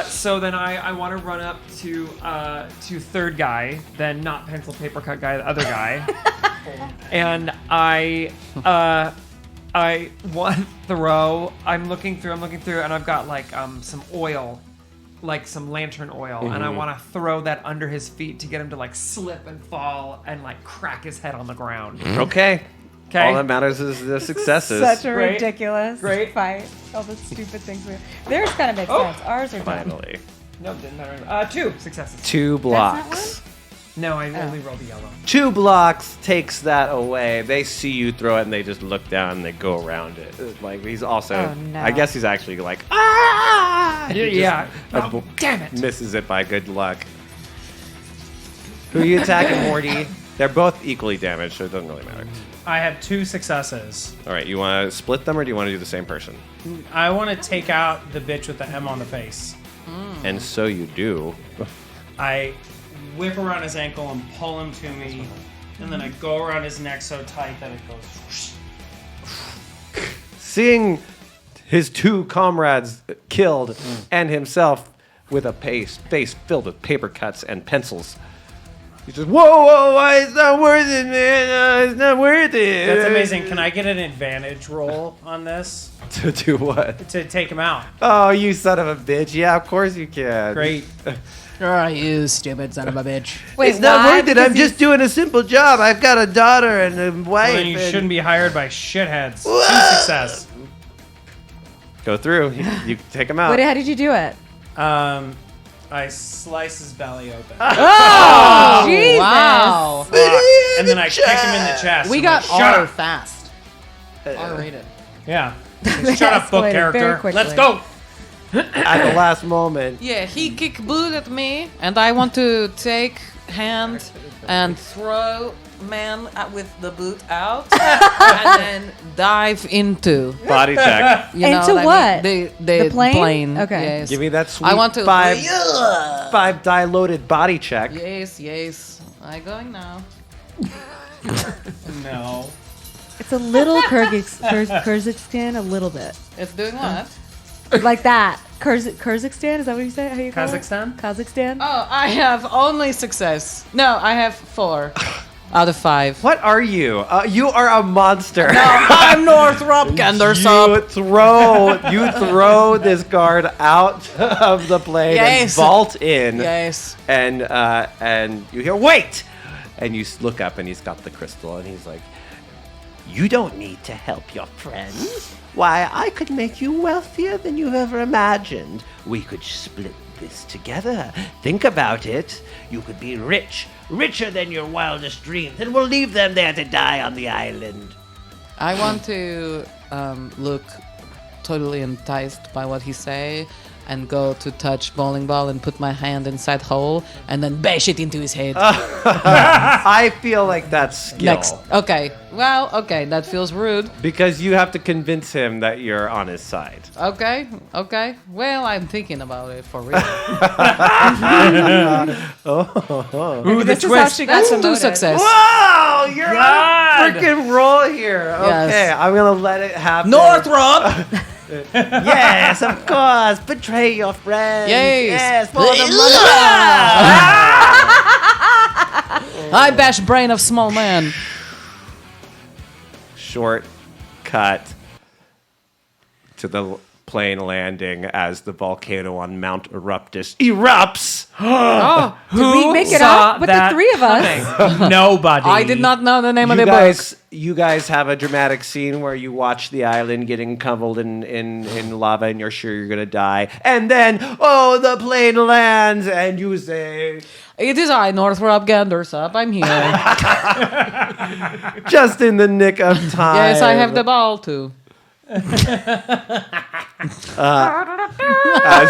So then I want to run up to third guy, then not pencil paper cut guy, the other guy, and I want to throw. I'm looking through, and I've got like some oil, like some lantern oil, and I want to throw that under his feet to get him to like slip and fall and like crack his head on the ground. Okay. Okay. All that matters is the successes. Such a Great. ridiculous Great. fight. All the stupid things we Theirs kind of makes sense. Ours are dumb. Finally. No, didn't matter. 2 successes. 2 blocks. No, I only rolled a yellow. 2 blocks takes that away. They see you throw it and they just look down and they go around it. Like he's also, Oh, no. I guess he's actually like, ah! He just Yeah. Oh, damn it. misses it by good luck. Who are you attacking, Morty? They're both equally damaged, so it doesn't really matter. I have 2 successes. All right, you want to split them or do you want to do the same person? I want to take out the bitch with the M on the face. And so you do. I whip around his ankle and pull him to me, and then I go around his neck so tight that it goes whoosh. Seeing his 2 comrades killed and himself with a face filled with paper cuts and pencils. He says, whoa, why it's not worth it, man. It's not worth it. That's amazing. Can I get an advantage roll on this To do what? to take him out? Oh, you son of a bitch. Yeah, of course you can. Great. Oh, you stupid son of a bitch. Wait, It's not why? worth it. Because I'm just doing a simple job. I've got a daughter and a wife. Well, then you and- shouldn't be hired by shitheads. 2 success. Go through. You take him out. How did you do it? I slice his belly open. Oh, Jesus. Wow. And then I kick him in the chest. We I'm got like, shut R up. fast. R rated. Yeah. They Shut up, book escalated very character. quickly. Let's go. At the last moment. Yeah, he kicked boot at me, and I want to take hand and throw man with the boot out, and then dive into. Body check. You know Into what? what? I mean? The plane? Okay. Yes. Give me that sweet I want to. five diluted body check. Yes. I'm going now. No. It's a little Kyrgyzstan, a little bit. It's doing what? Like that. Kyrgyzstan, is that what you say? How you call Kazakhstan? it? Kazakhstan? Oh, I have only success. No, I have 4 out of 5. What are you? You are a monster. I'm Northrop Gendersop. You throw this guard out of the plane and Yes. vault in. Yes. And you hear, wait! And you look up and he's got the crystal and he's like, you don't need to help your friends. Why, I could make you wealthier than you ever imagined. We could split this together. Think about it. You could be rich, richer than your wildest dreams, and we'll leave them there to die on the island. I want to look totally enticed by what he say and go to touch bowling ball and put my hand inside hole and then bash it into his head. I feel like that's skill. Next. Okay. Well, okay. That feels rude. Because you have to convince him that you're on his side. Okay. Well, I'm thinking about it for real. Ooh, the This is how twist. she got That's 2 promoted. success. Whoa! You're God. on a freaking roll here. Yes. Okay, I'm gonna let it happen. Northrop! Yes, of course. Betray your friends. Yes. for the money. I bash brain of small man. Short cut to the plane landing as the volcano on Mount Eruptus erupts. Did we make it saw up with the that 3 of us? Nobody. I did not know the name of the book. You guys have a dramatic scene where you watch the island getting covered in lava and you're sure you're gonna die. And then, oh, the plane lands and you say, It is I, Northrop Gendersop. I'm here. just in the nick of time. Yes, I have the ball too. As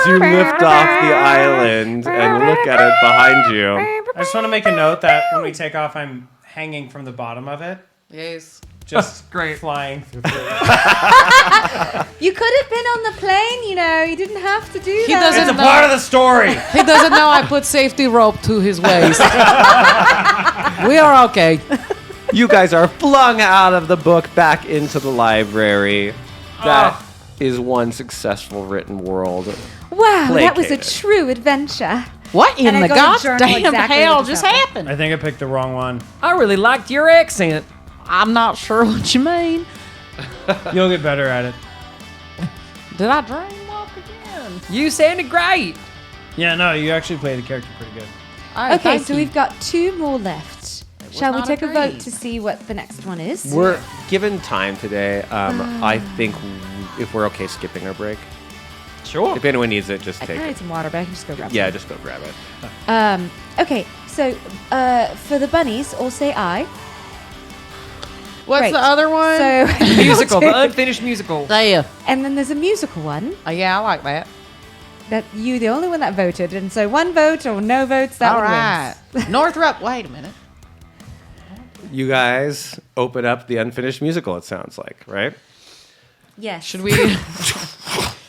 you lift off the island and look at it behind you. I just want to make a note that when we take off, I'm hanging from the bottom of it, Yes. just Great. flying through. You could have been on the plane, you know. You didn't have to do He that. doesn't It's a know. part of the story. He doesn't know I put safety rope to his waist. We are okay. You guys are flung out of the book back into the library. That is one successful written world. Wow, that was a Placated. true adventure. What in And I the got a journal goddamn exactly hell what just just happened? I think I picked the wrong one. I really liked your accent. I'm not sure what you mean. You'll get better at it. Did I dream walk again? You sounded great. Yeah, no, you actually play the character pretty good. Oh, Okay, thank so you. we've got 2 more left. Shall we not take a agreed. vote to see what the next one is? We're given time today. I think if we're okay skipping our break. Sure. If anyone needs it, just I take kind of it. need some water, but I can just go grab Yeah, just go grab it. some. Okay, so for the bunnies, all say aye. What's Great. the other one? So Musical, the unfinished musical. There. and then there's a musical one Yeah, I like that. that you, the only one that voted, and so 1 vote or no votes, that All one right. wins. Northrop, wait a minute. You guys open up the unfinished musical, it sounds like, right? Yes. Should we?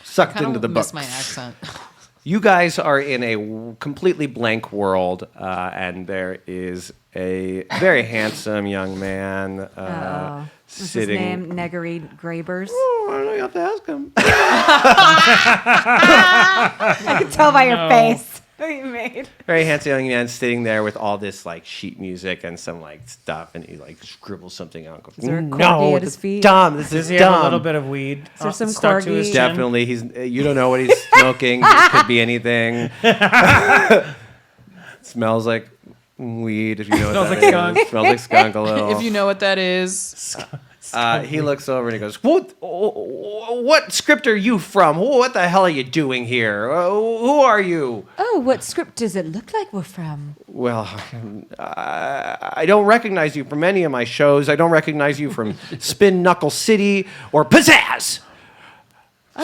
Sucked I into the miss book. my accent. You guys are in a completely blank world, and there is a very handsome young man What's his sitting. name? Negary Grabers. Oh, I don't know. You have to ask him. I can tell by your face what you made. Very handsome young man sitting there with all this like sheet music and some like stuff, and he like scribbles something out. And goes, Is there a no, corgi at this his is feet? dumb. This Does is he dumb. have a little bit of weed there some stuck to his corgi? chin? Definitely, he's. You don't know what he's smoking. It could be anything. Smells like weed. If you know what Smells that like is. skunk. Smells like skunk a little. If you know what that is. He looks over and he goes, "What script are you from? What the hell are you doing here? Who are you?" Oh, what script does it look like we're from? Well, I don't recognize you from any of my shows. I don't recognize you from Spin Knuckle City or Pizzazz.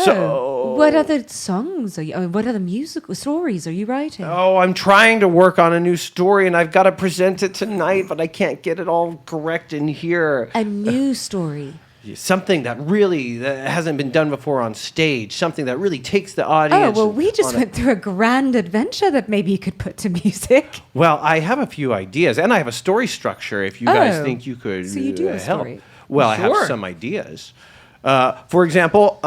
So- what other songs are you? What other musical stories are you writing? Oh, I'm trying to work on a new story, and I've got to present it tonight, but I can't get it all correct in here. A new story. Something that hasn't been done before on stage. Something that really takes the Oh, audience. well, we just on a- went through a grand adventure that maybe you could put to music. Well, I have a few ideas, and I have a story structure. If you guys Oh, think you could so you do a help. story. Well, I Sure. have some ideas. For example,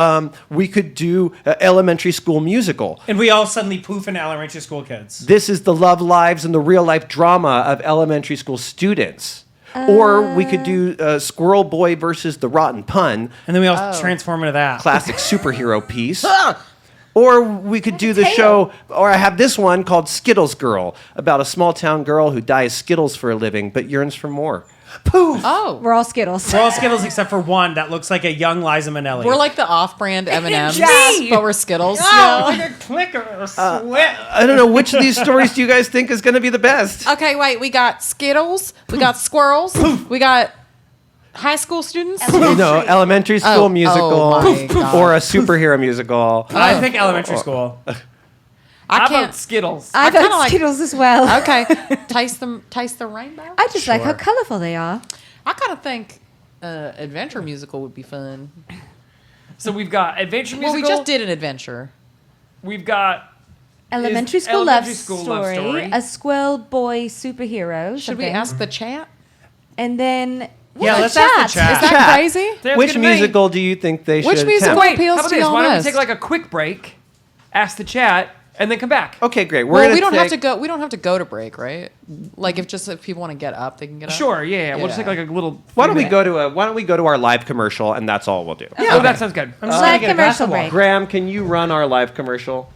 we could do an elementary school musical. And we all suddenly poof into elementary school kids. This is the love lives and the real life drama of elementary school students. Or we could do Squirrel Boy versus the Rotten Pun, And then we all transform into that. classic superhero piece. Or we could do the show, or I have this one called Skittles Girl, about a small town girl who dyes Skittles for a living but yearns for more. Poof! Oh, We're all Skittles. We're all Skittles except for one that looks like a young Liza Minnelli. we're like the off-brand M&Ms, me! but we're Skittles. like a clicker, a sweat. I don't know, which of these stories do you guys think is going to be the best? Okay, wait. We got Skittles. We got squirrels. We got high school students. You know, elementary school Oh, musical oh my God. or a superhero musical. I think elementary school. I How can't. about Skittles? I kinda got like- Skittles as well. Okay, taste the rainbow. I just like how colorful they are. I kind of think adventure musical would be fun. So we've got adventure Well, musical. we just did an adventure. We've got Elementary school, elementary love, school story, love story. a squirrel boy superhero. Should we something. ask the chat? And then Yeah, the let's ask the Is chat. that crazy? Sounds Which good to me. musical do you think they Which should musical? attempt? appeals How about to this? you Why don't we most? take like a quick break, ask the chat, and then come back? Okay, great. We're Well, gonna we don't have take- to go. We don't have to go to break, right? Like if people want to get up, they can get up. Sure, yeah. We'll just take Yeah. like a little. Why don't we 3-minute Why don't we go to our live commercial and that's all we'll do? Oh, that sounds good. I'm just Live gonna get a glass commercial of water. break. Graham, can you run our live commercial?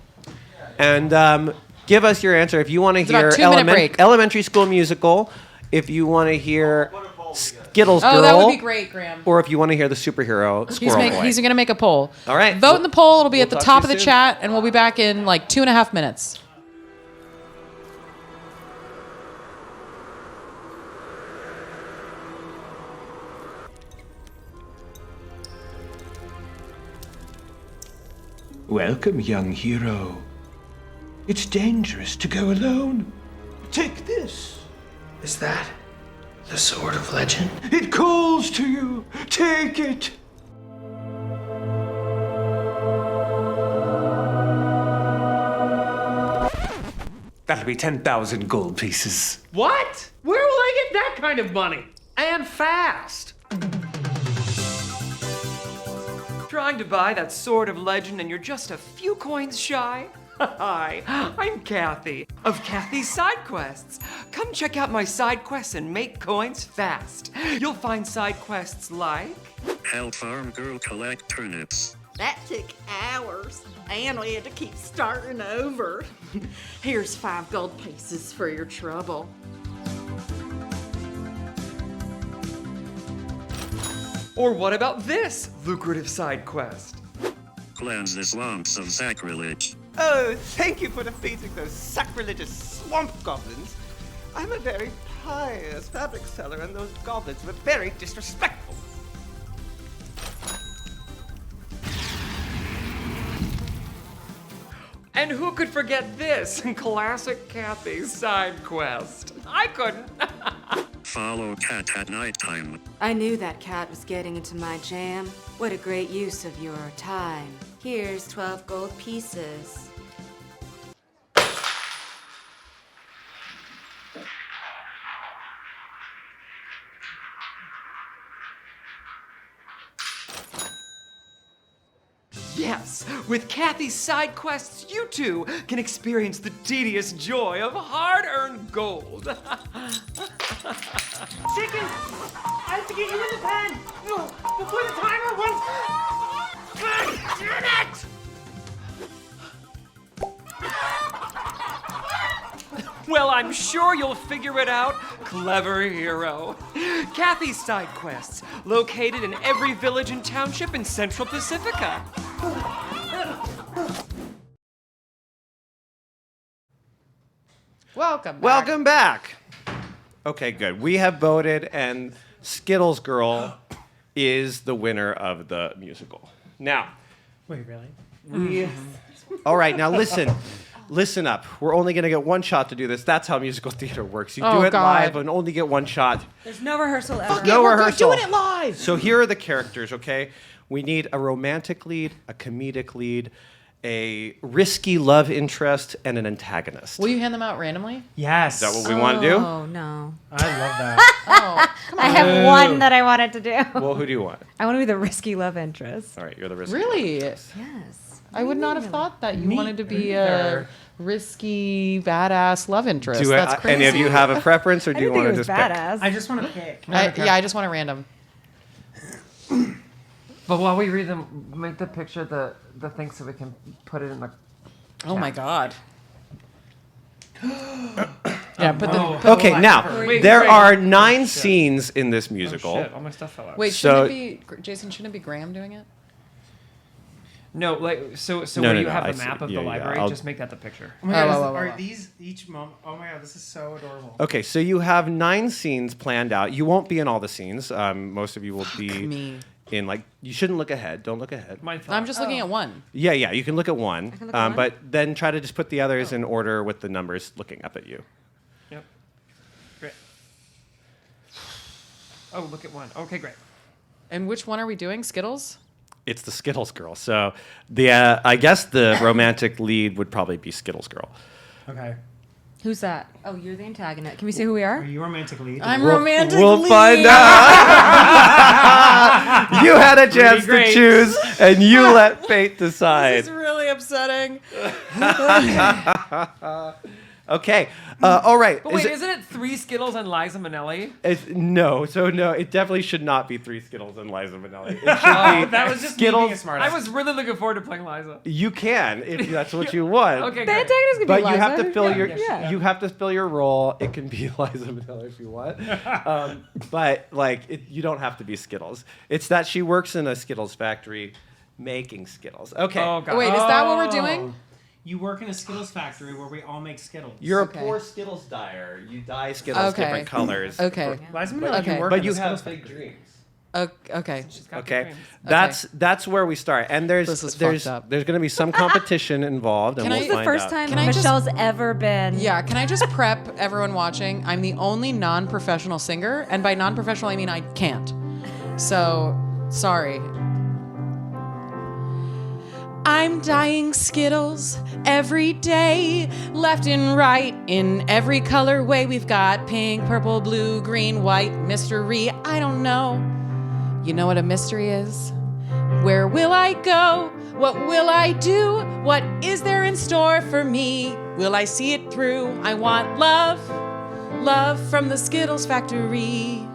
And give us your answer if you want to about hear 2-minute break. elementary school musical, if you want to hear Skittles Girl, Oh, that would be great, Graham. or if you want to hear the superhero Squirrel Boy. He's going to make a poll. All right. Vote in the poll. It'll be at the talk top to of you the soon. chat, and we'll be back in like 2.5 minutes. Welcome, young hero. It's dangerous to go alone. Take this. Is that the Sword of Legend? It calls to you. Take it. That'll be 10,000 gold pieces. What? Where will I get that kind of money? And fast. Trying to buy that Sword of Legend and you're just a few coins shy? Hi, I'm Kathy of Kathy's Side Quests. Come check out my side quests and make coins fast. You'll find side quests like Help farm girl collect turnips. That took hours, and we had to keep starting over. Here's 5 gold pieces for your trouble. Or what about this lucrative side quest? Cleanse the swamps of sacrilege. Oh, thank you for defeating those sacrilegious swamp goblins. I'm a very pious fabric seller, and those goblins were very disrespectful. And who could forget this classic Kathy's side quest? I couldn't. Follow cat at nighttime. I knew that cat was getting into my jam. What a great use of your time. Here's 12 gold pieces. Yes, with Kathy's side quests, you too can experience the tedious joy of hard-earned gold. Chicken! I have to get you in the pen! Before the timer runs... God damn it! Well, I'm sure you'll figure it out, clever hero. Kathy's side quests, located in every village and township in Central Pacifica. Welcome back. Welcome back. Okay, good. We have voted, and Skittles Girl is the winner of the musical. Now, Wait, really? All right, now listen. Listen up. We're only going to get one shot to do this. That's how musical theater works. You do it live and only get one shot. There's no rehearsal ever. No We're rehearsal. doing it live. So here are the characters, okay? We need a romantic lead, a comedic lead, a risky love interest, and an antagonist. Will you hand them out randomly? Yes. Is that what we want to do? Oh, no. I love that. I have one that I wanted to do. Well, who do you want? I want to be the risky love interest. All right, you're the risky. Really? Yes. I would not have thought that you Me wanted to be either. a risky, badass love interest. Do That's crazy. any of you have a preference, or do you I didn't want think to it was just pick? badass. I just want to pick. I just want a random. But while we read them, make the picture the thing so we can put it in the. Oh my god. Yeah, put the. Put Okay, now Wait, there wait. are 9 scenes in this musical. Oh shit! All my stuff fell out. Wait, So- shouldn't it be Jason? Shouldn't it be Graham doing it? No, like so No, where no, you no, have I the see. map of Yeah, the yeah, library, I'll- just make that the picture. Oh my God, Oh, are wow. these each moment? Oh my God, this is so adorable. Okay, so you have 9 scenes planned out. You won't be in all the scenes. Most of you will be me. in like. You shouldn't look ahead. Don't look ahead. Mine fell I'm out. just looking at one. Yeah, you can look at one, can look at one? but then try to just put the others in order with the numbers looking up at you. Yep. Great. Oh, look at one. Okay, great. And which one are we doing? Skittles? It's the Skittles girl. So the I guess the romantic lead would probably be Skittles girl. Okay. Who's that? Oh, you're the antagonist. Can we say who we Are are? you romantic lead? I'm romantic. We'll lead. find out. You had a chance to great. choose, and you let fate decide. This is really upsetting. Okay. All right. But wait, isn't it 3 Skittles and Liza Minnelli? No, it definitely should not be 3 Skittles and Liza Minnelli. It should Oh, be that was just Skittles. me being a smart I was really looking forward to playing Liza. You can if that's what you want. Okay, The great. antagonist could be But Liza. you have to fill your Yeah. you have to fill your role. It can be Liza Minnelli if you want, but you don't have to be Skittles. It's that she works in a Skittles factory making Skittles. Okay, Oh god. Wait, is that what we're doing? You work in a Skittles factory where we all make Skittles. you're Okay. a poor Skittles dyer. You dye Skittles Okay. different colors. Okay. Liza Minnelli Okay. can work But in you a Skittles have big factory. dreams. Okay. She's got Okay, good dreams. that's where we start, and This is there's fucked up. going to be some competition involved, and Can we'll I- This is the find first out. time Can I just- Michelle's ever been. Yeah, can I just prep everyone watching? I'm the only non-professional singer, and by non-professional I mean I can't. So, sorry. I'm dyeing Skittles every day, left and right, in every colorway. We've got pink, purple, blue, green, white, mystery. I don't know. You know what a mystery is? Where will I go? What will I do? What is there in store for me? Will I see it through? I want love, love from the Skittles factory.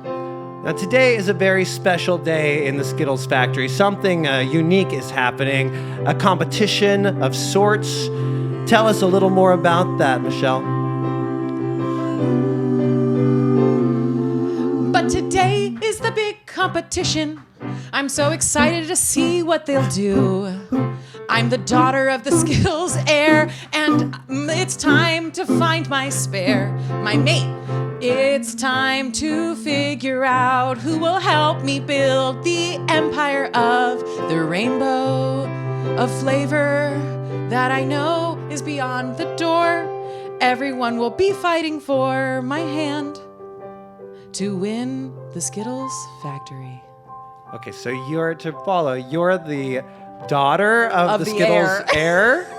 Now, today is a very special day in the Skittles factory. Something unique is happening, a competition of sorts. Tell us a little more about that, Michelle. But today is the big competition. I'm so excited to see what they'll do. I'm the daughter of the Skittles heir, and it's time to find my spare, my mate. It's time to figure out who will help me build the empire of the rainbow of flavor that I know is beyond the door. Everyone will be fighting for my hand to win the Skittles factory. Okay, so you're to follow. You're the daughter of the the Skittles heir.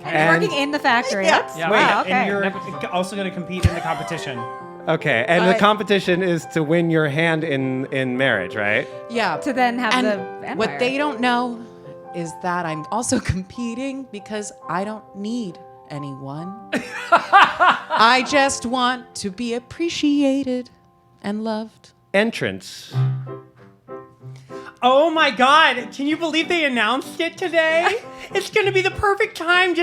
And working in the factory. That's, Yeah. wow, Wait, okay. and you're also going to compete in the competition. Okay, and the competition is to win your hand in marriage, right? Yeah. To then have And the empire. what they don't know is that I'm also competing because I don't need anyone. I just want to be appreciated and loved. Entrance. Oh my God, can you believe they announced it today? It's gonna be the perfect time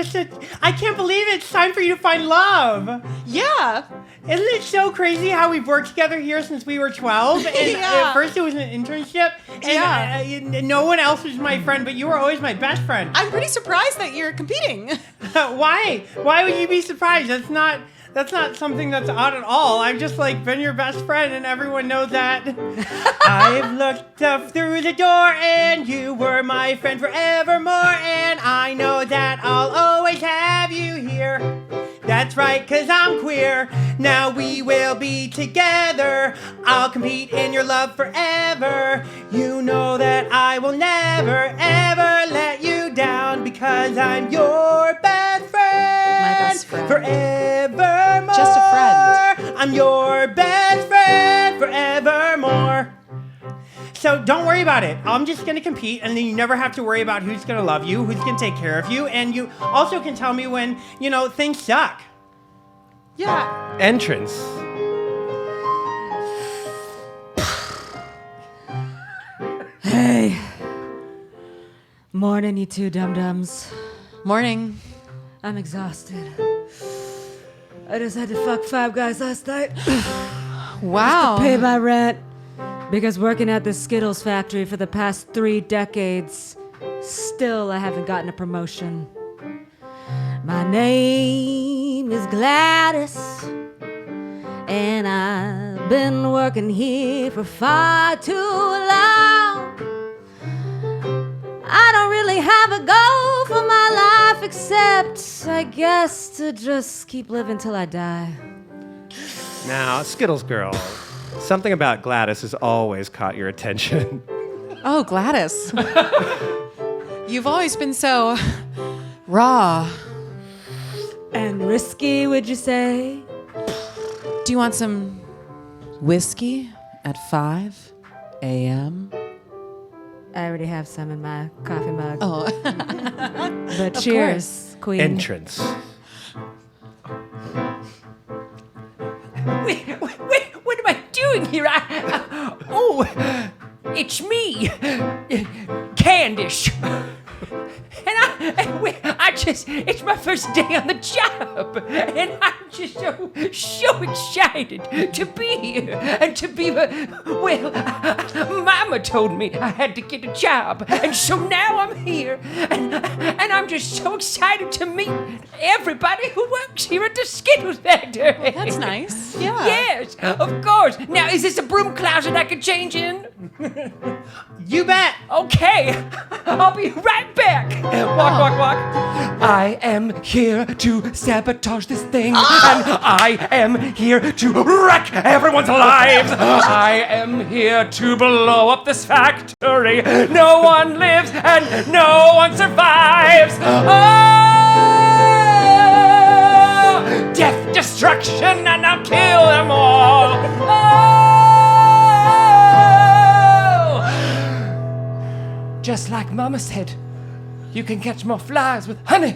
I can't believe it's time for you to find love. Yeah. Isn't it so crazy how we've worked together here since we were 12? And Yeah. at first it was an internship, and no one else was my friend, but you were always my best friend. I'm pretty surprised that you're competing. Why? Why would you be surprised? That's not something that's odd at all. I've just like been your best friend, and everyone knows that. I've looked up through the door, and you were my friend forevermore, and I know that I'll always have you here. That's right, 'cause I'm queer. Now we will be together. I'll compete in your love forever. You know that I will never, ever let you down, because I'm your best friend. My best friend. Forevermore. Just a friend. I'm your best friend forevermore. So don't worry about it. I'm just going to compete, and then you never have to worry about who's going to love you, who's going to take care of you, and you also can tell me when, things suck. Yeah. Entrance. Hey. Morning, you two dum-dums. Morning. I'm exhausted. I just had to fuck 5 guys last night. Wow. Just to pay my rent. Because working at the Skittles factory for the past 3 decades, still I haven't gotten a promotion. My name is Gladys, and I've been working here for far too long. I don't really have a goal for my life except, I guess, to just keep living till I die. Now, Skittles girl, something about Gladys has always caught your attention. Oh, Gladys. You've always been so raw. And risky, would you say? Do you want some whiskey at 5 a.m.? I already have some in my coffee mug. Oh. But cheers, queen. Entrance. Wait, what am I doing here? It's me, Candice. And it's my first day on the job, and I'm just so excited to be here and to be, Mama told me I had to get a job, and so now I'm here, and I'm just so excited to meet everybody who works here at the Skittles factory. That's nice. Yeah. Yes, of course. Now, is this a broom closet I could change in? You bet. Okay, I'll be right back. Walk. I am here to sabotage this thing, and I am here to wreck everyone's lives. I am here to blow up this factory. No one lives and no one survives. Oh, death, destruction, and I'll kill them all. Oh, just like Mama said. You can catch more flies with honey.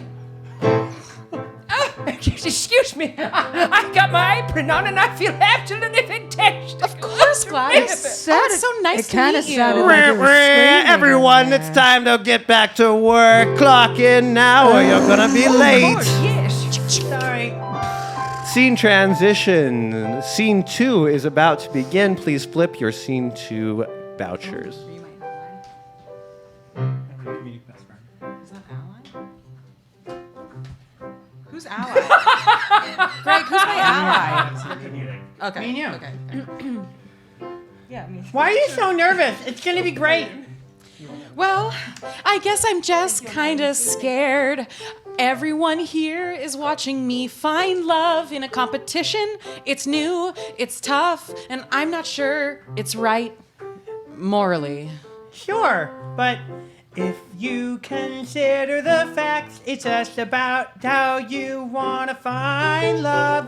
Excuse me. I got my apron on and I feel absolutely fantastic. Of course, Gladys. It's so nice to meet you. Everyone, it's time to get back to work. Clock in now or you're gonna be late. Of course, yes. Sorry. Scene transition. Scene 2 is about to begin. Please flip your Scene 2 vouchers. Who's ally? Greg, who's my ally? Okay. Me and you. Okay. Yeah, me. Why are you so nervous? It's gonna be great. Well, I guess I'm just kind of scared. Everyone here is watching me find love in a competition. It's new, it's tough, and I'm not sure it's right morally. Sure, but if you consider the facts, it's just about how you want to find love.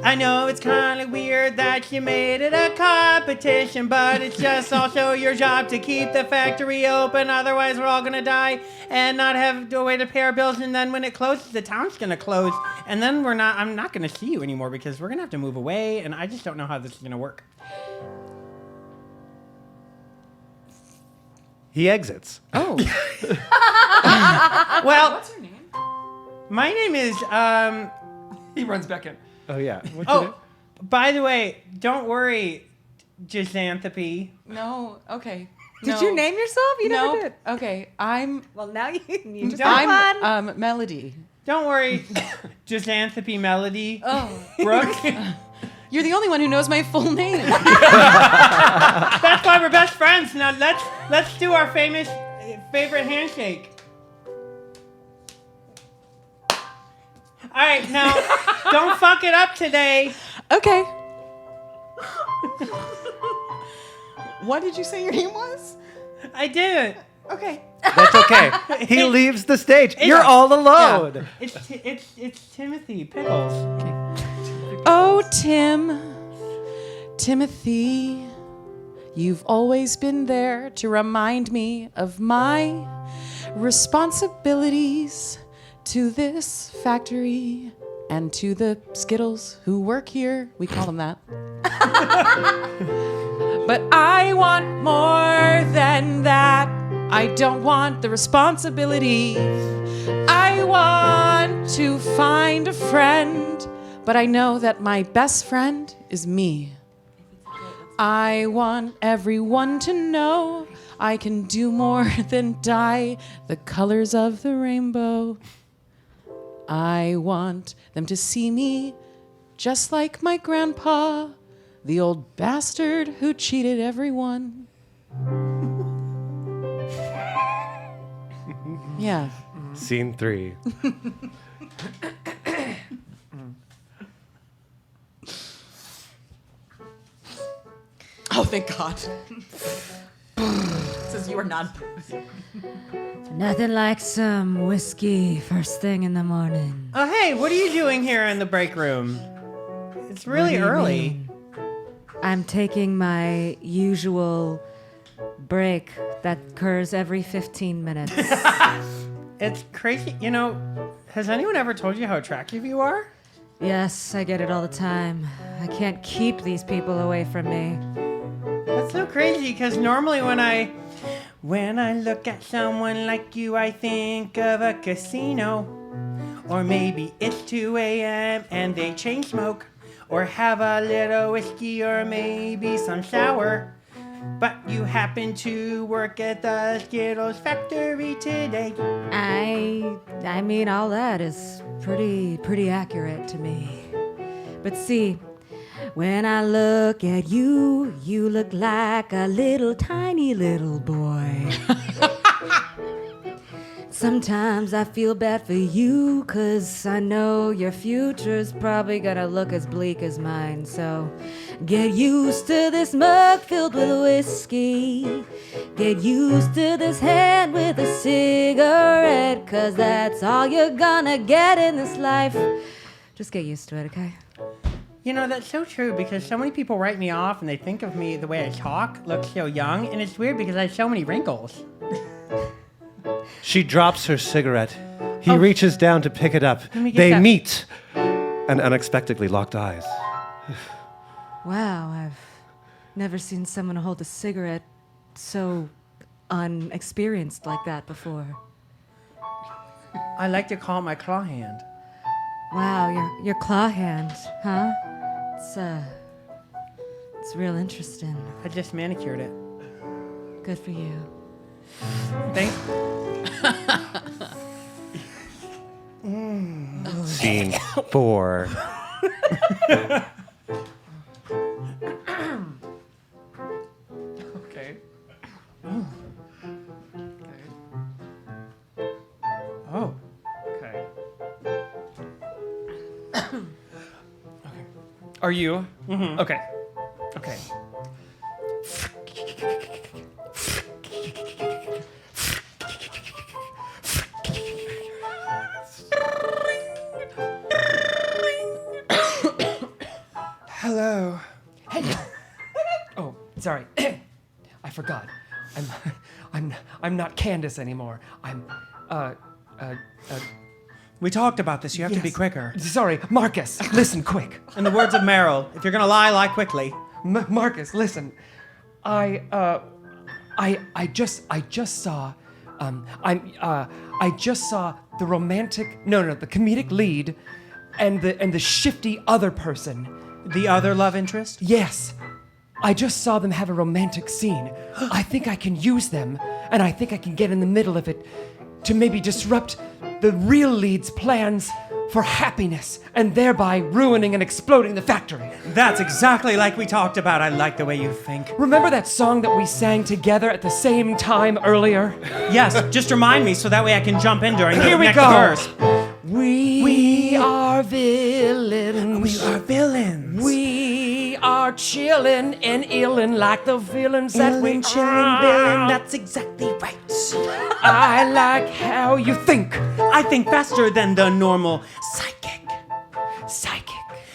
I know it's kind of weird that you made it a competition, but it's just also your job to keep the factory open. Otherwise, we're all going to die and not have a way to pay our bills. And then when it closes, the town's going to close. And then I'm not going to see you anymore because we're going to have to move away. And I just don't know how this is going to work. He exits. Oh. Well, What's her name? my name is, He runs back in. Oh, yeah. What's your name? By the way, don't worry, Jazanthropy. No, okay. Did you name yourself? You never Nope. did. Okay, I'm Well, now you just have fun. Melody. Don't worry, Jazanthropy Melody. Oh, Brooke. You're the only one who knows my full name. That's why we're best friends. Now let's do our favorite handshake. All right, now don't fuck it up today. Okay. What did you say your name was? I didn't. Okay. That's okay. He leaves the stage. You're all alone. It's Timothy Pickles. Oh, Timothy, you've always been there to remind me of my responsibilities to this factory and to the Skittles who work here. We call them that. But I want more than that. I don't want the responsibility. I want to find a friend, but I know that my best friend is me. I want everyone to know I can do more than dye the colors of the rainbow. I want them to see me just like my grandpa, the old bastard who cheated everyone. Yeah. Scene 3. Oh, thank God. Says you are not. Nothing like some whiskey first thing in the morning. Oh, hey, what are you doing here in the break room? It's really What do you early. mean? I'm taking my usual break that occurs every 15 minutes. It's crazy. You know, has anyone ever told you how attractive you are? Yes, I get it all the time. I can't keep these people away from me. That's so crazy because normally when I look at someone like you, I think of a casino. Or maybe it's 2 a.m. and they chain smoke. Or have a little whiskey or maybe some sour. But you happen to work at the Skittles factory today. I mean, all that is pretty accurate to me. But see, when I look at you, you look like a little tiny little boy. Sometimes I feel bad for you, 'cause I know your future's probably gonna look as bleak as mine. So get used to this mug filled with whiskey. Get used to this hand with a cigarette, 'cause that's all you're gonna get in this life. Just get used to it, okay? You know, that's so true because so many people write me off and they think of me the way I talk looks so young. And it's weird because I have so many wrinkles. She drops her cigarette. He reaches down to pick it up. Let me get They that. meet and unexpectedly locked eyes. Wow, I've never seen someone hold a cigarette so unexperienced like that before. I like to call it my claw hand. Wow, your claw hand, huh? It's real interesting. I just manicured it. Good for you. Thanks. Scene 4. Okay. Oh. Okay. Are you? Mm-hmm. Okay. Okay. Hello. Hey. Oh, sorry. I forgot. I'm not Candace anymore. I'm We talked about this. You have to be Yes. quicker. sorry, Marcus. Listen quick. In the words of Meryl, if you're gonna lie quickly. Marcus, listen. I just saw the the comedic lead and the shifty other person. The other love interest? Yes. I just saw them have a romantic scene. I think I can use them, and I think I can get in the middle of it to maybe disrupt the real lead's plans for happiness and thereby ruining and exploding the factory. That's exactly like we talked about. I like the way you think. Remember that song that we sang together at the same time earlier? Yes, just remind me so that way I can jump in during the Here we next go. verse. We are villains. We are villains. We are chillin' and illin' like the villains that we chillin' villain, that's exactly right. I like how you think. I think faster than the normal psychic. Psychic.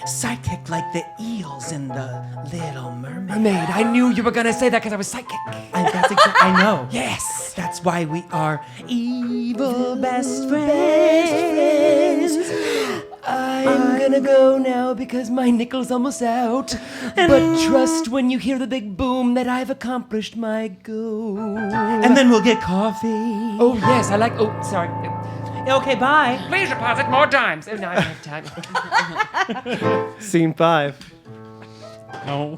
Psychic like the eels in the Little Mermaid. Mermaid, I knew you were gonna say that because I was psychic. And that's exactly, I know. Yes. That's why we are evil best friends. I'm gonna go now because my nickel's almost out. But trust when you hear the big boom that I've accomplished my goal. And then we'll get coffee. Oh, yes, I like. Oh, sorry. Okay, bye. Please deposit more times. Oh, no, I don't have time. Scene 5. Oh.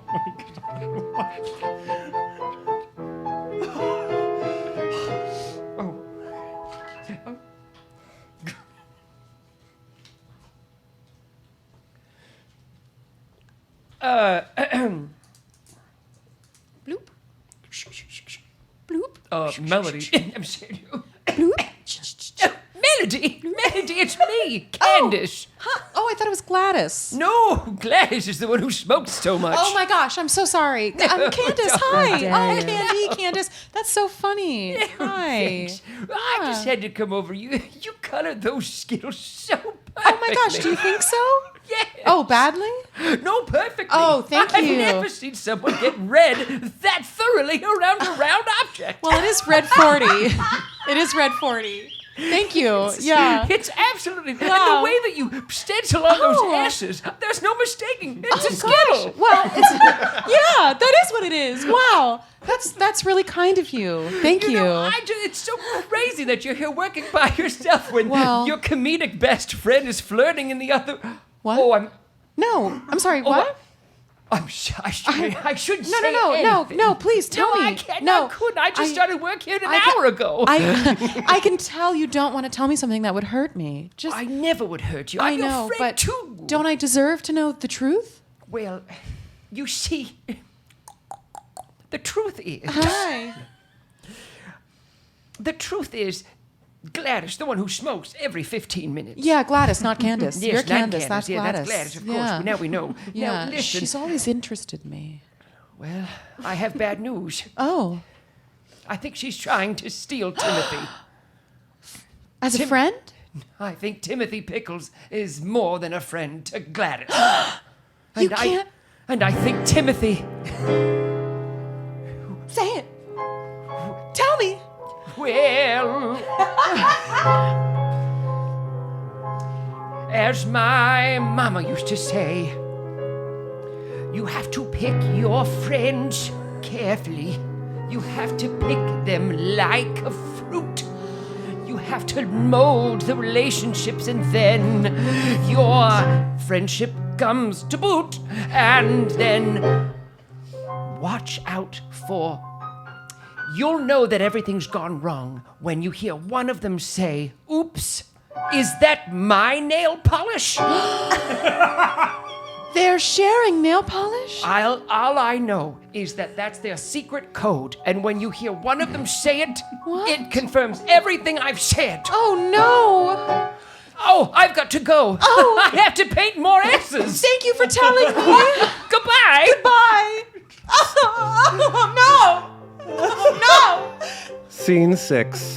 Bloop. Melody. I'm sorry. Melody, it's me, Candace. Oh, I thought it was Gladys. No, Gladys is the one who smoked so much. Oh my gosh, I'm so sorry. I'm Candace. Hi. Oh, Candy, Candace. That's so funny. Hi. Thanks. I just had to come over. You colored those Skittles so perfectly. Oh my gosh, do you think so? Yes. Oh, badly? No, perfectly. Oh, thank you. I've never seen someone get red that thoroughly around a round object. Well, it is red 40. It is red 40. Thank you. Yeah. It's absolutely. Wow. And the way that you stencil on those Oh. S's, there's no mistaking. It's a Gosh. Skittle. Well, it's, yeah, that is what it is. Wow. That's really kind of you. Thank you. Know, it's so crazy that you're here working by yourself when Well- your comedic best friend is flirting in the other. What? Oh, I'm. No, I'm sorry. What? I shouldn't No, say anything. no, please tell me. I can't. No, I couldn't. I just started work here an I can- hour ago. I can tell you don't want to tell me something that would hurt me. Just I never would hurt you. I I'm know, afraid but too. don't I deserve to know the truth? Well, you see, the truth is. Hi. The truth is, Gladys, the one who smokes every 15 minutes. Yeah, Gladys, not Candace. Yes, You're not Candace. Candace. That's Yeah, Gladys. that's Gladys, of course. Yeah. Now we know. Yeah, Now listen. she's always interested me. Well, I have bad news. Oh, I think she's trying to steal Timothy. as a friend? I think Timothy Pickles is more than a friend to Gladys. You can't And I think Timothy. say it. Tell me. Well, as my mama used to say, you have to pick your friends carefully. You have to pick them like a fruit. You have to mold the relationships, and then your friendship comes to boot. And then watch out for. You'll know that everything's gone wrong when you hear one of them say, "Oops, is that my nail polish?" They're sharing nail polish? All I know is that that's their secret code, and when you hear one of them say it, it confirms everything I've said. Oh, no. Oh, I've got to go. Oh. I have to paint more S's. Thank you for telling me. Goodbye. Goodbye. Oh, no. Oh, no. Scene 6.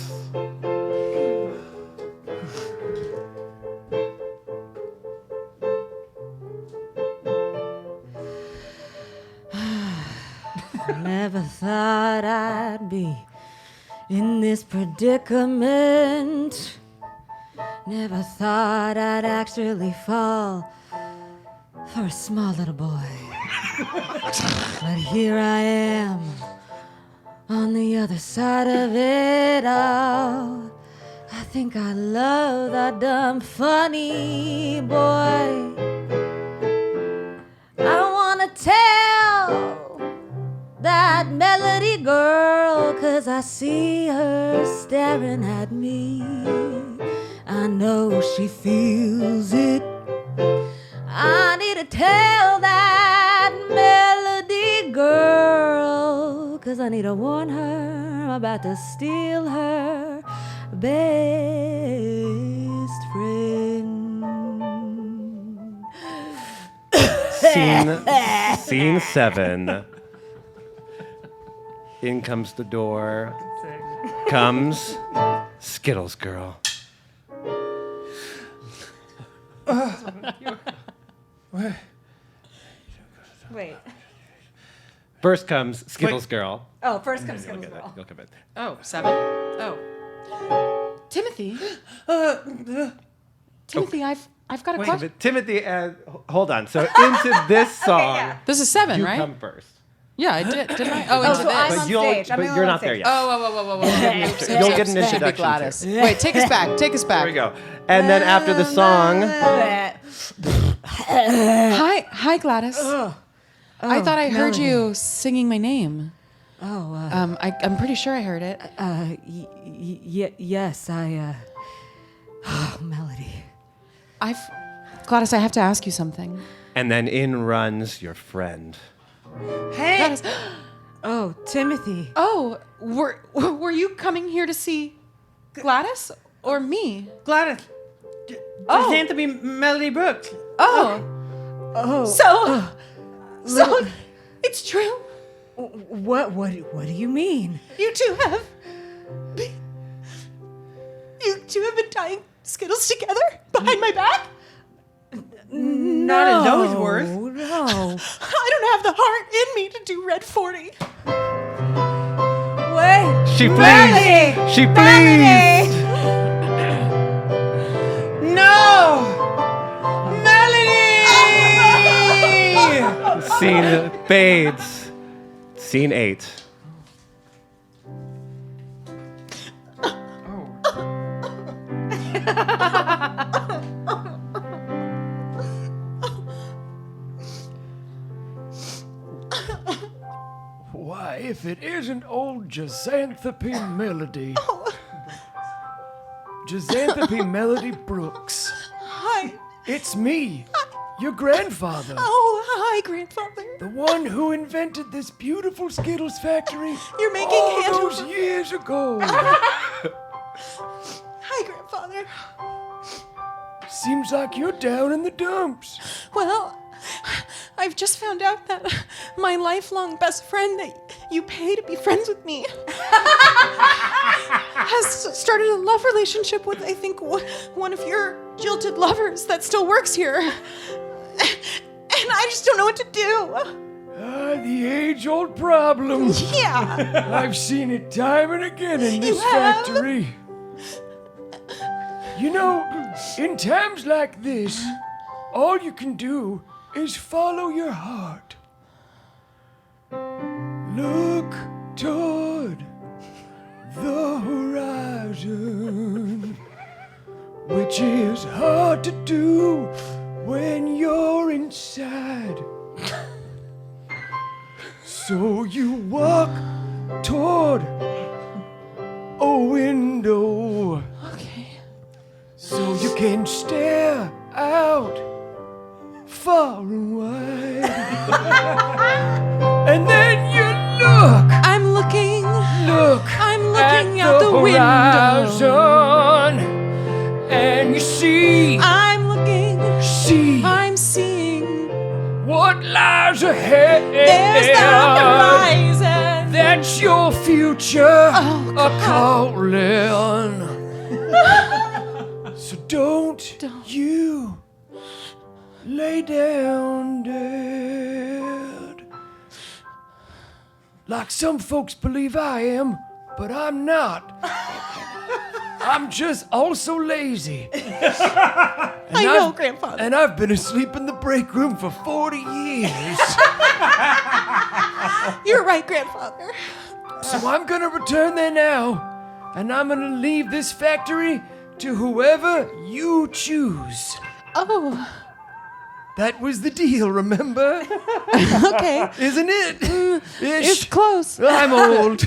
Never thought I'd be in this predicament. Never thought I'd actually fall for a small little boy. But here I am on the other side of it all. I think I love that dumb funny boy. I wanna tell that melody girl, 'cause I see her staring at me. I know she feels it. I need to tell that melody girl, 'cause I need to warn her I'm about to steal her best friend. Scene 7. In comes the door. Comes Skittles girl. Wait. First comes Skittles girl. Oh, first comes Skittles You'll girl. come in. Oh, 7? Oh. Timothy. Timothy, I've got a question. Timothy, hold on. So into this song, This is 7, you right? come first. Yeah, I did. Didn't I? Oh, into so this. I'm on stage. I'm the But only you're one not on there stage. yet. Oh. You'll get an Should be introduction Gladys. too. Wait, take us back. Take us back. There we go. And then after the song, Hi, Gladys. I thought I heard Melody. you singing my name. Oh, I'm pretty sure I heard it. yes, Melody. Gladys, I have to ask you something. and then in runs your friend. Hey. Gladys. Oh, Timothy. Oh, were you coming here to see Gladys or me? Gladys. Oh. Xanthopy Melody Brooks. Oh. So it's true. What do you mean? You two have been tying Skittles together behind my back? Not in those words. No. I don't have the heart in me to do Red 40. Wait. She Melody! flees. She flees. No! Melody! Scene fades. Scene 8. Why, if it isn't old Jazanthopy Melody. Jazanthopy Melody Brooks. Hi. It's me, your grandfather. Oh, hi, grandfather. The one who invented this beautiful Skittles factory You're making all hand those years ago. Hi, grandfather. Seems like you're down in the dumps. Well, I've just found out that my lifelong best friend that you pay to be friends with me has started a love relationship with, I think, one of your jilted lovers that still works here. And I just don't know what to do. The age-old problem. Yeah. I've seen it time and again in this You have? factory. You know, in times like this, all you can do is follow your heart. Look toward the horizon, which is hard to do when you're inside. So you walk toward a window. Okay. So you can stare out far and wide. And then you look. I'm looking. Look. I'm looking at out the horizon, and you see. I'm looking. See. I'm seeing. What lies ahead? There's the horizon. That's your future. Oh, calling. So don't you lay down dead. Like some folks believe I am, but I'm not. I'm just also lazy. I know, Grandfather. And I've been asleep in the break room for 40 years. You're right, Grandfather. So I'm gonna return there now, and I'm gonna leave this factory to whoever you choose. Oh. That was the deal, remember? Okay. Isn't it? It's close. I'm old.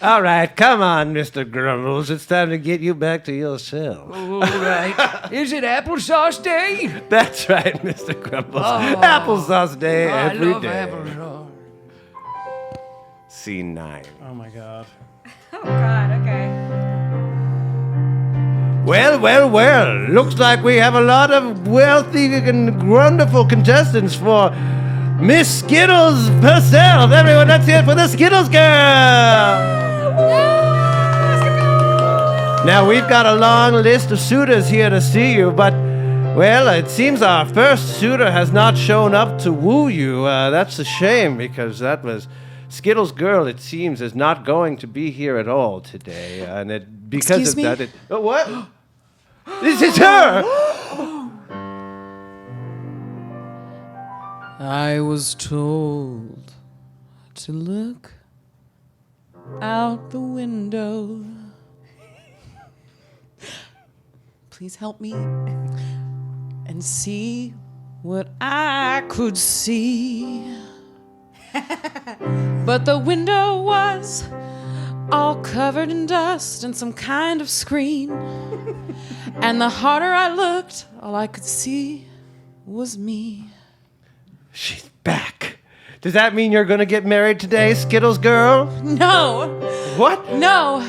All right, come on, Mr. Grumbles. It's time to get you back to your cell. All right. Is it applesauce day? That's right, Mr. Grumbles. Applesauce day I every love day. applesauce. Scene 9. Oh my god. Oh God. Okay. Well. Looks like we have a lot of wealthy and wonderful contestants for Miss Skittles herself. Everyone, let's hear it for the Skittles girl. Now, we've got a long list of suitors here to see you, but, well, it seems our first suitor has not shown up to woo you. That's a shame, because that was... Skittles girl, it seems, is not going to be here at all today. And it because Excuse of me? that... what? This is her! I was told to look out the window. Please help me and see what I could see. But the window was all covered in dust and some kind of screen. And the harder I looked, all I could see was me. She's back. Does that mean you're gonna get married today, Skittles girl? No! What? No!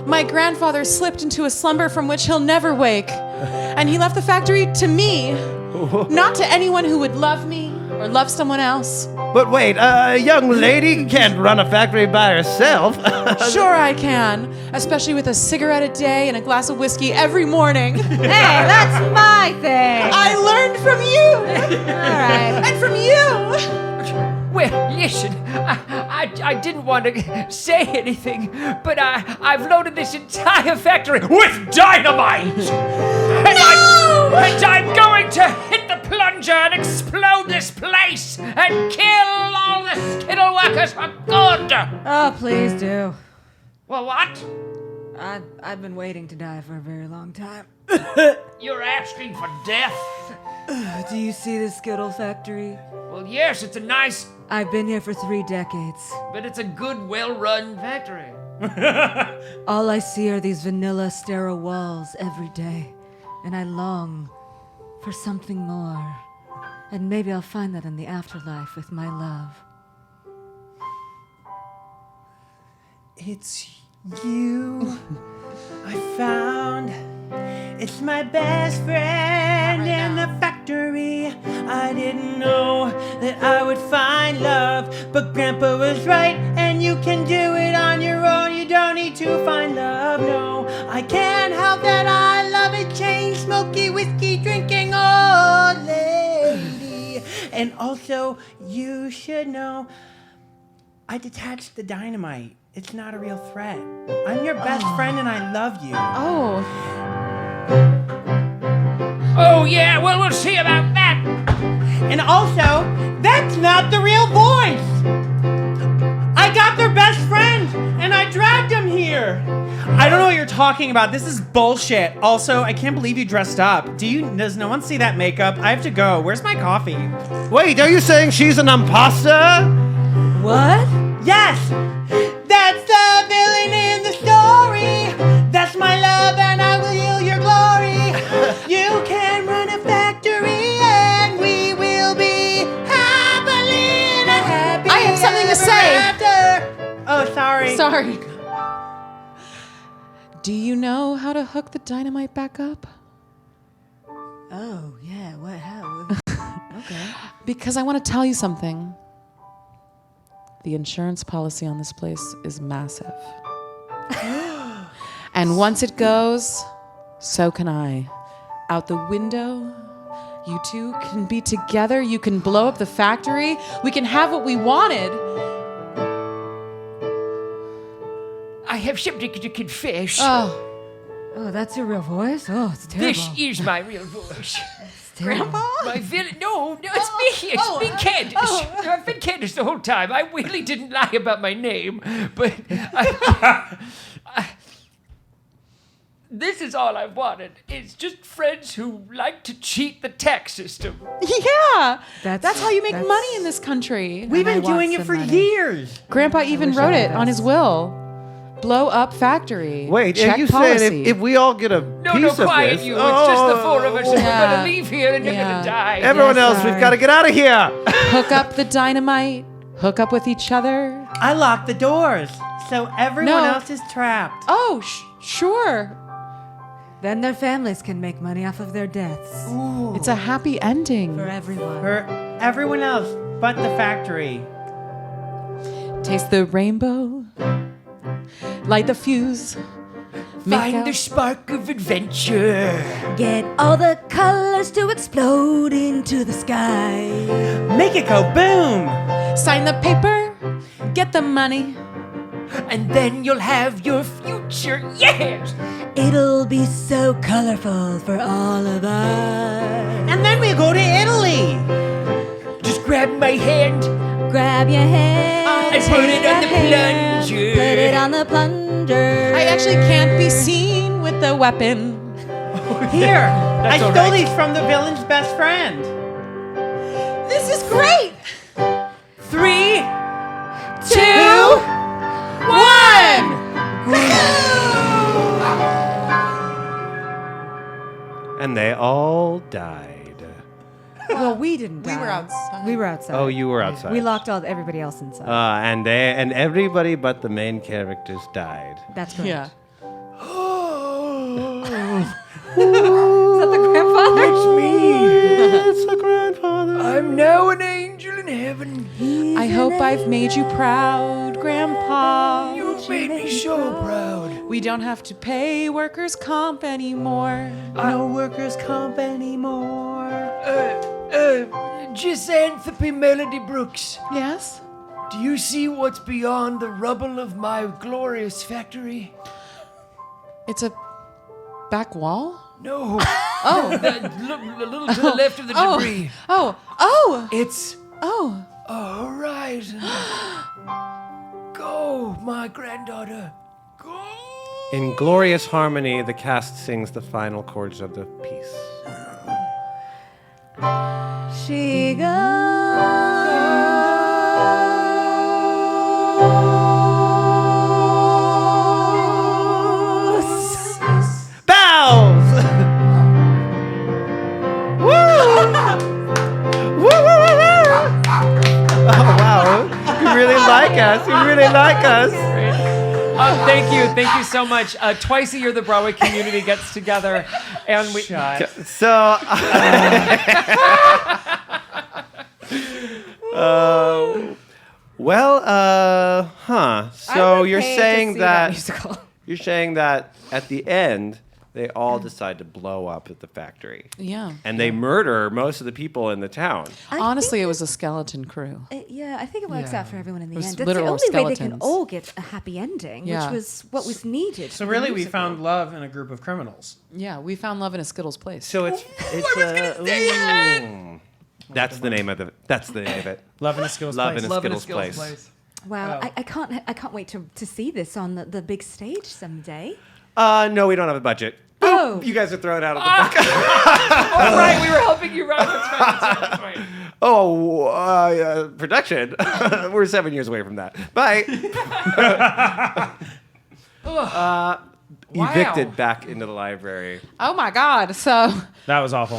My grandfather slipped into a slumber from which he'll never wake. And he left the factory to me, not to anyone who would love me or love someone else. But wait, a young lady can't run a factory by herself. Sure I can, especially with a cigarette a day and a glass of whiskey every morning. Hey, that's my thing. I learned from you! All right. And from you! Well, listen, I didn't want to say anything, but I've loaded this entire factory with dynamite! And I'm going to hit the plunger and explode this place and kill all the Skittle workers for good! Oh, please do. Well, what? I've been waiting to die for a very long time. You're asking for death? Do you see the Skittle factory? Well, yes, it's a nice, I've been here for 3 decades. but it's a good, well-run factory. All I see are these vanilla, sterile walls every day. And I long for something more. And maybe I'll find that in the afterlife with my love. It's you I found. It's my best friend in the factory. I didn't know that I would find love, but Grandpa was right, and you can do it on your own. You don't need to find love, no. I can't help that I love a chain smoky whiskey drinking old lady. And also, you should know, I detached the dynamite. It's not a real threat. I'm your best friend and I love you. Oh, yeah, well, we'll see about that. And also, that's not the real voice. I got their best friend and I dragged him here. I don't know what you're talking about. This is bullshit. Also, I can't believe you dressed up. Does no one see that makeup? I have to go. Where's my coffee? Wait, are you saying she's an imposter? What? Yes! That's the villain in the story. That's my love and I will yield your glory. You can run a factory and we will be happily in a happy I have something to say. After. Oh, sorry. Sorry. Do you know how to hook the dynamite back up? Oh, yeah. What? How? Okay. Because I want to tell you something. The insurance policy on this place is massive. And once it goes, so can I. Out the window, you two can be together. You can blow up the factory. We can have what we wanted. I have something to confess. Oh, that's your real voice? Oh, it's terrible. This is my real voice. Grandpa? My villain? No, it's me. It's me, Candace. I've been Candace the whole time. I really didn't lie about my name, but this is all I wanted. It's just friends who like to cheat the tax system. Yeah. That's how you make money in this country. We've been doing it for years. Grandpa even wish I wrote had it on his will. Blow up factory. Wait, Check are you policy. saying if we all get a piece of quiet this? you. It's just the four of us, and we're Yeah. gonna leave here, and you're Yeah. gonna die. Everyone else, we've got to get out of here. Hook up the dynamite. Hook up with each other. I locked the doors, so everyone No. else is trapped. Oh, sure. Then their families can make money off of their deaths. It's a happy ending. For everyone. For everyone else but the factory. Taste the rainbow. Light the fuse. Find the spark of adventure. Get all the colors to explode into the sky. Make it go boom. Sign the paper. Get the money. And then you'll have your future. Yes! It'll be so colorful for all of us. And then we go to Italy. Just grab my hand. Grab your hand. And put it on the hand, plunger. Put it on the plunger. I actually can't be seen with the weapon. Here, I all stole right. these from the villain's best friend. This is great. 3, 2, 1. And they all died. Well, we didn't die. We were outside. We were outside. Oh, you were outside. We locked everybody else inside. And everybody but the main characters died. That's correct. Yeah. Is that the grandfather? It's the grandfather. I'm now an angel in heaven. I hope I've made you proud, Grandpa. You've made me so proud. We don't have to pay workers' comp anymore. No workers' comp anymore. Gisanthropy Melody Brooks. Yes? Do you see what's beyond the rubble of my glorious factory? It's a back wall? No. Oh. A little to the left of the Oh. debris. Oh. It's Oh. a horizon. Go, my granddaughter. Go. In glorious harmony, the cast sings the final chords of the piece. She goes. Bells! Woo! Woo, woo, woo, woo! Oh, wow. You really like us. You really like us. Thank you so much. Twice a year, the Broadway community gets together, and we. So, So you're saying that you're saying that at the end they all decide to blow up at the factory. Yeah. And they murder most of the people in the town. Honestly, it was a skeleton crew. Yeah, I think it works out for everyone in the It was end. That's the literal only way they can skeletons. all get a happy ending, Yeah. which was what was needed. So for the really, we musical. found love in a group of criminals. Yeah, we found love in a Skittles place. So it's that's the name of it. Love in a Skittles Love place. in a Skittles place. Wow, Oh. I can't wait to see this on the big stage someday. No, we don't have a budget. Oh. You guys are thrown out of the book. Oh, right, we were helping you, right? That's right. Production. We're 7 years away from that. Bye. Evicted back into the library. Oh my God! So That was awful.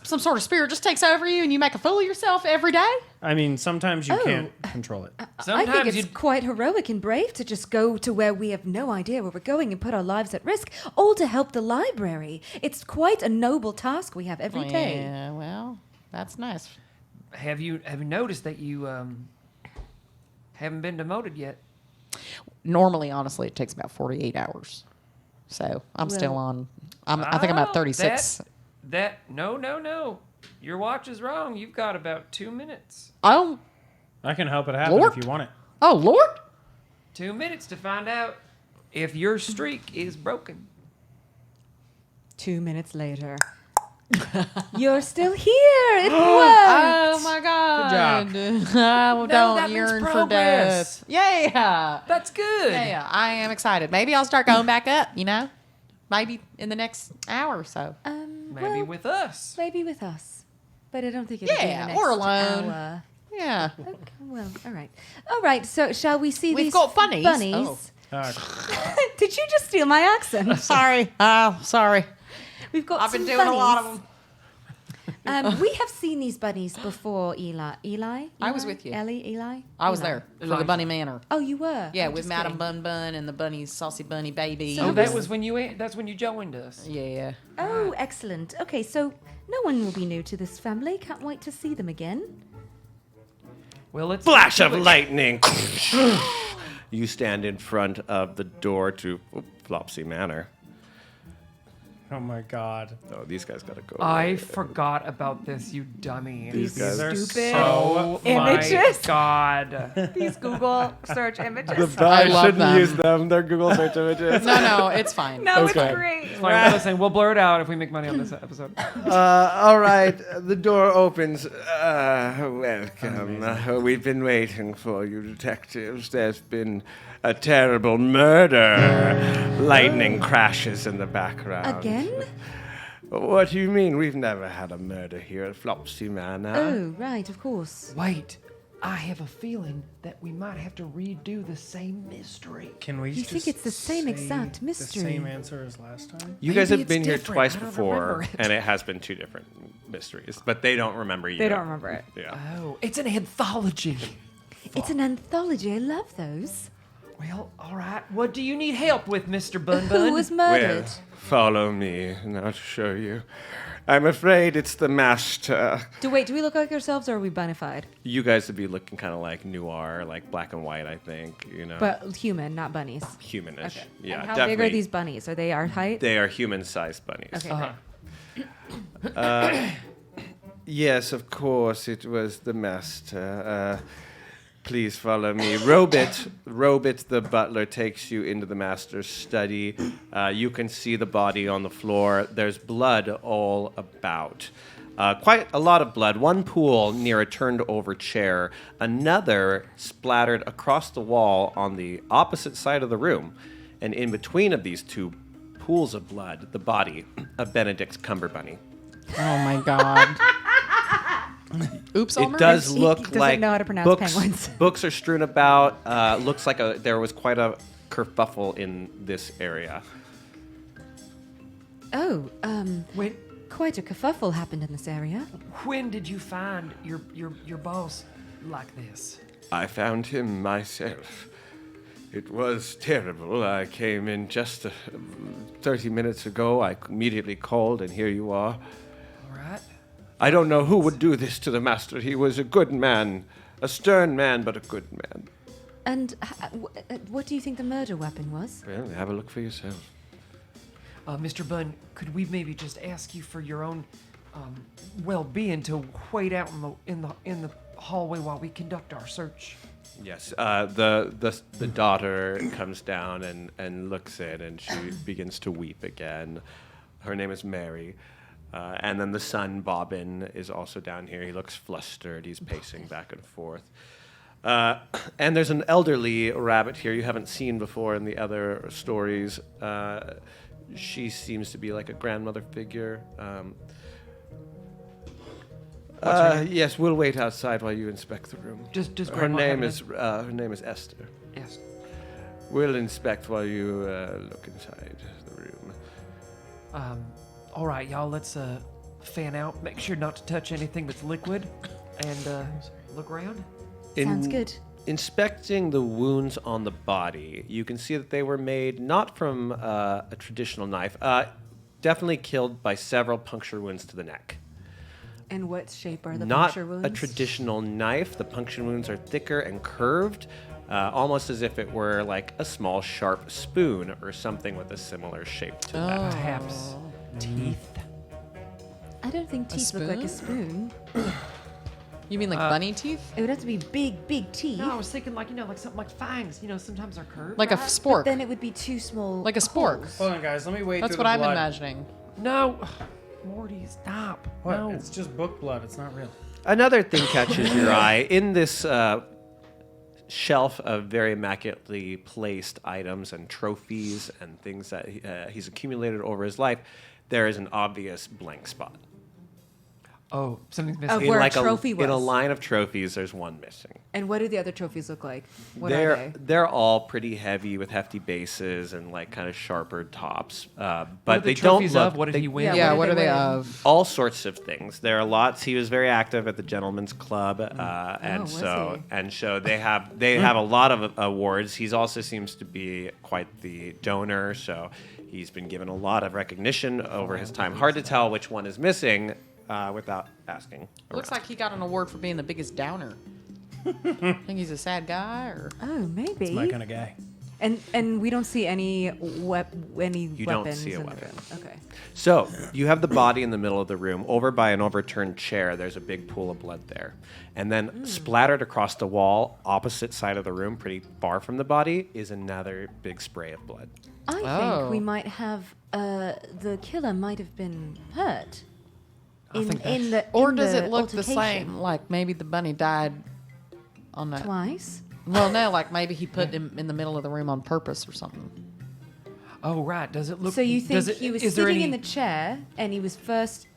some sort of spirit just takes over you, and you make a fool of yourself every day. I mean, sometimes you Oh. can't control it. I think it's quite heroic and brave to just go to where we have no idea where we're going and put our lives at risk, all to help the library. It's quite a noble task we have every day. Yeah, well, that's nice. Have you noticed that you haven't been demoted yet? Normally, honestly, it takes about 48 hours. So I'm still on. I think I'm at Oh, 36. No. Your watch is wrong. You've got about 2 minutes. Oh, I can help it happen Lord. if you want it. oh Lord! 2 minutes to find out if your streak is broken. 2 minutes later. You're still here. It worked. Oh my God! Good I don't that means yearn for progress. death. Yeah. That's good. Yeah, I am excited. Maybe I'll start going back up. You know. maybe in the next hour or so. Maybe with us. Maybe with us. But I don't think it'll be in the next or alone. hour. Yeah. Okay, well, all right. All right, so shall we see We've these got bunnies. bunnies? Oh. Did you just steal my accent? Sorry. Oh, sorry. We've got I've been some doing a lot of bunnies. them. We have seen these bunnies before, Eli. I was with you. Ellie, Eli? I was Eli. there for the Bunny Manor. Oh, you were? Yeah, Oh, with just Madam kidding. Bun Bun and the bunnies, Saucy Bunny Baby. Oh, that was when you. That's when you joined us. Yeah. Oh, excellent. Okay, so no one will be new to this family. Can't wait to see them again. Well, it's Flash of lightning. You stand in front of the door to Flopsy Manor. Oh my God. Oh, these guys gotta go. I forgot about this, you dummy. These guys are Stupid Oh images. my God. These Google search images. I love shouldn't them. use them. They're Google search images. No, it's fine. No, Okay. it's great. It's fine. Listen, we'll blur it out if we make money on this episode. All right, the door opens. Welcome. We've been waiting for you, detectives. There's been a terrible murder. Lightning crashes in the background. Again? What do you mean? We've never had a murder here at Flopsy Manor. Oh, right, of course. Wait, I have a feeling that we might have to redo the same mystery. Can we You just think it's the same say exact mystery? The same answer as last time? You guys Maybe have been it's here different. twice I don't before, remember it. and it has been two different mysteries, but they don't remember you. They don't remember it. Yeah. Oh, it's an anthology. It's an anthology. I love those. Well, all right. What do you need help with, Mr. Bun Who Bun? was murdered? Well, follow me, and I'll show you. I'm afraid it's the master. Do we look like ourselves or are we bunified? You guys would be looking kind of like noir, like black and white, I think. You know, But human, not bunnies. humanish. Okay. Yeah, And how definitely. big are these bunnies? Are they our height? They are human-sized bunnies. Okay. Yes, of course, it was the master. Please follow me. Robit, the butler, takes you into the master's study. You can see the body on the floor. There's blood all about. Quite a lot of blood. One pool near a turned-over chair. Another splattered across the wall on the opposite side of the room. And in between of these two pools of blood, the body of Benedict Cumberbunny. Oh my God. Oops, It does He look doesn't like know how to pronounce books, penguins. books are strewn about. Looks like there was quite a kerfuffle in this area. Oh, When quite a kerfuffle happened in this area. when did you find your boss like this? I found him myself. It was terrible. I came in just 30 minutes ago. I immediately called, and here you are. All right. I don't know who would do this to the master. He was a good man, a stern man, but a good man. And what do you think the murder weapon was? Well, have a look for yourself. Mr. Bunn, could we maybe just ask you for your own well-being to wait out in the hallway while we conduct our search? Yes, the daughter comes down and looks in, and she begins to weep again. Her name is Mary. And then the son, Bobbin, is also down here. He looks flustered. He's pacing back and forth. And there's an elderly rabbit here you haven't seen before in the other stories. She seems to be like a grandmother figure. Yes, we'll wait outside while you inspect the room. Does her Grandma have name is Esther. Yes. We'll inspect while you look inside the room. All right, y'all. Let's fan out. Make sure not to touch anything that's liquid, and look around. Sounds good. Inspecting the wounds on the body, you can see that they were made not from a traditional knife. Definitely killed by several puncture wounds to the neck. And what shape are the Not puncture wounds? a traditional knife. The puncture wounds are thicker and curved, almost as if it were like a small sharp spoon or something with a similar shape to that. Perhaps teeth. I don't think teeth look like a spoon. You mean like bunny teeth? It would have to be big teeth. No, I was thinking like something like fangs. Sometimes they're curved. Like a But spork. then it would be too small. Like a spork. Hold on, guys. Let me wait. That's through what the I'm blood. imagining. No, Morty, stop. What? No. It's just book blood. It's not real. Another thing catches your eye in this shelf of very immaculately placed items and trophies and things that he's accumulated over his life, there is an obvious blank spot. Oh, something's missing. Of where a trophy in a was. line of trophies, there's one missing. And what do the other trophies look like? What are they? They're all pretty heavy with hefty bases and like kind of sharper tops. What But are the they don't trophies look. of? What did he win? Yeah, what do are they they win? of? All sorts of things. There are lots. He was very active at the Gentlemen's Club, and was so they have a lot of awards. He's also seems to be quite the donor, so he's been given a lot of recognition over his time. Hard to tell which one is missing without asking. Looks like he got an award for being the biggest downer. Think he's a sad guy, or Oh, maybe. It's my kind of guy. And we don't see any any You don't weapons see a in weapon. the room. Okay. So you have the body in the middle of the room. Over by an overturned chair, there's a big pool of blood there. And then splattered across the wall, opposite side of the room, pretty far from the body, is another big spray of blood. I Oh. think we might have the killer might have been hurt. or does it look the same? Like maybe the bunny died on that. Twice? Well, no, like maybe he put him in the middle of the room on purpose or something. Oh, right. Does it look? So you think does it, he was is there sitting any- in the chair and he was first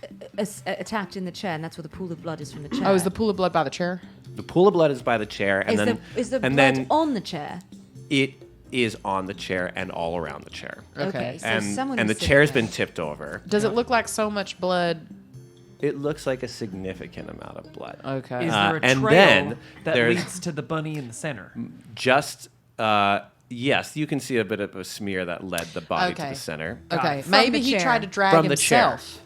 attacked in the chair, and that's where the pool of blood is from the chair. Oh, is the pool of blood by the chair? The pool of blood is by the chair, and is the and blood then on the chair? it is on the chair and all around the chair. Okay, so and someone and the was sitting chair's there. been tipped over. Does it look like so much blood? It looks like a significant amount of blood. Okay. Is there a and trail then that there's leads to the bunny in the center? just yes, you can see a bit of a smear that led the body to Okay. the center. Okay, From maybe the he chair. tried to drag From the chair. himself.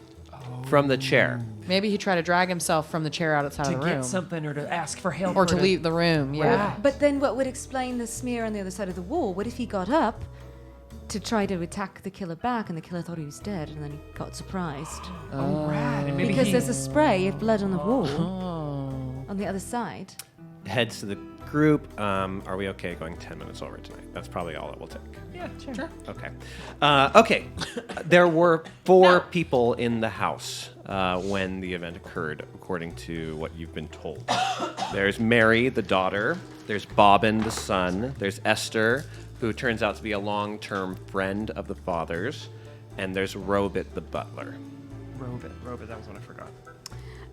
From the chair. Maybe he tried to drag himself from the chair outside To of the room, get something or to ask for help or to leave the room. Yeah. But then what would explain the smear on the other side of the wall? What if he got up to try to attack the killer back, and the killer thought he was dead, and then he got surprised? Oh, right. And maybe Because he, there's a spray of blood on the wall Oh. on the other side. Heads to the group. Are we okay going 10 minutes over tonight? That's probably all it will take. yeah, sure. Okay. Okay. There were 4 people in the house when the event occurred, according to what you've been told. There's Mary, the daughter. There's Bobbin, the son. There's Esther, who turns out to be a long-term friend of the father's. And there's Robit, the butler. Robit, that was one I forgot.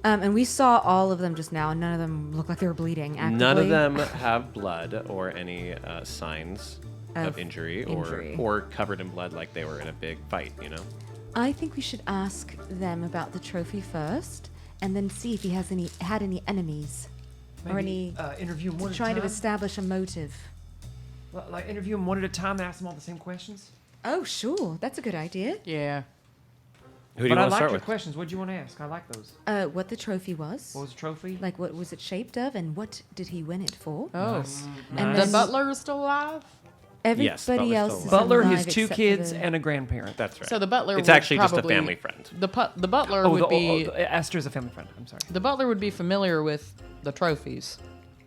And we saw all of them just now, and none of them looked like they were bleeding actively. None of them have blood or any signs of Of injury, injury. Or covered in blood like they were in a big fight, you know? I think we should ask them about the trophy first, and then see if he had any enemies, or any Interview them one at a trying to time? establish a motive. Like interview them one at a time and ask them all the same questions? Oh, sure. That's a good idea. Yeah. Who do you But I want to like start your with? questions. What do you want to ask? I like those. What the trophy was. What was the trophy? Like, what was it shaped of, and what did he win it for? Oh. And The then butler is still alive? Yes, everybody Butler's else still is Butler, alive his 2 except for kids, the- and a grandparent. That's right. So the butler It's would actually just a probably- family friend. The butler would be Esther's a family friend. I'm sorry. the butler would be familiar with the trophies.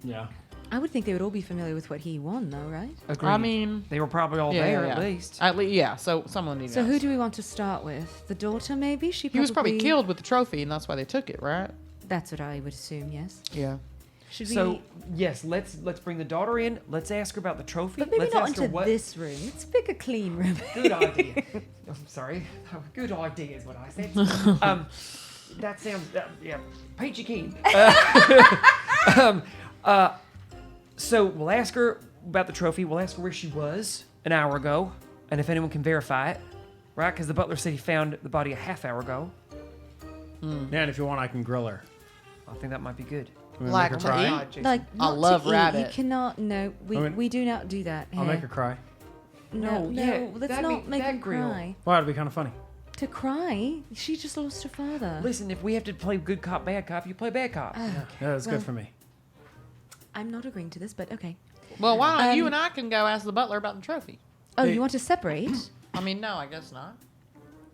Yeah. I would think they would all be familiar with what he won, though, right? Agreed. I mean, they were probably all there at least. Yeah, so someone needed. So who do we want to start with? The daughter, maybe? He was probably probably killed with the trophy, and that's why they took it, right? That's what I would assume. Yes. Yeah. Should So we? yes, let's bring the daughter in. Let's ask her about the trophy. But maybe let's not ask her into what. this room. Let's pick a clean room. Good idea. I'm sorry. Good idea is what I said. That sounds yeah. Peachy keen. So we'll ask her about the trophy. We'll ask her where she was an hour ago, and if anyone can verify it, right? Because the butler said he found the body a half hour ago. Yeah, and if you want, I can grill her. I think that might be good. You wanna Like make her to cry? eat? Like, I not love to eat. rabbit. You cannot. No, we I mean- we do not do that. I'll here. make her cry. No, yeah, let's that'd not be- make her that'd grill. cry. Well, that'd be kind of funny. To cry? She just lost her father. Listen, if we have to play good cop, bad cop, you play bad cop. Yeah, that's Well- good for me. I'm not agreeing to this, but okay. Well, why don't you Um, and I can go ask the butler about the trophy? Oh, Hey. you want to separate? I mean, no, I guess not.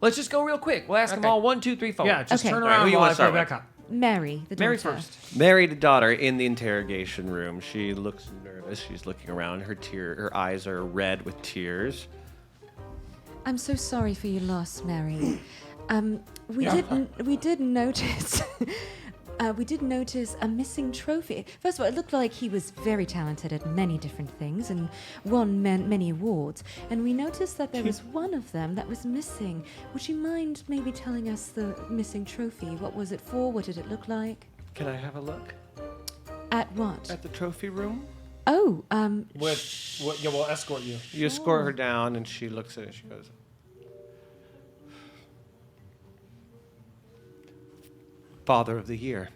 Let's just go real quick. We'll ask them Okay. all 1, 2, 3, 4. Yeah, just Okay. turn All right, around who you while wanna I start play with? back up. Mary, the Mary daughter. first. Mary, the daughter, in the interrogation room. She looks nervous. She's looking around. Her eyes are red with tears. I'm so sorry for your loss, Mary. We did notice we did notice a missing trophy. First of all, it looked like he was very talented at many different things and won many awards. And we noticed that there was one of them that was missing. Would you mind maybe telling us the missing trophy? What was it for? What did it look like? Can I have a look? At what? At the trophy room? Oh, Yeah, we'll escort you. You escort her down, and she looks at it. She goes, Father of the Year.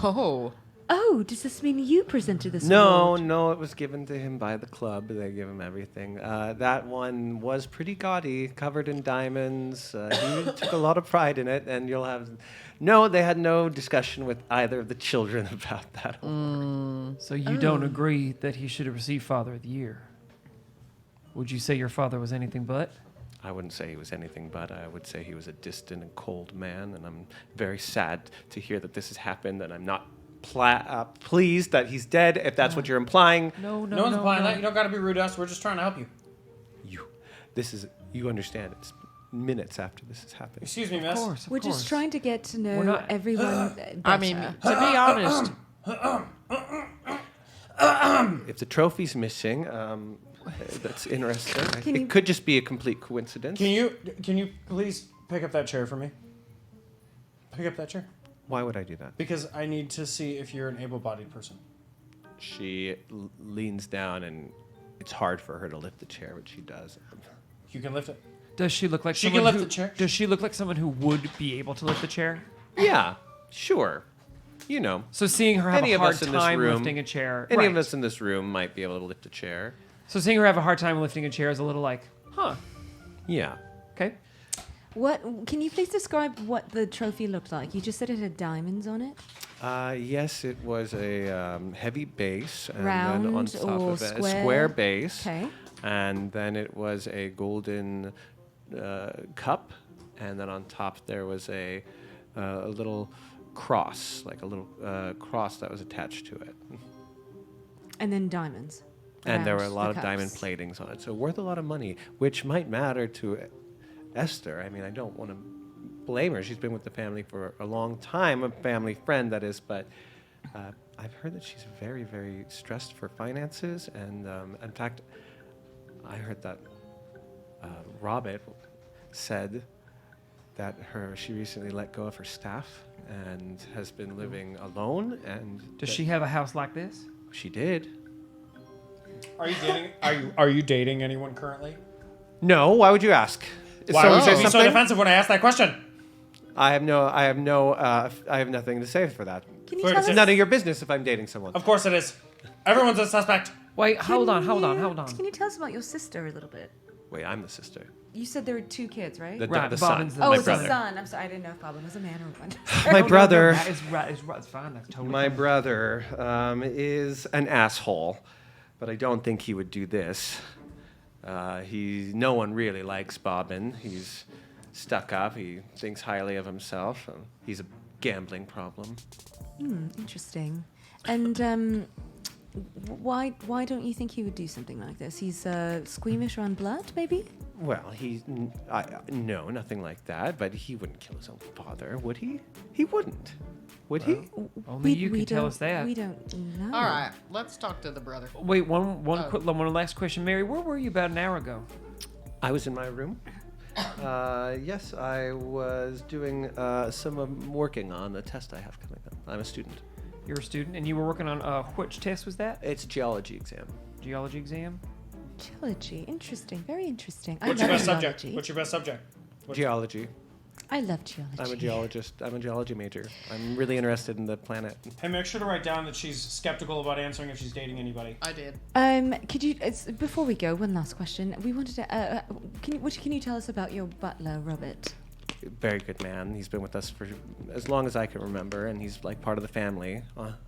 Oh. Oh, does this mean you presented this No, award? no, it was given to him by the club. They give him everything. That one was pretty gaudy, covered in diamonds. He took a lot of pride in it, and you'll have... No, they had no discussion with either of the children about that. So you don't agree that he should have received Father of the Year? Would you say your father was anything but? I wouldn't say he was anything but. I would say he was a distant and cold man, and I'm very sad to hear that this has happened, and I'm not pleased that he's dead, if that's what you're implying. No one's implying that. You don't got to be rude to us. We're just trying to help you. You understand, it's minutes after this has happened. Excuse me, miss. Of We're course. just trying to get to know not- everyone better. I mean, to be honest, If the trophy's missing, that's interesting. Can you- It could just be a complete coincidence. Can you please pick up that chair for me? Pick up that chair. Why would I do that? Because I need to see if you're an able-bodied person. She leans down, and it's hard for her to lift the chair, but she does. You can lift it. Does she look like She someone can lift who, the chair. Does she look like someone who would be able to lift the chair? Yeah, sure. You know. So seeing her have Any a of hard us in this time room- lifting a chair. Any right. of us in this room might be able to lift a chair. So seeing her have a hard time lifting a chair is a little like, huh? Yeah. Okay. What? Can you please describe what the trophy looked like? You just said it had diamonds on it. Yes, it was a heavy base, and Round then on top or of it, a square? square base, Okay. and then it was a golden cup, and then on top there was a little cross, like a little cross that was attached to it, And then diamonds. and there were a around lot the of diamond cups. platings on it, so worth a lot of money, which might matter to Esther. I mean, I don't want to blame her. She's been with the family for a long time, a family friend, that is, but I've heard that she's very, very stressed for finances, and in fact, I heard that Robert said that she recently let go of her staff and has been living alone. And Does she have a house like this? She did. Are you dating? Are you dating anyone currently? No. Why would you ask? Is Why someone would say you be so something? defensive when I ask that question? I have nothing to say for that. Can you tell It's us- none of your business if I'm dating someone. Of course it is. Everyone's a suspect. Wait, hold on. Can you tell us about your sister a little bit? Wait, I'm the sister. You said there were 2 kids, right? Right, The son. Bobbin's the- Oh, my it's brother. a son. I'm sorry. I didn't know if Bobbin was a man or a woman. My brother. That is right. It's fine. That's totally My fine. brother is an asshole, but I don't think he would do this. No one really likes Bobbin. He's stuck up. He thinks highly of himself. He's a gambling problem. Interesting. And why don't you think he would do something like this? He's squeamish around blood, maybe? Well, no, nothing like that. But he wouldn't kill his own father, would he? He wouldn't, would he? Only you can tell us that. We don't know. All right, let's talk to the brother. Wait, one last question, Mary. Where were you about an hour ago? I was in my room. Yes, I was doing working on a test I have coming up. I'm a student. You're a student, and you were working on which test was that? It's a geology exam. Geology exam. Geology. Interesting. Very interesting. What's I your love best subject? geology. What's your best subject? Geology. I love geology. I'm a geologist. I'm a geology major. I'm really interested in the planet. Hey, make sure to write down that she's skeptical about answering if she's dating anybody. I did. Could you? Before we go, one last question. We wanted to. Can you tell us about your butler, Robert? Very good man. He's been with us for as long as I can remember, and he's like part of the family.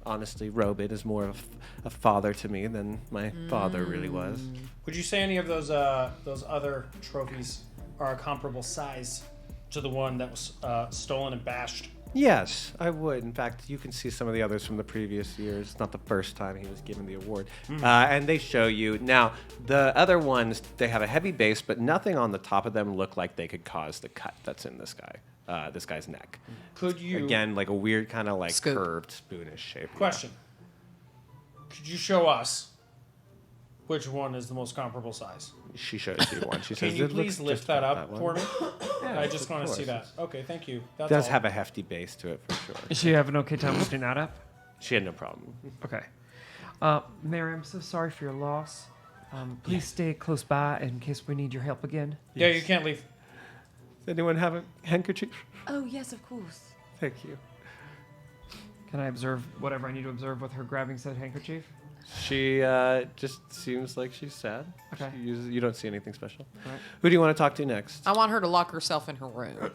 Honestly, Robert is more of a father to me than my father really was. Would you say any of those other trophies are a comparable size to the one that was stolen and bashed? Yes, I would. In fact, you can see some of the others from the previous years. It's not the first time he was given the award. And they show you. Now, the other ones, they have a heavy base, but nothing on the top of them look like they could cause the cut that's in this guy. this guy's neck. Could you... Again, like a weird kind of like Scoop. curved spoonish shape. Question. Could you show us which one is the most comparable size? She shows you one. She Can says, you "It looks please lift just that about up one." for me? Yeah, I just of want to see course. that. Okay, thank you. It That's does all. have a hefty base to it for sure. Does she have an okay time lifting that up? She had no problem. Okay. Mary, I'm so sorry for your loss. Please stay close by in case we need your help again. Yeah, you can't leave. Does anyone have a handkerchief? Oh, yes, of course. Thank you. Can I observe whatever I need to observe with her grabbing said handkerchief? She just seems like she's sad. Okay. You don't see anything special. All right. Who do you want to talk to next? I want her to lock herself in her room.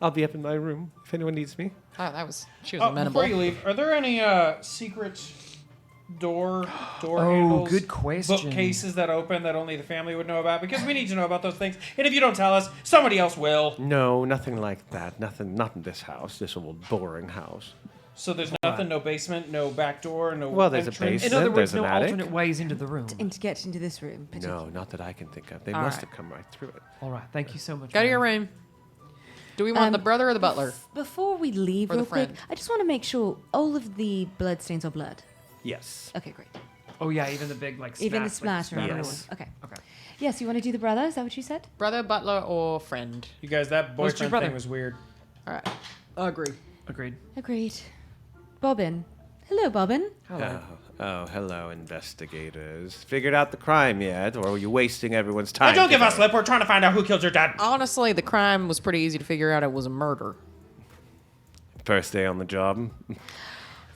I'll be up in my room if anyone needs me. Oh, she was amenable. Before you leave, are there any secret door Oh, handles, good question. bookcases that open that only the family would know about? Because we need to know about those things. And if you don't tell us, somebody else will. No, nothing like that. Nothing. Not in this house. This old boring house. So there's nothing, no basement, no back door, no Well, there's a entrance? basement. In other words, there's no an attic. alternate ways into the room. And to get into this room, particularly. No, not that I can think of. They All must right. have come right through it. All right. Thank you so much. Go to your room. Do we want the brother or the butler? Before we leave, Or the real quick, friend. I just want to make sure all of the blood stains are blood. Yes. Okay, great. Oh yeah, even the big like. Even the splash, splatter. like, and Yes. everyone. Okay. Okay. Yes, you want to do the brother? Is that what you said? Brother, butler, or friend? You guys, that What's your boyfriend brother? thing was weird. All right. Agree. Agreed. Agreed. Bobbin. Hello, Bobbin. Oh, hello, investigators. Figured out the crime yet, or are you wasting everyone's time? Hey, don't give today? us lip. We're trying to find out who killed your dad. Honestly, the crime was pretty easy to figure out. It was a murder. First day on the job.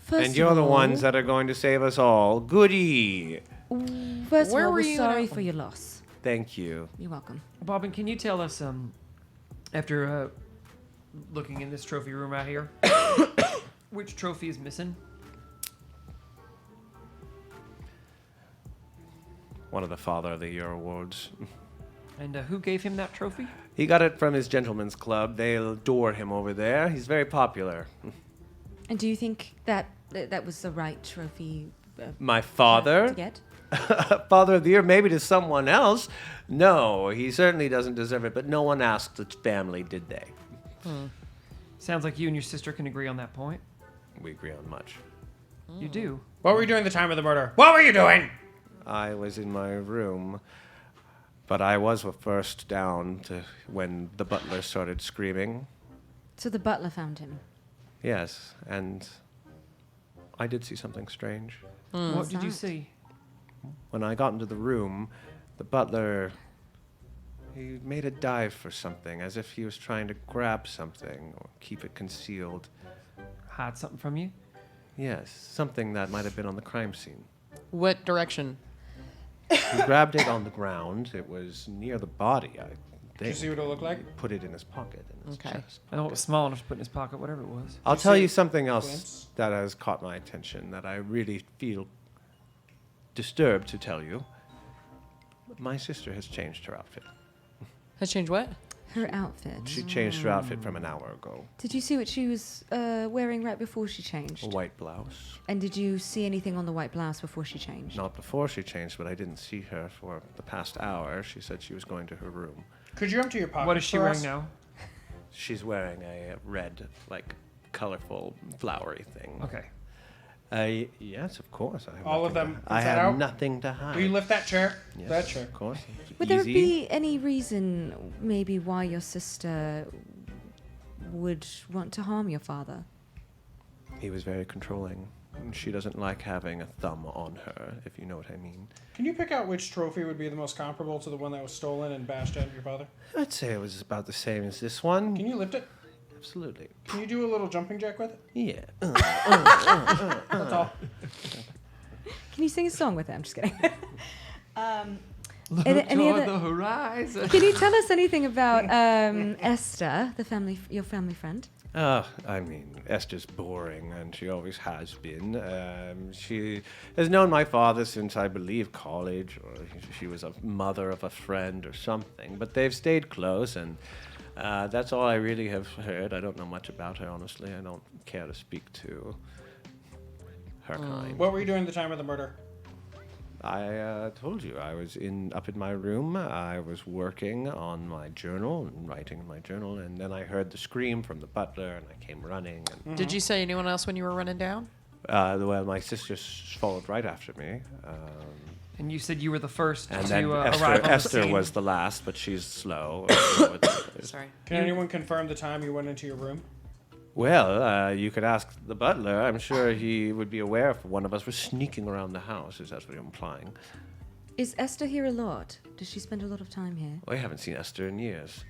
First And you're of the all, ones that are going to save us all. Goody. First Where of all, were we're you sorry now? for your loss. Thank you. You're welcome. Bobbin, can you tell us after looking in this trophy room out here, which trophy is missing? One of the Father of the Year awards. And who gave him that trophy? He got it from his gentleman's club. They adore him over there. He's very popular. And do you think that that was the right trophy My father? to get? Father of the Year, maybe to someone else. No, he certainly doesn't deserve it, but no one asked the family, did they? Sounds like you and your sister can agree on that point. We agree on much. You do. What were you doing at the time of the murder? What were you doing? I was in my room, but I was first down to when the butler started screaming. So the butler found him. Yes, and I did see something strange. What did you that? see? When I got into the room, the butler, he made a dive for something, as if he was trying to grab something or keep it concealed. Hide something from you? Yes, something that might have been on the crime scene. What direction? He grabbed it on the ground. It was near the body, I think. Did you see what it looked like? Put it in his pocket, in his Okay. chest. I know it was small enough to put in his pocket, whatever it was. I'll you tell see you something else glimpse? that has caught my attention that I really feel disturbed to tell you. My sister has changed her outfit. Has changed what? Her outfit. She changed her outfit from an hour ago. Did you see what she was wearing right before she A changed? white blouse. And did you see anything on the white blouse before she changed? Not before she changed, but I didn't see her for the past hour. She said she was going to her room. Could you empty your pocket? What is she wearing now? She's wearing a red, like, colorful, flowery thing. Okay. Yes, of course. I have All of nothing them to- I inside have out? nothing to hide. Will you lift that chair? Yes, That chair. Of course. Would there Easy. be any reason, maybe, why your sister would want to harm your father? He was very controlling. And she doesn't like having a thumb on her, if you know what I mean. Can you pick out which trophy would be the most comparable to the one that was stolen and bashed out of your father? I'd say it was about the same as this one. Can you lift it? Absolutely. Can you do a little jumping jack with it? Yeah. That's all. Can you sing a song with it? I'm just kidding. Look any toward other- the horizon. Can you tell us anything about Esther, your family friend? I mean, Esther's boring, and she always has been. She has known my father since, I believe, college, or she was a mother of a friend or something. But they've stayed close, and that's all I really have heard. I don't know much about her, honestly. I don't care to speak to her kind. What were you doing at the time of the murder? I told you I was up in my room. I was working on my journal and writing in my journal, and then I heard the scream from the butler, and I came running. And Did you say anyone else when you were running down? well, my sister followed right after me. And you said you were the first And to then arrive on the Esther scene. was the last, but she's slow. Sorry. Can anyone confirm the time you went into your room? Well, you could ask the butler. I'm sure he would be aware if one of us was sneaking around the house, is that what you're implying? Is Esther here a lot? Does she spend a lot of time here? We haven't seen Esther in years.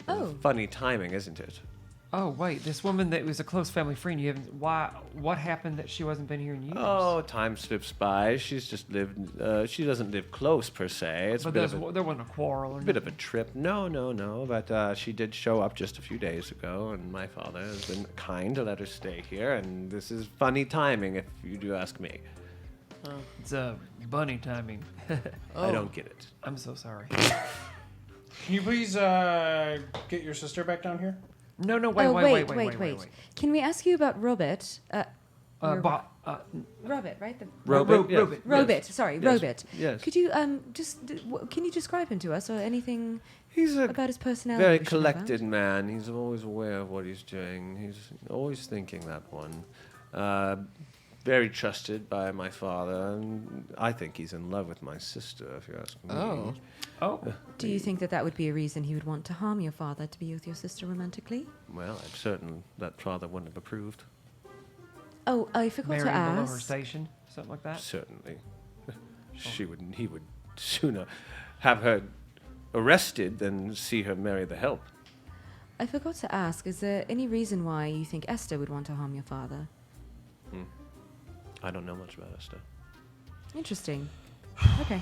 Oh. Funny timing, isn't it? Oh wait, this woman that was a close family friend. You haven't. Why? What happened that she wasn't been here in years? Oh, time slips by. She's just lived. She doesn't live close per se. It's but a bit of a, there wasn't a quarrel or bit of a trip. No. But she did show up just a few days ago, and my father has been kind to let her stay here. And this is funny timing, if you do ask me. It's bunny timing. I don't get it. I'm so sorry. Can you please get your sister back down here? No, wait. Can we ask you about Robert? Robert, right? Robert. Yes. Robert. Yes. Sorry, Yes. Robert. Yes. Could you can you describe him to us or anything He's a about his personality? very we should know about? collected man. He's always aware of what he's doing. He's always thinking that one. Very trusted by my father, and I think he's in love with my sister, if you ask me. Oh. Do you think that would be a reason he would want to harm your father to be with your sister romantically? Well, I'm certain that father wouldn't have approved. Oh, I forgot to Marrying below her ask. station, something like that. Certainly. He would sooner have her arrested than see her marry the help. I forgot to ask, is there any reason why you think Esther would want to harm your father? I don't know much about Esther. Interesting. Okay.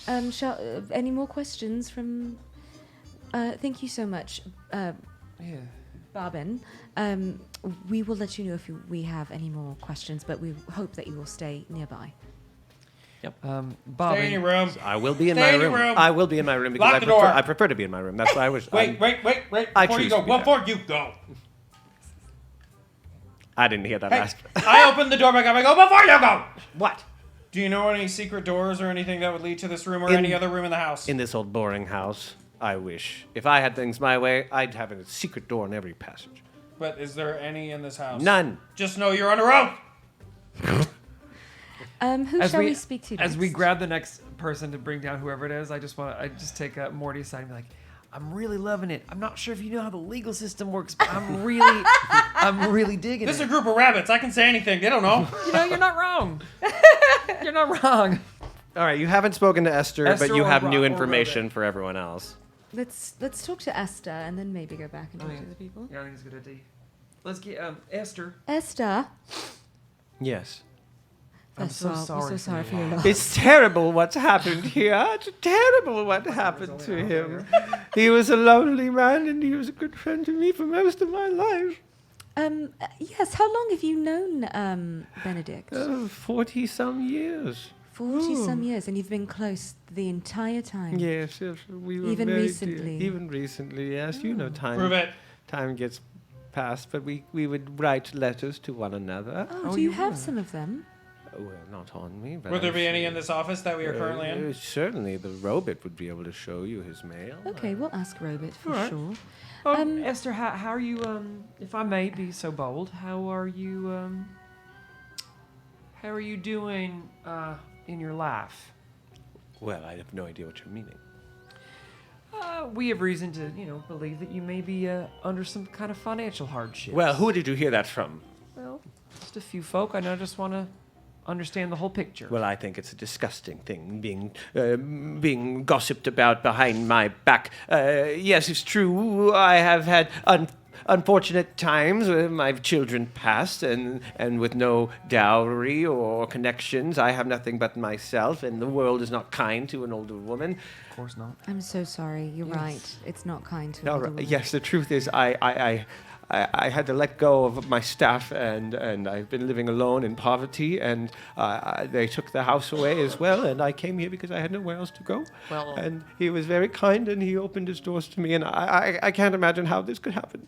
Any more questions from... thank you so much, Barbin. We will let you know if we have any more questions, but we hope that you will stay nearby. Yep. Bob. Stay in your room. I will be in Stay my in your room. room. I will be in my room because Lock the door. I prefer to be in my room. That's why I was. Wait. I Before you choose go, to be there. before you go. I didn't hear that Hey, last. I opened the door back up. I go, before you go. What? Do you know any secret doors or anything that would lead to this room or In- any other room in the house? In this old boring house, I wish. If I had things my way, I'd have a secret door in every passage. But is there any in this house? None. Just know you're under oath. Who shall we speak to As we next? grab the next person to bring down whoever it is, I just take Morty aside and be like, I'm really loving it. I'm not sure if you know how the legal system works, but I'm really digging This is a it. group of rabbits. I can say anything. They don't know. You know, you're not wrong. You're not wrong. All right, you haven't spoken to Esther, Esther but you or have Ro- new or information for everyone else. Let's talk to Esther and then maybe go back and talk to the people. Yeah, I think it's a good idea. Let's get Esther. Esther. Yes. I'm First so of all, sorry. we're so sorry for your loss. It's terrible what's happened here. It's terrible what happened to him. He was a lonely man, and he was a good friend to me for most of my life. Yes. How long have you known Benedict? 40-some years. 40-some years, and you've been close the entire time. Yes, we were Even very recently. dear. Even recently, yes. You know, time. Prove it. Time gets past, but we would write letters to one another. Oh, do you have some of them? Well, not on me. But Would there I'm be any sure- in this office that we are currently in? Certainly, the robot would be able to show you his mail. Okay, we'll ask Robert for All right. sure. Esther, how are you? If I may be so bold, how are you? How are you doing in your life? Well, I have no idea what you're meaning. We have reason to, believe that you may be under some kind of financial hardship. Well, who did you hear that from? Well, just a few folk. I just want to understand the whole picture. Well, I think it's a disgusting thing being gossiped about behind my back. Yes, it's true. I have had unfortunate times where my children passed, and with no dowry or connections. I have nothing but myself, and the world is not kind to an older woman. Of course not. I'm so sorry. You're right. It's not kind to All older right. women. Yes, the truth is, I had to let go of my staff, and I've been living alone in poverty, and they took the house away as well, and I came here because I had nowhere else to go. Well- And he was very kind, and he opened his doors to me, and I can't imagine how this could happen.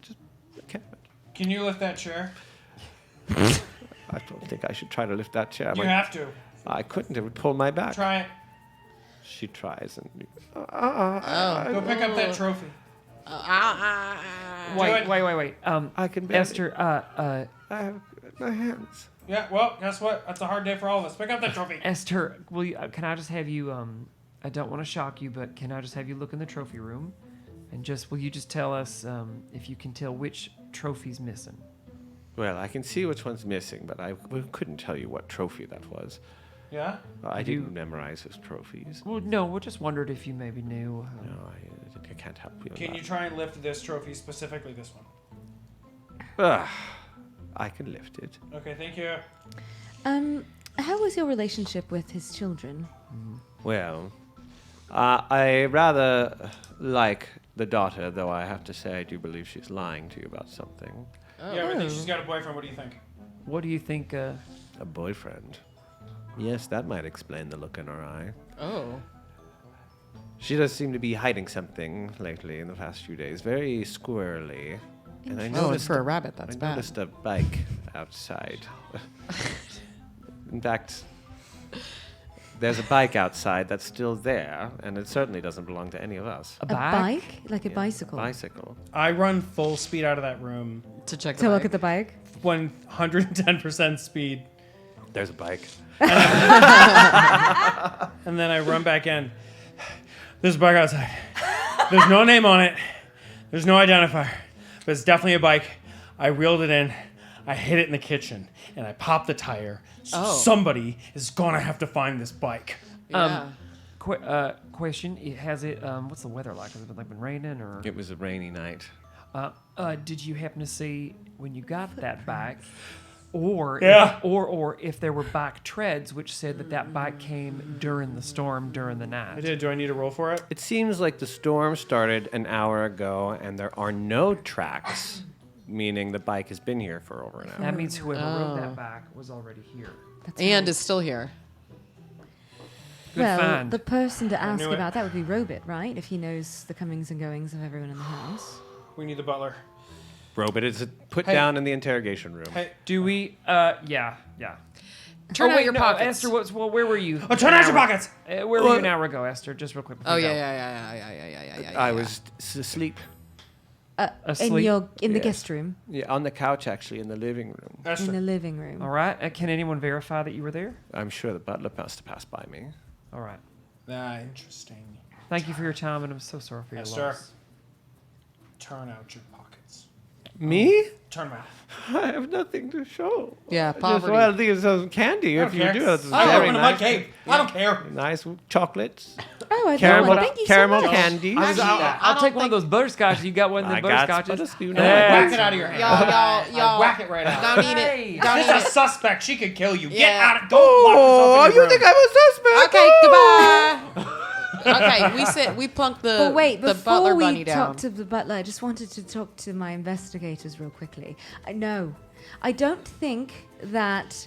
I can't imagine. Can you lift that chair? I don't think I should try to lift that chair. You have to. I couldn't. It would pull my back. Try it. She tries and. Go pick up that trophy. Wait. I can barely- Esther, I have my hands. Yeah, well, guess what? That's a hard day for all of us. Pick up that trophy. Esther, will you, can I just have you, I don't want to shock you, but can I just have you look in the trophy room? And will you just tell us if you can tell which trophy's missing? Well, I can see which one's missing, but I couldn't tell you what trophy that was. Yeah? I didn't memorize his trophies. Well, no, we just wondered if you maybe knew. No, I can't help you. Can you try and lift this trophy, specifically this one? I can lift it. Okay, thank you. How was your relationship with his children? Well, I rather like the daughter, though I have to say I do believe she's lying to you about something. Yeah, I think she's got a boyfriend. What do you think? What do you think? A boyfriend. Yes, that might explain the look in her eye. Oh. She does seem to be hiding something lately in the past few days. Very squirrely. And I noticed for a rabbit, that's I bad. noticed a bike outside. In fact, there's a bike outside that's still there, and it certainly doesn't belong to any of us. A bike? Like a bicycle? Bicycle. I run full speed out of that room. To check To look at the bike? 110% speed. There's a bike. And then I run back in. There's a bike outside. There's no name on it. There's no identifier. But it's definitely a bike. I reeled it in. I hid it in the kitchen. And I popped the tire. So somebody is going to have to find this bike. Yeah. Question: has it? What's the weather like? Has it been raining or? It was a rainy night. Did you happen to see when you got that bike, or Yeah. or if there were bike treads which said that bike came during the storm during the night? I did. Do I need to roll for it? It seems like the storm started an hour ago, and there are no tracks, meaning the bike has been here for over an hour. That means whoever rode that bike was already here. And is still here. Good Well, find. the person to ask knew it. about that would be Robit, right? If he knows the comings and goings of everyone in the house. We need the butler. Robot is put Hey. down in the interrogation room. Hey, Do we? Yeah. Turn out wait, your no, pockets. Esther. Where were you? Oh, turn out your pockets! Where were you an hour ago, Esther? Just real quick. before Oh, you go. yeah. I was asleep. Asleep? In the Yes. guest room. Yeah, on the couch, actually, in the living room. In Esther. the living room. All right. Can anyone verify that you were there? I'm sure the butler must have passed by me. All right. Interesting. Thank you for your time, and I'm so sorry for your Esther. loss. Turn out your pockets. Me? Turn them out. I have nothing to show. Yeah, Just, poverty. well, these some candy I if don't you care. do. It's I very live in a nice. mud cave. I don't care. Nice chocolates. Oh, I Caramel, love it. Thank you caramel so much. candy. I'll take one of those butterscotch. You got one of the I got butterscotches? butterscotch. Whack it out of your hand. Y'all. Whack it right out. Don't eat it. Don't This eat is a it. suspect. She could kill you. Get Yeah. out of. Go lock yourself in your room. I'm a suspect? Okay, goodbye. Okay, we plunked the But wait, the before butler we bunny down. talk to the butler, I just wanted to talk to my investigators real quickly. No, I don't think that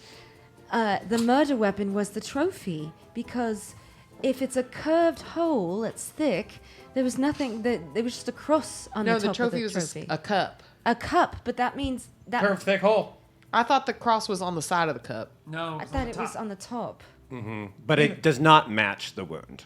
the murder weapon was the trophy, because if it's a curved hole that's thick, there was nothing. There was just a cross on No, the top the trophy of the was trophy. a cup. A cup, but that means that. Curved thick hole. I thought the cross was on the side of the cup. No. I thought it was on the top. But it does not match the wound.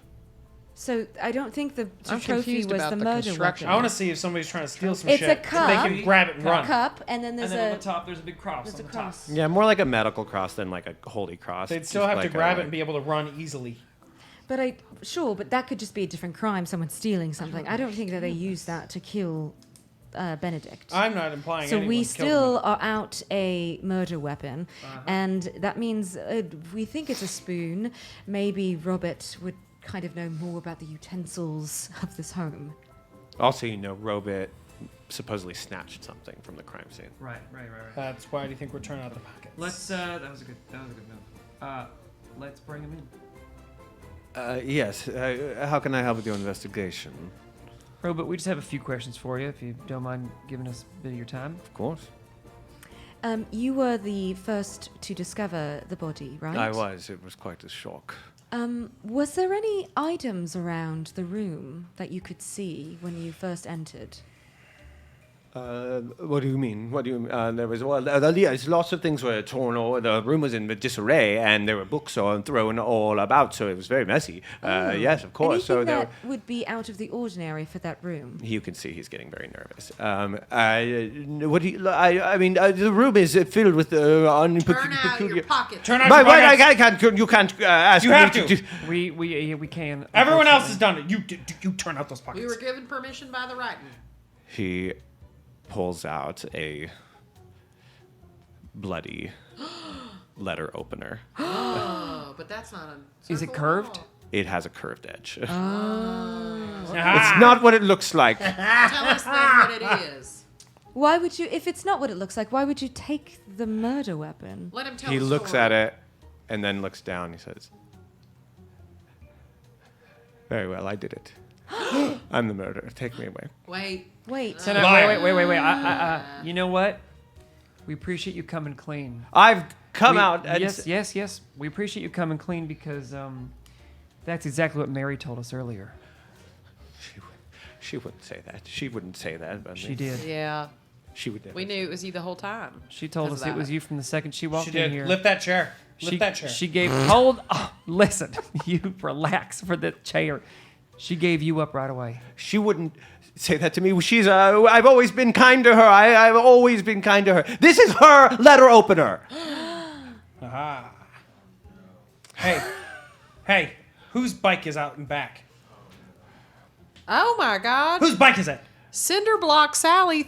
So I don't think the I'm trophy confused was about the the murder construction. I weapon. want to see if somebody's trying to steal some It's shit. a cup. They can grab it and run. Cup, and then there's And then a on the top, there's a big cross. there's a on the cross. Yeah, more like a medical cross than like a holy cross. They'd It's still just have to like grab it and be able to run easily. But but that could just be a different crime. Someone stealing something. I don't think that they use that to kill Benedict. I'm not implying So anyone we killed still him. are out a murder weapon, and that means we think it's a spoon. Maybe Robert would kind of know more about the utensils of this home. Also, Robot supposedly snatched something from the crime scene. Right. That's why do you think we're turning out the pockets? Let's. That was a good move. Let's bring him in. Yes. How can I help with your investigation? Robot, we just have a few questions for you, if you don't mind giving us a bit of your time. Of course. You were the first to discover the body, right? I was. It was quite a shock. Was there any items around the room that you could see when you first entered? What do you mean? What do you? There was yes, lots of things were torn. The room was in disarray, and there were books thrown all about, so it was very messy. Yes, of course. Anything So there. that would be out of the ordinary for that room. You can see he's getting very nervous. What do you? I mean, the room is filled with Turn out peculiar. your pocket. Turn out But your pockets. I can't. You can't ask You me have to. We can. Everyone else has unfortunately. done it. You turn out those pockets. We were given permission by the writing. He pulls out a bloody letter opener. Oh, but that's not a. Is it curved? It has a curved edge. Ah. It's not what it looks like. Tell us then what it is. Why would you, if it's not what it looks like, why would you take the murder weapon? Let him tell He the looks story. at it and then looks down. He says, "Very well, I did it. I'm the murderer. Take me away." Wait. No, no, wait. You know what? We appreciate you coming clean. I've come out and Yes. We appreciate you coming clean because that's exactly what Mary told us earlier. She wouldn't say that. She wouldn't say that about me. She did. Yeah. She would never. We knew it was you the whole time. She told us Because of it was that. you from the second she walked She in did. here. Lift that chair. Lift that chair. She gave. Hold. Oh, listen, you relax for the chair. She gave you up right away. She wouldn't say that to me. She's. I've always been kind to her. I've always been kind to her. This is her letter opener. Aha. Hey, whose bike is out and back? Oh my God. Whose bike is it? Cinderblock Sally